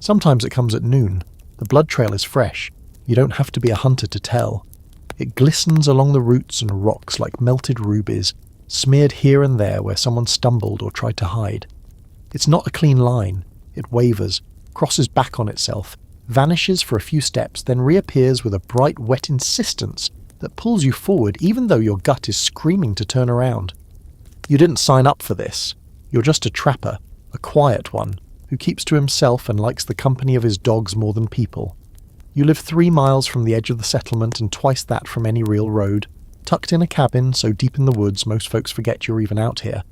Sometimes it comes at noon. The blood trail is fresh. You don't have to be a hunter to tell. It glistens along the roots and rocks like melted rubies, smeared here and there where someone stumbled or tried to hide. It's not a clean line. It wavers, crosses back on itself, vanishes for a few steps, then reappears with a bright, wet insistence that pulls you forward even though your gut is screaming to turn around. You didn't sign up for this. You're just a trapper, a quiet one, who keeps to himself and likes the company of his dogs more than people. You live 3 miles from the edge of the settlement and twice that from any real road, tucked in a cabin so deep in the woods most folks forget you're even out here.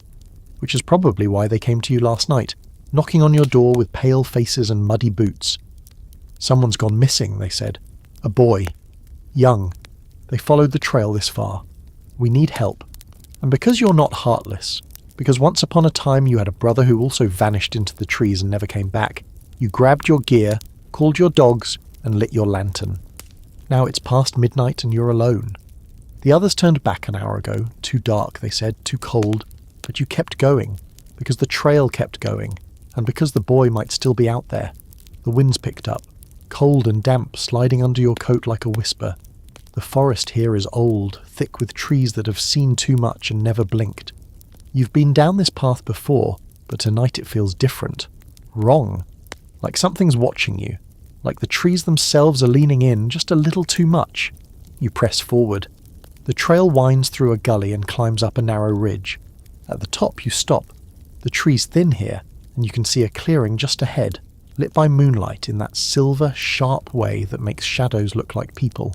Which is probably why they came to you last night, knocking on your door with pale faces and muddy boots. Someone's gone missing, they said. A boy. Young. They followed the trail this far. We need help. And because you're not heartless, because once upon a time you had a brother who also vanished into the trees and never came back, you grabbed your gear, called your dogs, and lit your lantern. Now it's past midnight and you're alone. The others turned back an hour ago. Too dark, they said, too cold. But you kept going, because the trail kept going, and because the boy might still be out there. The winds picked up, cold and damp, sliding under your coat like a whisper. The forest here is old, thick with trees that have seen too much and never blinked. You've been down this path before, but tonight it feels different. Wrong. Like something's watching you. Like the trees themselves are leaning in just a little too much. You press forward. The trail winds through a gully and climbs up a narrow ridge. At the top you stop. The tree's thin here, and you can see a clearing just ahead, lit by moonlight in that silver, sharp way that makes shadows look like people.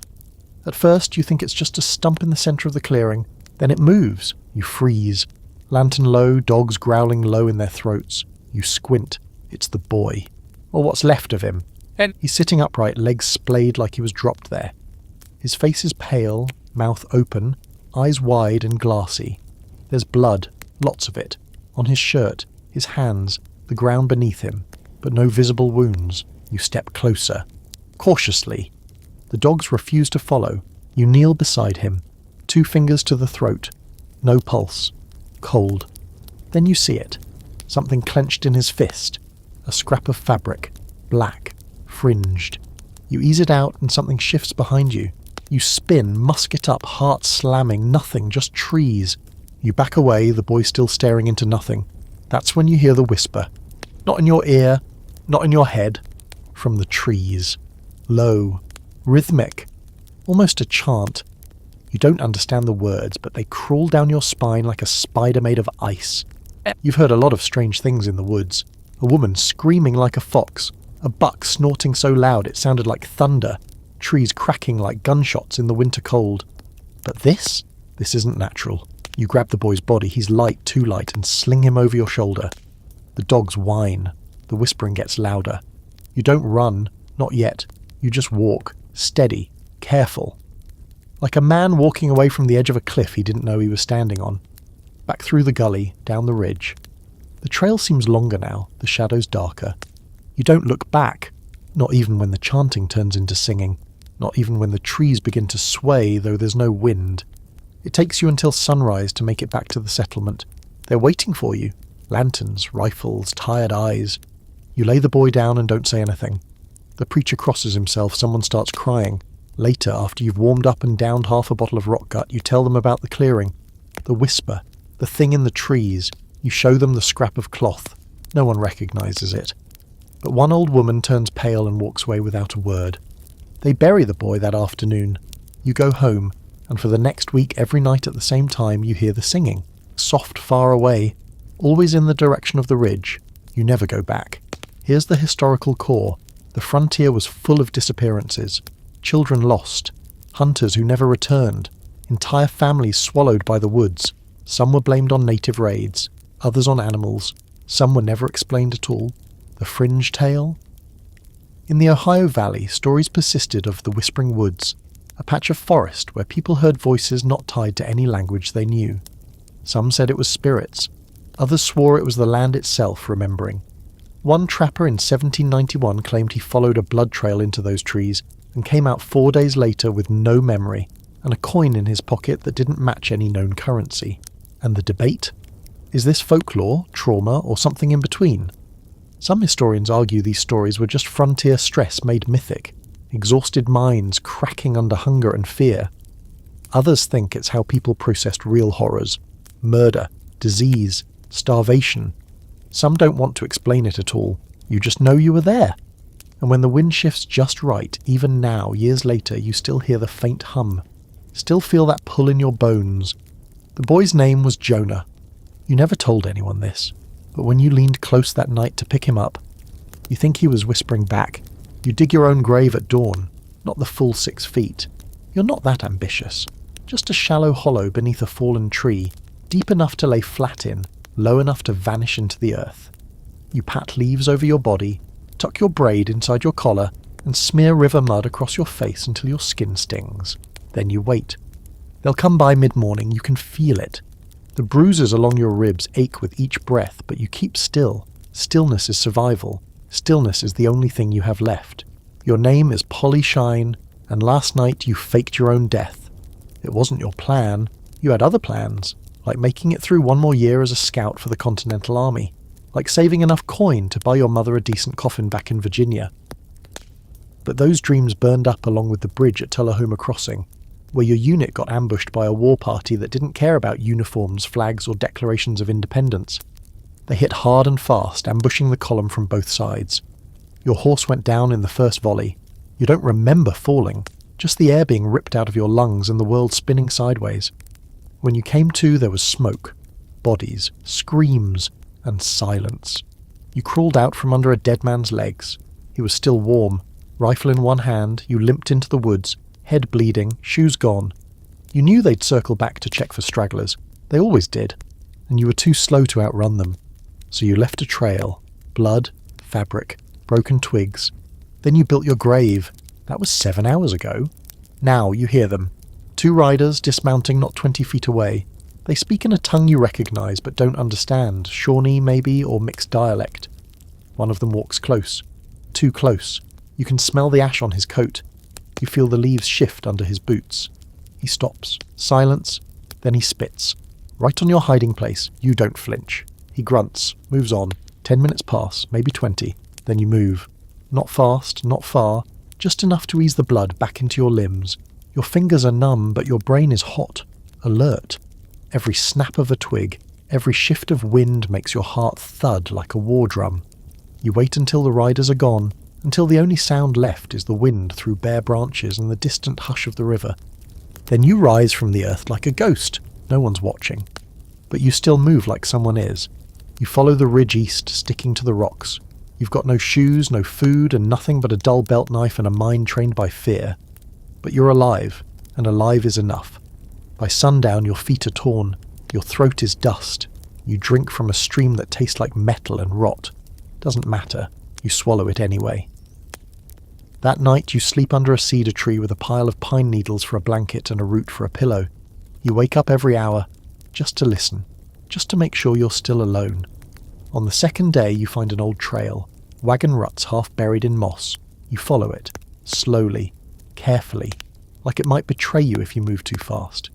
At first you think it's just a stump in the centre of the clearing, then it moves. You freeze. Lantern low, dogs growling low in their throats. You squint. It's the boy. Or what's left of him. And he's sitting upright, legs splayed like he was dropped there. His face is pale, mouth open, eyes wide and glassy. There's blood, lots of it, on his shirt, his hands, the ground beneath him, but no visible wounds. You step closer. Cautiously. The dogs refuse to follow. You kneel beside him, 2 fingers to the throat. No pulse. Cold. Then you see it. Something clenched in his fist. A scrap of fabric, black, fringed. You ease it out and something shifts behind you. You spin, musket up, heart slamming, nothing, just trees. You back away, the boy still staring into nothing. That's when you hear the whisper. Not in your ear, not in your head. From the trees. Low, rhythmic, almost a chant. You don't understand the words, but they crawl down your spine like a spider made of ice. You've heard a lot of strange things in the woods. A woman screaming like a fox. A buck snorting so loud it sounded like thunder. Trees cracking like gunshots in the winter cold. But this isn't natural. You grab the boy's body, he's light, too light, and sling him over your shoulder. The dogs whine. The whispering gets louder. You don't run, not yet. You just walk, steady, careful. Like a man walking away from the edge of a cliff he didn't know he was standing on. Back through the gully, down the ridge. The trail seems longer now, the shadows darker. You don't look back, not even when the chanting turns into singing, not even when the trees begin to sway, though there's no wind. It takes you until sunrise to make it back to the settlement. They're waiting for you. Lanterns, rifles, tired eyes. You lay the boy down and don't say anything. The preacher crosses himself, someone starts crying. Later, after you've warmed up and downed half a bottle of rock gut, you tell them about the clearing. The whisper, the thing in the trees. You show them the scrap of cloth. No one recognizes it. But one old woman turns pale and walks away without a word. They bury the boy that afternoon. You go home, and for the next week every night at the same time you hear the singing. Soft far away, always in the direction of the ridge. You never go back. Here's the historical core. The frontier was full of disappearances. Children lost. Hunters who never returned. Entire families swallowed by the woods. Some were blamed on native raids. Others on animals. Some were never explained at all. The fringe tale? In the Ohio Valley, stories persisted of the Whispering Woods, a patch of forest where people heard voices not tied to any language they knew. Some said it was spirits. Others swore it was the land itself remembering. One trapper in 1791 claimed he followed a blood trail into those trees and came out 4 days later with no memory and a coin in his pocket that didn't match any known currency. And the debate? Is this folklore, trauma, or something in between? Some historians argue these stories were just frontier stress made mythic, exhausted minds cracking under hunger and fear. Others think it's how people processed real horrors, murder, disease, starvation. Some don't want to explain it at all, you just know you were there. And when the wind shifts just right, even now, years later, you still hear the faint hum, still feel that pull in your bones. The boy's name was Jonah. You never told anyone this. But when you leaned close that night to pick him up, you think he was whispering back. You dig your own grave at dawn, not the full 6 feet. You're not that ambitious. Just a shallow hollow beneath a fallen tree, deep enough to lay flat in, low enough to vanish into the earth. You pat leaves over your body, tuck your braid inside your collar, and smear river mud across your face until your skin stings. Then you wait. They'll come by mid-morning, you can feel it. The bruises along your ribs ache with each breath, but you keep still. Stillness is survival. Stillness is the only thing you have left. Your name is Polly Shine, and last night you faked your own death. It wasn't your plan. You had other plans, like making it through one more year as a scout for the Continental Army, like saving enough coin to buy your mother a decent coffin back in Virginia. But those dreams burned up along with the bridge at Tullahoma Crossing, where your unit got ambushed by a war party that didn't care about uniforms, flags, or declarations of independence. They hit hard and fast, ambushing the column from both sides. Your horse went down in the first volley. You don't remember falling, just the air being ripped out of your lungs and the world spinning sideways. When you came to, there was smoke, bodies, screams, and silence. You crawled out from under a dead man's legs. He was still warm. Rifle in one hand, you limped into the woods, head bleeding, shoes gone. You knew they'd circle back to check for stragglers. They always did. And you were too slow to outrun them. So you left a trail. Blood, fabric, broken twigs. Then you built your grave. That was 7 hours ago. Now you hear them. 2 riders dismounting not 20 feet away. They speak in a tongue you recognize but don't understand. Shawnee, maybe, or mixed dialect. One of them walks close. Too close. You can smell the ash on his coat. You feel the leaves shift under his boots. He stops. Silence. Then he spits. Right on your hiding place. You don't flinch. He grunts. Moves on. 10 minutes pass. Maybe 20. Then you move. Not fast, not far, just enough to ease the blood back into your limbs. Your fingers are numb, but your brain is hot, alert. Every snap of a twig, every shift of wind makes your heart thud like a war drum. You wait until the riders are gone, until the only sound left is the wind through bare branches and the distant hush of the river. Then you rise from the earth like a ghost. No one's watching. But you still move like someone is. You follow the ridge east, sticking to the rocks. You've got no shoes, no food, and nothing but a dull belt knife and a mind trained by fear. But you're alive, and alive is enough. By sundown your feet are torn, your throat is dust. You drink from a stream that tastes like metal and rot. Doesn't matter, you swallow it anyway. That night you sleep under a cedar tree with a pile of pine needles for a blanket and a root for a pillow. You wake up every hour, just to listen, just to make sure you're still alone. On the second day you find an old trail, wagon ruts half buried in moss. You follow it, slowly, carefully, like it might betray you if you move too fast.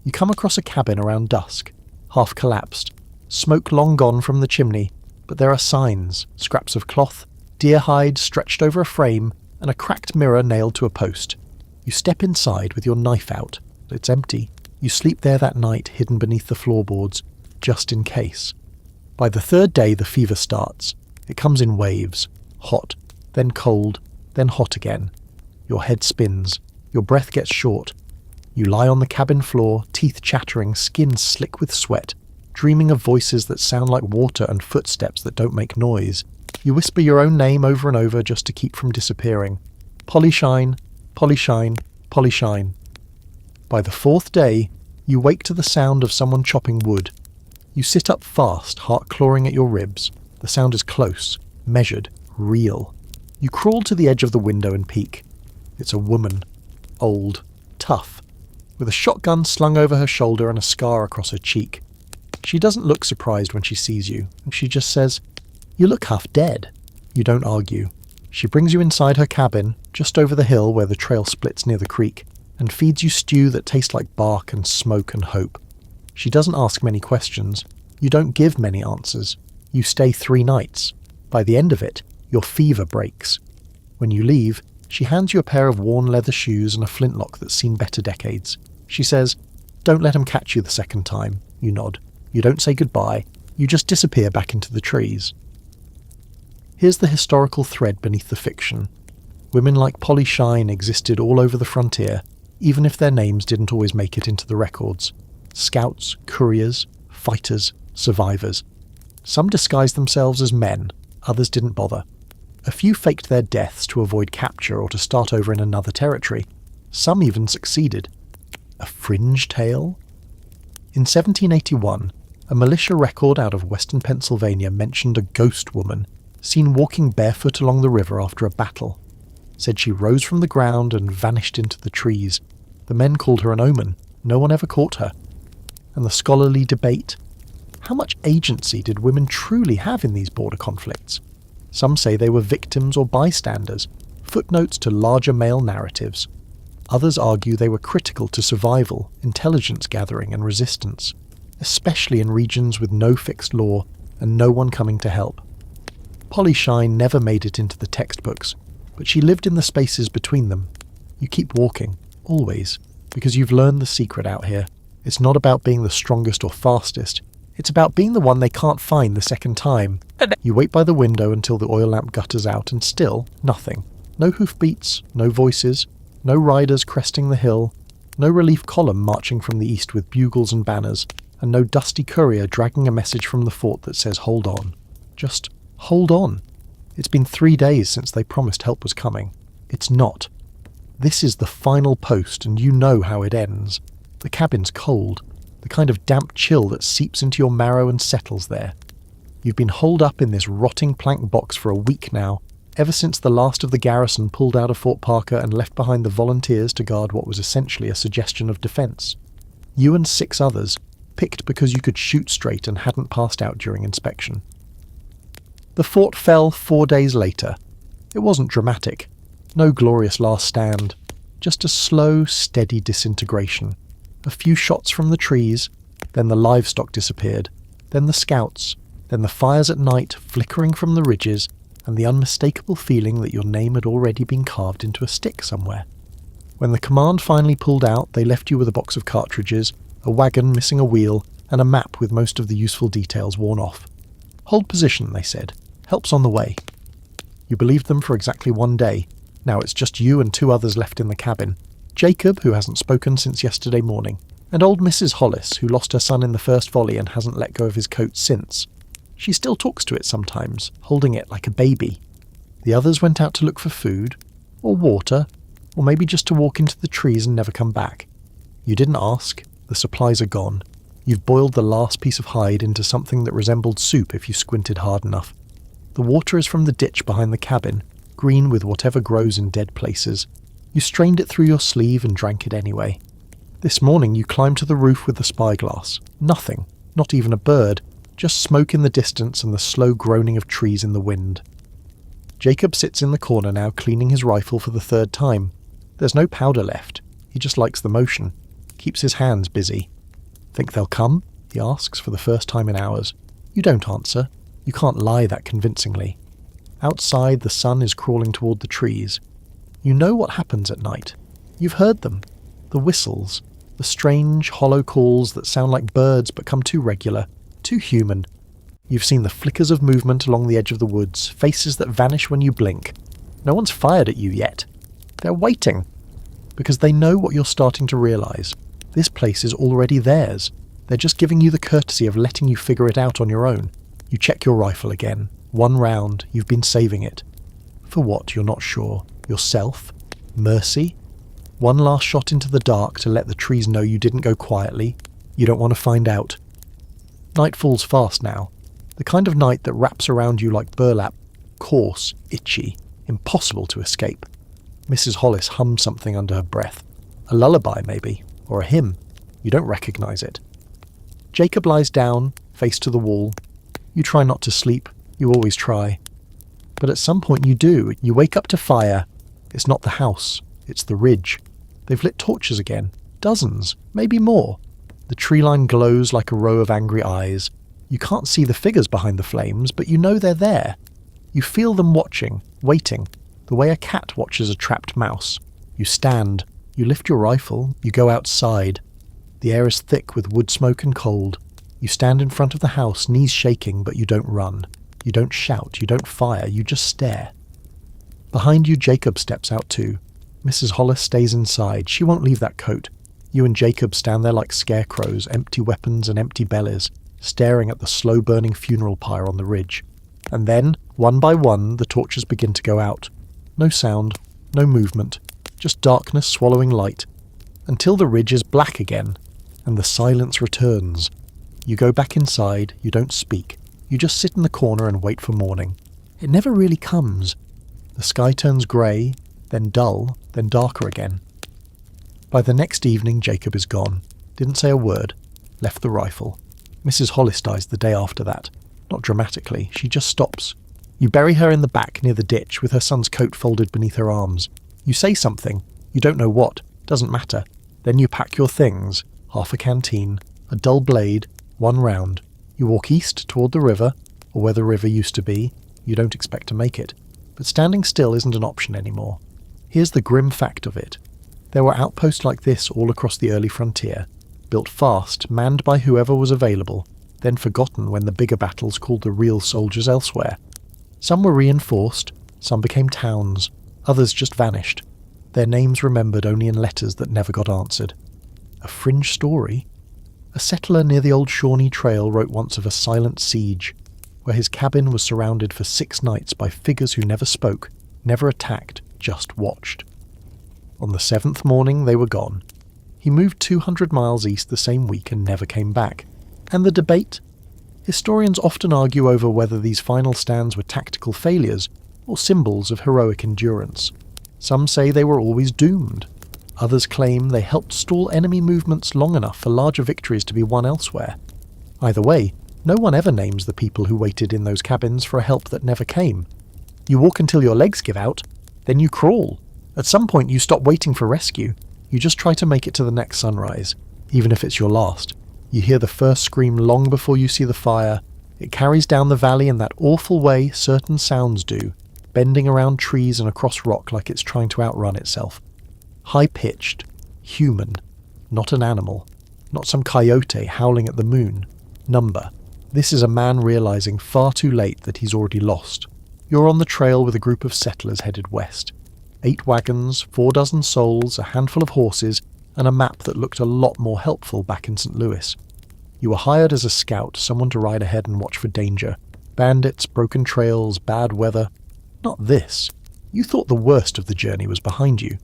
You come across a cabin around dusk, half collapsed, smoke long gone from the chimney, but there are signs, scraps of cloth, deer hide stretched over a frame, and a cracked mirror nailed to a post. You step inside with your knife out. It's empty. You sleep there that night, hidden beneath the floorboards, just in case. By the third day the fever starts. It comes in waves, hot, then cold, then hot again. Your head spins. Your breath gets short. You lie on the cabin floor, teeth chattering, skin slick with sweat, dreaming of voices that sound like water and footsteps that don't make noise. You whisper your own name over and over just to keep from disappearing. Polly Shine, Polly Shine, Polly Shine. By the fourth day, you wake to the sound of someone chopping wood. You sit up fast, heart clawing at your ribs. The sound is close, measured, real. You crawl to the edge of the window and peek. It's a woman. Old. Tough. With a shotgun slung over her shoulder and a scar across her cheek. She doesn't look surprised when she sees you, and she just says, "You look half dead." You don't argue. She brings you inside her cabin, just over the hill where the trail splits near the creek, and feeds you stew that tastes like bark and smoke and hope. She doesn't ask many questions. You don't give many answers. You stay 3 nights. By the end of it, your fever breaks. When you leave, she hands you a pair of worn leather shoes and a flintlock that's seen better decades. She says, "Don't let 'em catch you the second time." You nod. You don't say goodbye. You just disappear back into the trees. Here's the historical thread beneath the fiction. Women like Polly Shine existed all over the frontier, even if their names didn't always make it into the records. Scouts, couriers, fighters, survivors. Some disguised themselves as men, others didn't bother. A few faked their deaths to avoid capture or to start over in another territory. Some even succeeded. A fringe tale? In 1781, a militia record out of western Pennsylvania mentioned a ghost woman seen walking barefoot along the river after a battle. Said she rose from the ground and vanished into the trees. The men called her an omen. No one ever caught her. And the scholarly debate? How much agency did women truly have in these border conflicts? Some say they were victims or bystanders, footnotes to larger male narratives. Others argue they were critical to survival, intelligence gathering and resistance, especially in regions with no fixed law and no one coming to help. Polly Shine never made it into the textbooks, but she lived in the spaces between them. You keep walking, always, because you've learned the secret out here. It's not about being the strongest or fastest. It's about being the one they can't find the second time. You wait by the window until the oil lamp gutters out and still, nothing. No hoofbeats, no voices, no riders cresting the hill, no relief column marching from the east with bugles and banners, and no dusty courier dragging a message from the fort that says hold on. Just hold on. It's been 3 days since they promised help was coming. It's not. This is the final post and you know how it ends. The cabin's cold, the kind of damp chill that seeps into your marrow and settles there. You've been holed up in this rotting plank box for a week now, ever since the last of the garrison pulled out of Fort Parker and left behind the volunteers to guard what was essentially a suggestion of defence. You and 6 others, picked because you could shoot straight and hadn't passed out during inspection. The fort fell 4 days later. It wasn't dramatic. No glorious last stand. Just a slow, steady disintegration. A few shots from the trees, then the livestock disappeared, then the scouts, then the fires at night flickering from the ridges, and the unmistakable feeling that your name had already been carved into a stick somewhere. When the command finally pulled out, they left you with a box of cartridges, a wagon missing a wheel, and a map with most of the useful details worn off. "Hold position," they said. "Help's on the way." You believed them for exactly 1 day. Now it's just you and 2 others left in the cabin. Jacob, who hasn't spoken since yesterday morning, and old Mrs. Hollis, who lost her son in the first volley and hasn't let go of his coat since. She still talks to it sometimes, holding it like a baby. The others went out to look for food, or water, or maybe just to walk into the trees and never come back. You didn't ask. The supplies are gone. You've boiled the last piece of hide into something that resembled soup if you squinted hard enough. The water is from the ditch behind the cabin, green with whatever grows in dead places. You strained it through your sleeve and drank it anyway. This morning you climbed to the roof with the spyglass. Nothing, not even a bird, just smoke in the distance and the slow groaning of trees in the wind. Jacob sits in the corner now, cleaning his rifle for the 3rd time. There's no powder left. He just likes the motion. Keeps his hands busy. "Think they'll come?" he asks for the first time in hours. You don't answer. You can't lie that convincingly. Outside, the sun is crawling toward the trees. You know what happens at night. You've heard them. The whistles. The strange, hollow calls that sound like birds but come too regular, too human. You've seen the flickers of movement along the edge of the woods, faces that vanish when you blink. No one's fired at you yet. They're waiting. Because they know what you're starting to realise. This place is already theirs. They're just giving you the courtesy of letting you figure it out on your own. You check your rifle again. 1 round. You've been saving it. For what, you're not sure. Yourself? Mercy? 1 last shot into the dark to let the trees know you didn't go quietly. You don't want to find out. Night falls fast now. The kind of night that wraps around you like burlap. Coarse, itchy, impossible to escape. Mrs. Hollis hums something under her breath. A lullaby, maybe. Or a hymn. You don't recognise it. Jacob lies down, face to the wall. You try not to sleep. You always try. But at some point you do. You wake up to fire. It's not the house. It's the ridge. They've lit torches again. Dozens. Maybe more. The tree line glows like a row of angry eyes. You can't see the figures behind the flames, but you know they're there. You feel them watching, waiting, the way a cat watches a trapped mouse. You stand. You lift your rifle. You go outside. The air is thick with wood smoke and cold. You stand in front of the house, knees shaking, but you don't run. You don't shout. You don't fire. You just stare. Behind you, Jacob steps out too. Mrs. Hollis stays inside. She won't leave that coat. You and Jacob stand there like scarecrows, empty weapons and empty bellies, staring at the slow-burning funeral pyre on the ridge. And then, one by one, the torches begin to go out. No sound, no movement, just darkness swallowing light, until the ridge is black again, and the silence returns. You go back inside, you don't speak. You just sit in the corner and wait for morning. It never really comes. The sky turns grey, then dull, then darker again. By the next evening, Jacob is gone. Didn't say a word. Left the rifle. Mrs. Hollis dies the day after that. Not dramatically, she just stops. You bury her in the back near the ditch with her son's coat folded beneath her arms. You say something. You don't know what. Doesn't matter. Then you pack your things. Half a canteen, a dull blade, 1 round. You walk east toward the river, or where the river used to be. You don't expect to make it. But standing still isn't an option anymore. Here's the grim fact of it. There were outposts like this all across the early frontier, built fast, manned by whoever was available, then forgotten when the bigger battles called the real soldiers elsewhere. Some were reinforced, some became towns, others just vanished, their names remembered only in letters that never got answered. A fringe story? A settler near the old Shawnee Trail wrote once of a silent siege, where his cabin was surrounded for 6 nights by figures who never spoke, never attacked, just watched. On the 7th morning they were gone. He moved 200 miles east the same week and never came back. And the debate? Historians often argue over whether these final stands were tactical failures or symbols of heroic endurance. Some say they were always doomed. Others claim they helped stall enemy movements long enough for larger victories to be won elsewhere. Either way, no one ever names the people who waited in those cabins for a help that never came. You walk until your legs give out, then you crawl. At some point you stop waiting for rescue. You just try to make it to the next sunrise, even if it's your last. You hear the first scream long before you see the fire, It carries down the valley in that awful way certain sounds do, bending around trees and across rock like it's trying to outrun itself. High-pitched, human, not an animal, not some coyote howling at the moon. Number. This is a man realizing far too late that he's already lost. You're on the trail with a group of settlers headed west. 8 wagons, 4 dozen souls, a handful of horses, and a map that looked a lot more helpful back in St. Louis. You were hired as a scout, someone to ride ahead and watch for danger. Bandits, broken trails, bad weather. Not this. You thought the worst of the journey was behind you,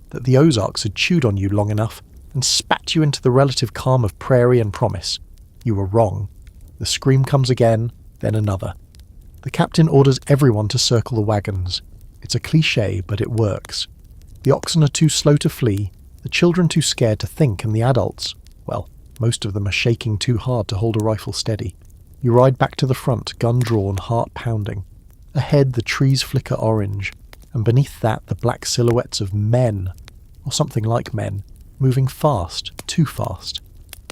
that the Ozarks had chewed on you long enough and spat you into the relative calm of Prairie and promise. You were wrong. The scream comes again, then another. The captain orders everyone to circle the wagons. It's a cliché, but it works. The oxen are too slow to flee, the children too scared to think, and the adults, well, most of them are shaking too hard to hold a rifle steady. You ride back to the front, gun drawn, heart pounding. Ahead the trees flicker orange, and beneath that the black silhouettes of men, or something like men, moving fast, too fast.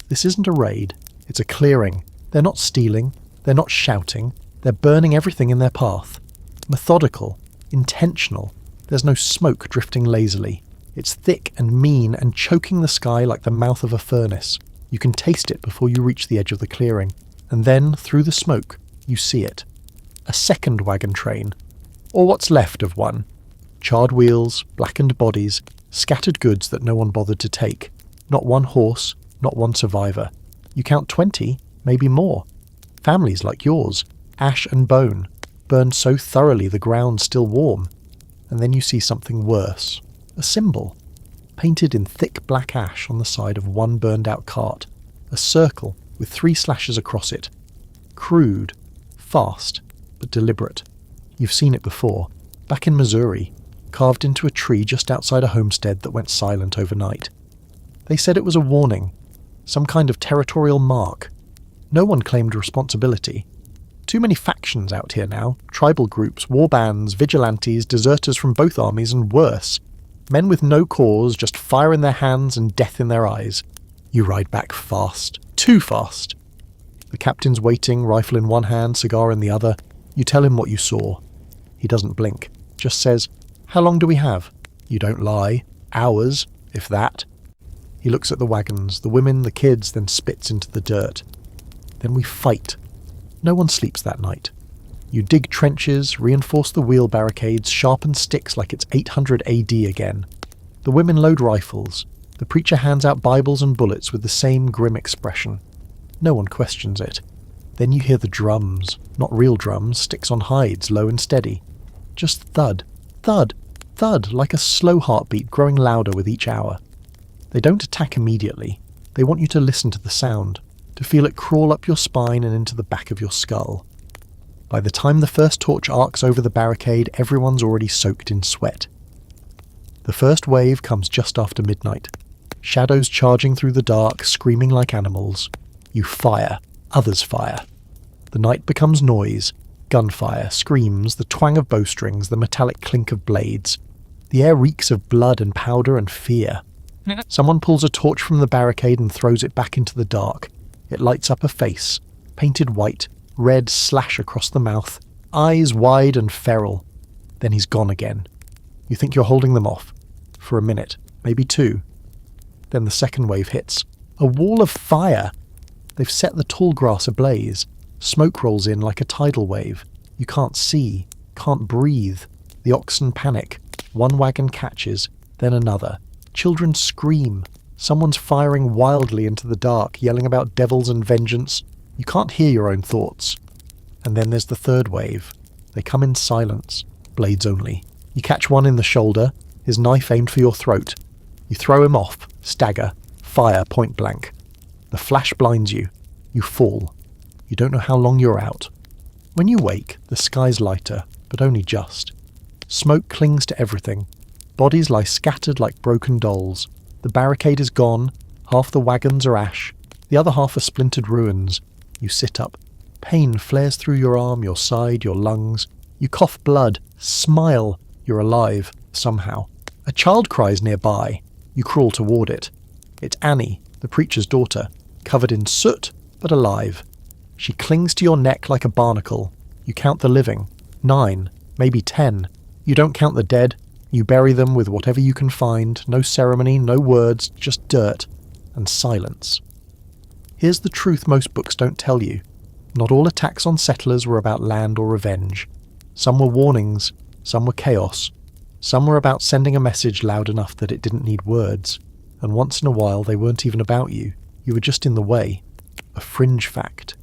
This isn't a raid, it's a clearing. They're not stealing, they're not shouting, they're burning everything in their path. Methodical, intentional, there's no smoke drifting lazily. It's thick and mean and choking the sky like the mouth of a furnace. You can taste it before you reach the edge of the clearing, and then, through the smoke, you see it. A second wagon train, or what's left of one. Charred wheels, blackened bodies, scattered goods that no one bothered to take. Not one horse, not one survivor. You count 20, maybe more. Families like yours, ash and bone, burned so thoroughly the ground's still warm. And then you see something worse. A symbol, painted in thick black ash on the side of one burned-out cart. A circle with 3 slashes across it. Crude, fast, but deliberate. You've seen it before, back in Missouri, carved into a tree just outside a homestead that went silent overnight. They said it was a warning, some kind of territorial mark. No one claimed responsibility. Too many factions out here now, tribal groups, war bands, vigilantes, deserters from both armies, and worse. Men with no cause, just fire in their hands and death in their eyes. You ride back fast, too fast. The captain's waiting, rifle in one hand, cigar in the other. You tell him what you saw. He doesn't blink, just says, "How long do we have?" You don't lie. Hours, if that. He looks at the wagons, the women, the kids, then spits into the dirt. Then we fight. No one sleeps that night. You dig trenches, reinforce the wheel barricades, sharpen sticks like it's 800 AD again. The women load rifles. The preacher hands out Bibles and bullets with the same grim expression. No one questions it. Then you hear the drums. Not real drums, sticks on hides, low and steady. Just thud, thud, thud, like a slow heartbeat growing louder with each hour. They don't attack immediately. They want you to listen to the sound, to feel it crawl up your spine and into the back of your skull. By the time the first torch arcs over the barricade, everyone's already soaked in sweat. The first wave comes just after midnight. Shadows charging through the dark, screaming like animals. You fire. Others fire. The night becomes noise. Gunfire, screams, the twang of bowstrings, the metallic clink of blades. The air reeks of blood and powder and fear. Someone pulls a torch from the barricade and throws it back into the dark. It lights up a face, painted white, red slash across the mouth, eyes wide and feral. Then he's gone again. You think you're holding them off. For a minute, maybe 2. Then the second wave hits. A wall of fire! They've set the tall grass ablaze. Smoke rolls in like a tidal wave. You can't see, can't breathe. The oxen panic. One wagon catches, then another. Children scream. Someone's firing wildly into the dark, yelling about devils and vengeance. You can't hear your own thoughts. And then there's the third wave. They come in silence, blades only. You catch one in the shoulder, his knife aimed for your throat. You throw him off, stagger, fire point blank. The flash blinds you. You fall. You don't know how long you're out. When you wake, the sky's lighter, but only just. Smoke clings to everything. Bodies lie scattered like broken dolls. The barricade is gone. Half the wagons are ash. The other half are splintered ruins. You sit up. Pain flares through your arm, your side, your lungs. You cough blood. Smile. You're alive, somehow. A child cries nearby. You crawl toward it. It's Annie, the preacher's daughter, covered in soot, but alive. She clings to your neck like a barnacle. You count the living. 9, maybe 10. You don't count the dead. You bury them with whatever you can find. No ceremony, no words, just dirt and silence. Here's the truth most books don't tell you. Not all attacks on settlers were about land or revenge. Some were warnings, some were chaos. Some were about sending a message loud enough that it didn't need words. And once in a while they weren't even about you. You were just in the way. A fringe fact.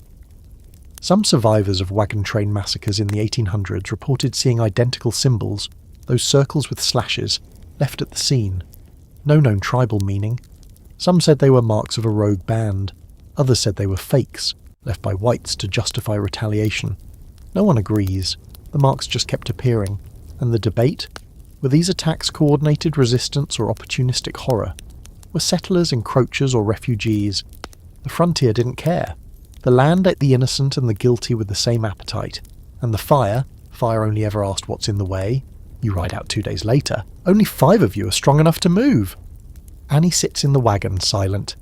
Some survivors of wagon train massacres in the 1800s reported seeing identical symbols, those circles with slashes, left at the scene. No known tribal meaning. Some said they were marks of a rogue band. Others said they were fakes, left by whites to justify retaliation. No one agrees. The marks just kept appearing. And the debate? Were these attacks coordinated resistance or opportunistic horror? Were settlers encroachers or refugees? The frontier didn't care. The land ate the innocent and the guilty with the same appetite. And the fire only ever asked what's in the way. You ride out 2 days later. Only 5 of you are strong enough to move. Annie sits in the wagon, silent.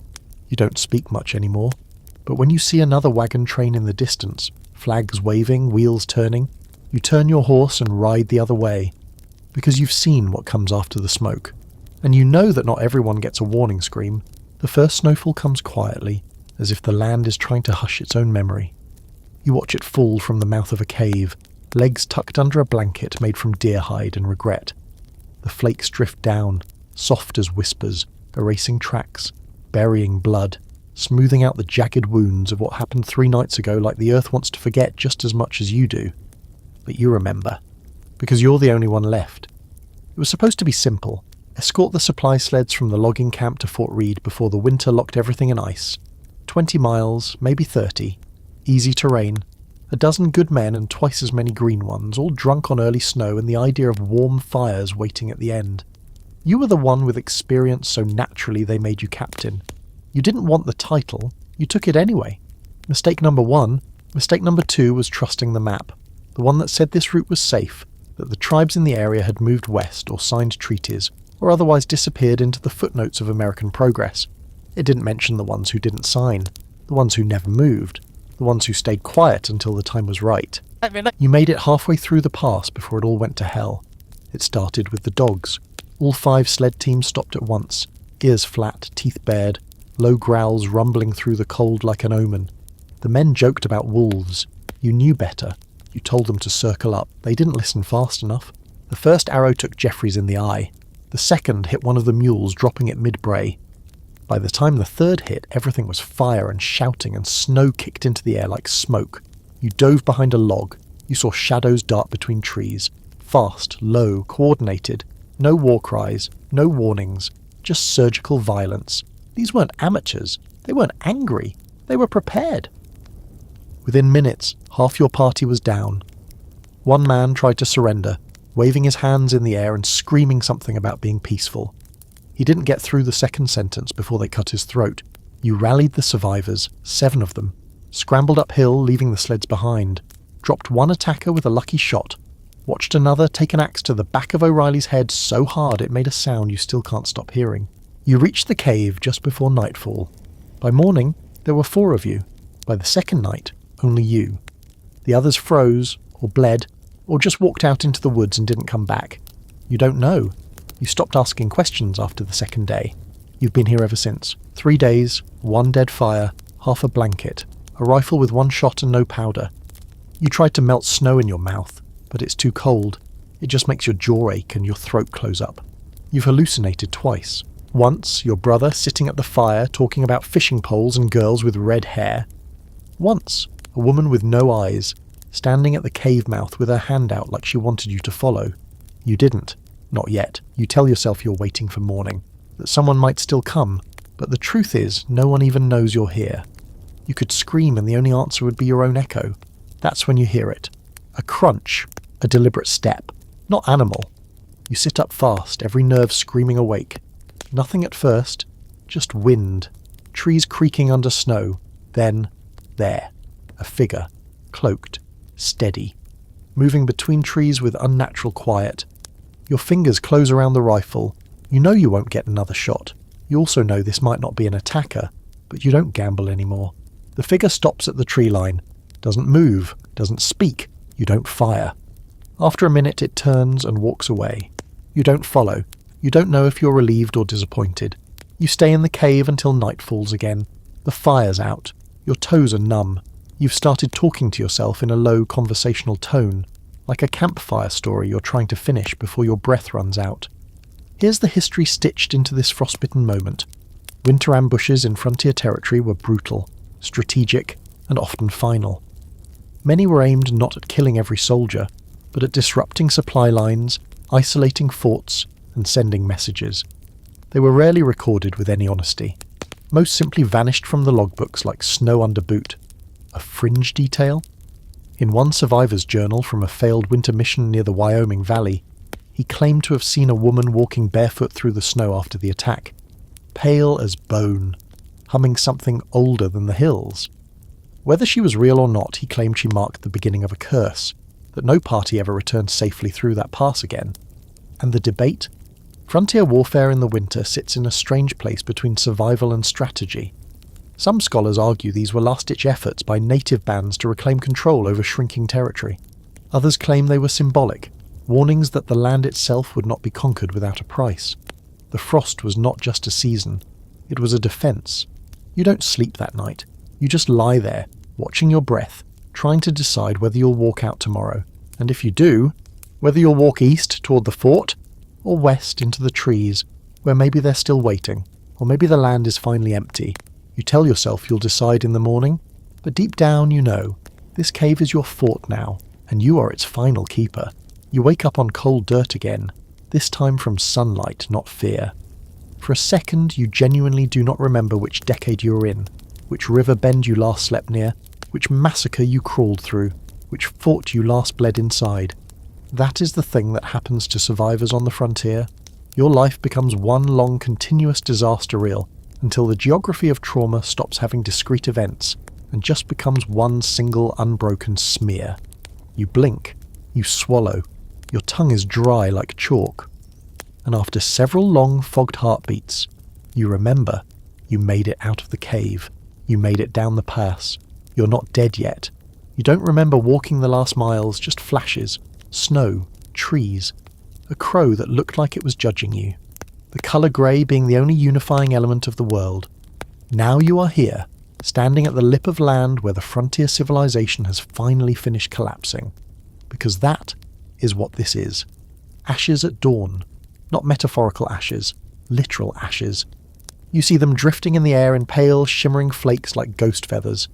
You don't speak much anymore. But when you see another wagon train in the distance, flags waving, wheels turning, you turn your horse and ride the other way. Because you've seen what comes after the smoke. And you know that not everyone gets a warning scream. The first snowfall comes quietly, as if the land is trying to hush its own memory. You watch it fall from the mouth of a cave, legs tucked under a blanket made from deer hide and regret. The flakes drift down, soft as whispers, erasing tracks, burying blood, smoothing out the jagged wounds of what happened 3 nights ago like the earth wants to forget just as much as you do. But you remember, because you're the only one left. It was supposed to be simple. Escort the supply sleds from the logging camp to Fort Reed before the winter locked everything in ice. 20 miles, maybe 30. Easy terrain. A dozen good men and twice as many green ones, all drunk on early snow and the idea of warm fires waiting at the end. You were the one with experience, so naturally they made you captain. You didn't want the title, you took it anyway. Mistake number 1. Mistake number 2 was trusting the map. The one that said this route was safe, that the tribes in the area had moved west or signed treaties, or otherwise disappeared into the footnotes of American progress. It didn't mention the ones who didn't sign, the ones who never moved, the ones who stayed quiet until the time was right. You made it halfway through the pass before it all went to hell. It started with the dogs. All 5 sled teams stopped at once, ears flat, teeth bared, low growls rumbling through the cold like an omen. The men joked about wolves. You knew better. You told them to circle up. They didn't listen fast enough. The first arrow took Jeffries in the eye. The second hit one of the mules, dropping it mid-bray. By the time the third hit, everything was fire and shouting, and snow kicked into the air like smoke. You dove behind a log. You saw shadows dart between trees. Fast, low, coordinated. No war cries, no warnings, just surgical violence. These weren't amateurs. They weren't angry. They were prepared. Within minutes, half your party was down. One man tried to surrender, waving his hands in the air and screaming something about being peaceful. He didn't get through the second sentence before they cut his throat. You rallied the survivors, 7 of them, scrambled uphill, leaving the sleds behind, dropped one attacker with a lucky shot, watched another take an axe to the back of O'Reilly's head so hard it made a sound you still can't stop hearing. You reached the cave just before nightfall. By morning, there were 4 of you. By the second night, only you. The others froze, or bled, or just walked out into the woods and didn't come back. You don't know. You stopped asking questions after the second day. You've been here ever since. 3 days, 1 dead fire, half a blanket, a rifle with 1 shot and no powder. You tried to melt snow in your mouth, but it's too cold. It just makes your jaw ache and your throat close up. You've hallucinated twice. Once, your brother sitting at the fire talking about fishing poles and girls with red hair. Once, a woman with no eyes, standing at the cave mouth with her hand out like she wanted you to follow. You didn't. Not yet. You tell yourself you're waiting for morning, that someone might still come, but the truth is, no one even knows you're here. You could scream and the only answer would be your own echo. That's when you hear it. A crunch, a deliberate step. Not animal. You sit up fast, every nerve screaming awake. Nothing at first, just wind. Trees creaking under snow. Then, there. A figure. Cloaked. Steady. Moving between trees with unnatural quiet. Your fingers close around the rifle. You know you won't get another shot. You also know this might not be an attacker, but you don't gamble anymore. The figure stops at the tree line, doesn't move, doesn't speak, you don't fire. After a minute it turns and walks away. You don't follow. You don't know if you're relieved or disappointed. You stay in the cave until night falls again. The fire's out. Your toes are numb. You've started talking to yourself in a low conversational tone, like a campfire story you're trying to finish before your breath runs out. Here's the history stitched into this frostbitten moment. Winter ambushes in frontier territory were brutal, strategic, and often final. Many were aimed not at killing every soldier, but at disrupting supply lines, isolating forts, and sending messages. They were rarely recorded with any honesty. Most simply vanished from the logbooks like snow under boot. A fringe detail? In one survivor's journal from a failed winter mission near the Wyoming Valley, he claimed to have seen a woman walking barefoot through the snow after the attack, pale as bone, humming something older than the hills. Whether she was real or not, he claimed she marked the beginning of a curse, that no party ever returned safely through that pass again. And the debate? Frontier warfare in the winter sits in a strange place between survival and strategy. Some scholars argue these were last-ditch efforts by native bands to reclaim control over shrinking territory. Others claim they were symbolic, warnings that the land itself would not be conquered without a price. The frost was not just a season, it was a defence. You don't sleep that night. You just lie there, watching your breath, trying to decide whether you'll walk out tomorrow. And if you do, whether you'll walk east toward the fort, or west into the trees, where maybe they're still waiting, or maybe the land is finally empty. You tell yourself you'll decide in the morning, but deep down you know, this cave is your fort now, and you are its final keeper. You wake up on cold dirt again, this time from sunlight, not fear. For a second you genuinely do not remember which decade you were in, which river bend you last slept near, which massacre you crawled through, which fort you last bled inside. That is the thing that happens to survivors on the frontier. Your life becomes one long continuous disaster reel until the geography of trauma stops having discrete events and just becomes one single unbroken smear. You blink, you swallow, your tongue is dry like chalk. And after several long fogged heartbeats, you remember you made it out of the cave, you made it down the pass, you're not dead yet. You don't remember walking the last miles, just flashes. Snow, trees, a crow that looked like it was judging you, the colour grey being the only unifying element of the world. Now you are here, standing at the lip of land where the frontier civilization has finally finished collapsing. Because that is what this is. Ashes at dawn. Not metaphorical ashes, literal ashes. You see them drifting in the air in pale, shimmering flakes like ghost feathers.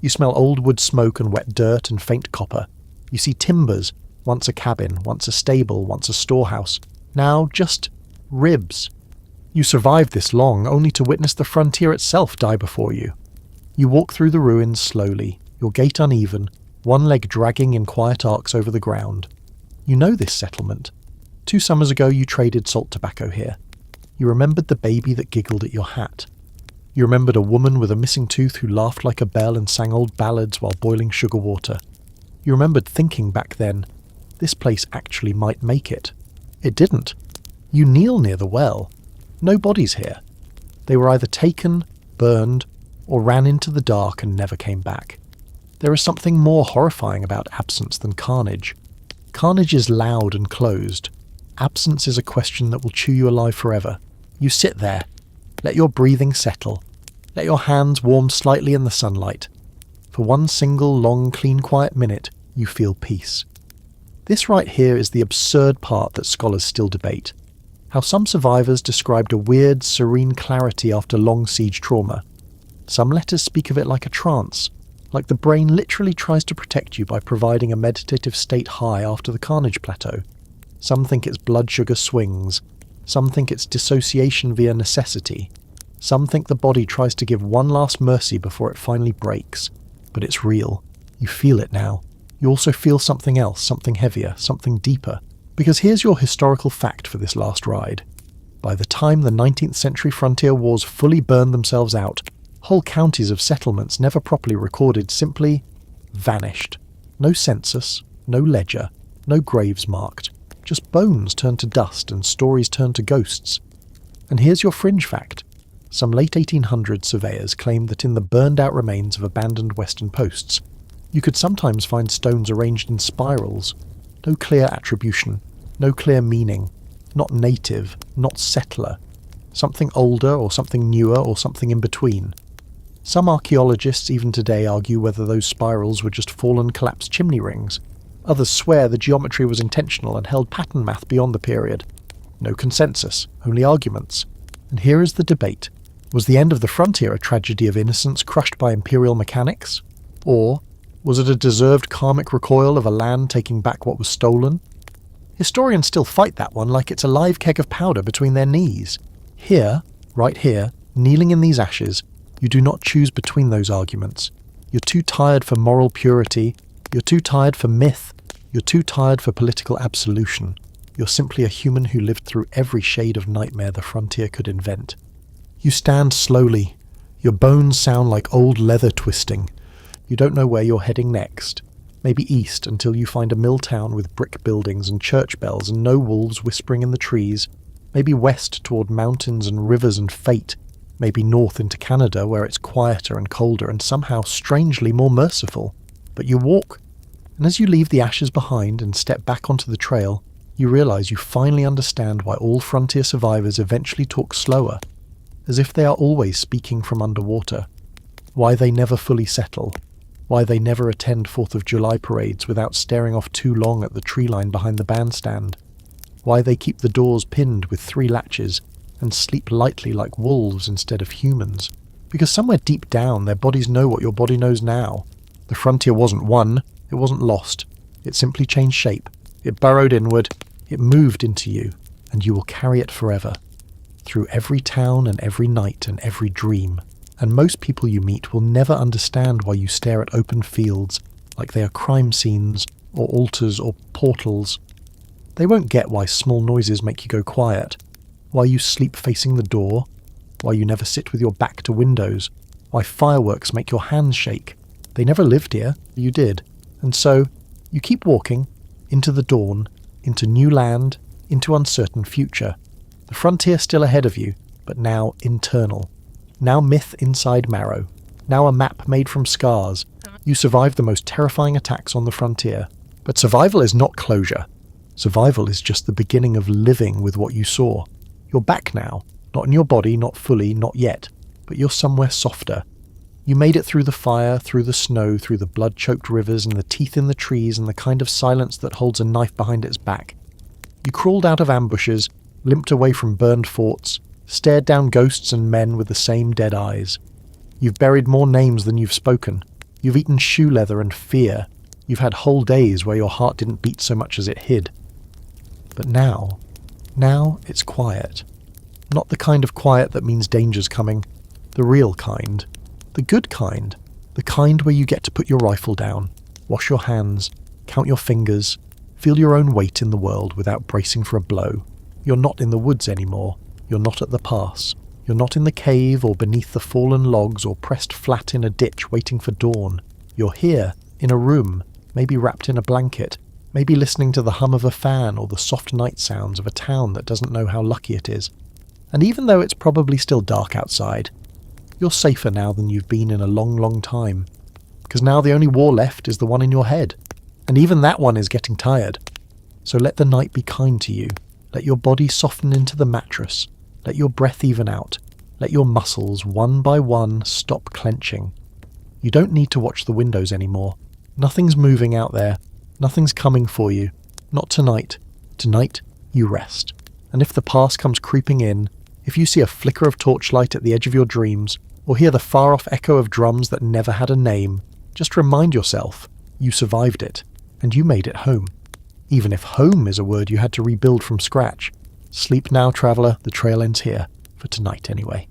You smell old wood smoke and wet dirt and faint copper. You see timbers, once a cabin, once a stable, once a storehouse, now just ribs. You survived this long, only to witness the frontier itself die before you. You walk through the ruins slowly, your gait uneven, one leg dragging in quiet arcs over the ground. You know this settlement. 2 summers ago you traded salt tobacco here. You remembered the baby that giggled at your hat. You remembered a woman with a missing tooth who laughed like a bell and sang old ballads while boiling sugar water. You remembered thinking back then, this place actually might make it. It didn't. You kneel near the well. No bodies here. They were either taken, burned, or ran into the dark and never came back. There is something more horrifying about absence than carnage. Carnage is loud and closed. Absence is a question that will chew you alive forever. You sit there. Let your breathing settle. Let your hands warm slightly in the sunlight. For one single long, clean, quiet minute, you feel peace. This right here is the absurd part that scholars still debate. How some survivors described a weird, serene clarity after long siege trauma. Some letters speak of it like a trance, like the brain literally tries to protect you by providing a meditative state high after the carnage plateau. Some think it's blood sugar swings. Some think it's dissociation via necessity. Some think the body tries to give one last mercy before it finally breaks. But it's real. You feel it now. You also feel something else, something heavier, something deeper. Because here's your historical fact for this last ride. By the time the 19th century frontier wars fully burned themselves out, whole counties of settlements never properly recorded simply vanished. No census, no ledger, no graves marked. Just bones turned to dust and stories turned to ghosts. And here's your fringe fact. Some late 1800s surveyors claimed that in the burned-out remains of abandoned western posts, you could sometimes find stones arranged in spirals. No clear attribution, no clear meaning, not native, not settler. Something older or something newer or something in between. Some archaeologists even today argue whether those spirals were just fallen collapsed chimney rings. Others swear the geometry was intentional and held pattern math beyond the period. No consensus, only arguments. And here is the debate. Was the end of the frontier a tragedy of innocence crushed by imperial mechanics? Or was it a deserved karmic recoil of a land taking back what was stolen? Historians still fight that one like it's a live keg of powder between their knees. Here, right here, kneeling in these ashes, you do not choose between those arguments. You're too tired for moral purity, you're too tired for myth, you're too tired for political absolution. You're simply a human who lived through every shade of nightmare the frontier could invent. You stand slowly. Your bones sound like old leather twisting. You don't know where you're heading next. Maybe east until you find a mill town with brick buildings and church bells and no wolves whispering in the trees. Maybe west toward mountains and rivers and fate. Maybe north into Canada where it's quieter and colder and somehow strangely more merciful. But you walk. And as you leave the ashes behind and step back onto the trail, you realize you finally understand why all frontier survivors eventually talk slower, as if they are always speaking from underwater. Why they never fully settle. Why they never attend 4th of July parades without staring off too long at the tree line behind the bandstand. Why they keep the doors pinned with 3 latches and sleep lightly like wolves instead of humans. Because somewhere deep down their bodies know what your body knows now. The frontier wasn't won, it wasn't lost. It simply changed shape. It burrowed inward, it moved into you, and you will carry it forever. Through every town and every night and every dream. And most people you meet will never understand why you stare at open fields like they are crime scenes or altars or portals. They won't get why small noises make you go quiet, why you sleep facing the door, why you never sit with your back to windows, why fireworks make your hands shake. They never lived here, you did. And so, you keep walking, into the dawn, into new land, into uncertain future. The frontier still ahead of you, but now internal. Now myth inside marrow. Now a map made from scars. You survived the most terrifying attacks on the frontier. But survival is not closure. Survival is just the beginning of living with what you saw. You're back now. Not in your body, not fully, not yet. But you're somewhere softer. You made it through the fire, through the snow, through the blood-choked rivers and the teeth in the trees and the kind of silence that holds a knife behind its back. You crawled out of ambushes, limped away from burned forts, stared down ghosts and men with the same dead eyes. You've buried more names than you've spoken. You've eaten shoe leather and fear. You've had whole days where your heart didn't beat so much as it hid. But now it's quiet. Not the kind of quiet that means danger's coming. The real kind. The good kind. The kind where you get to put your rifle down, wash your hands, count your fingers, feel your own weight in the world without bracing for a blow. You're not in the woods anymore. You're not at the pass. You're not in the cave or beneath the fallen logs or pressed flat in a ditch waiting for dawn. You're here, in a room, maybe wrapped in a blanket, maybe listening to the hum of a fan or the soft night sounds of a town that doesn't know how lucky it is. And even though it's probably still dark outside, you're safer now than you've been in a long, long time. Because now the only war left is the one in your head. And even that one is getting tired. So let the night be kind to you. Let your body soften into the mattress. Let your breath even out. Let your muscles, one by one, stop clenching. You don't need to watch the windows anymore. Nothing's moving out there. Nothing's coming for you. Not tonight. Tonight, you rest. And if the past comes creeping in, if you see a flicker of torchlight at the edge of your dreams, or hear the far-off echo of drums that never had a name, just remind yourself, you survived it, and you made it home. Even if home is a word you had to rebuild from scratch. Sleep now, traveller, the trail ends here, for tonight anyway.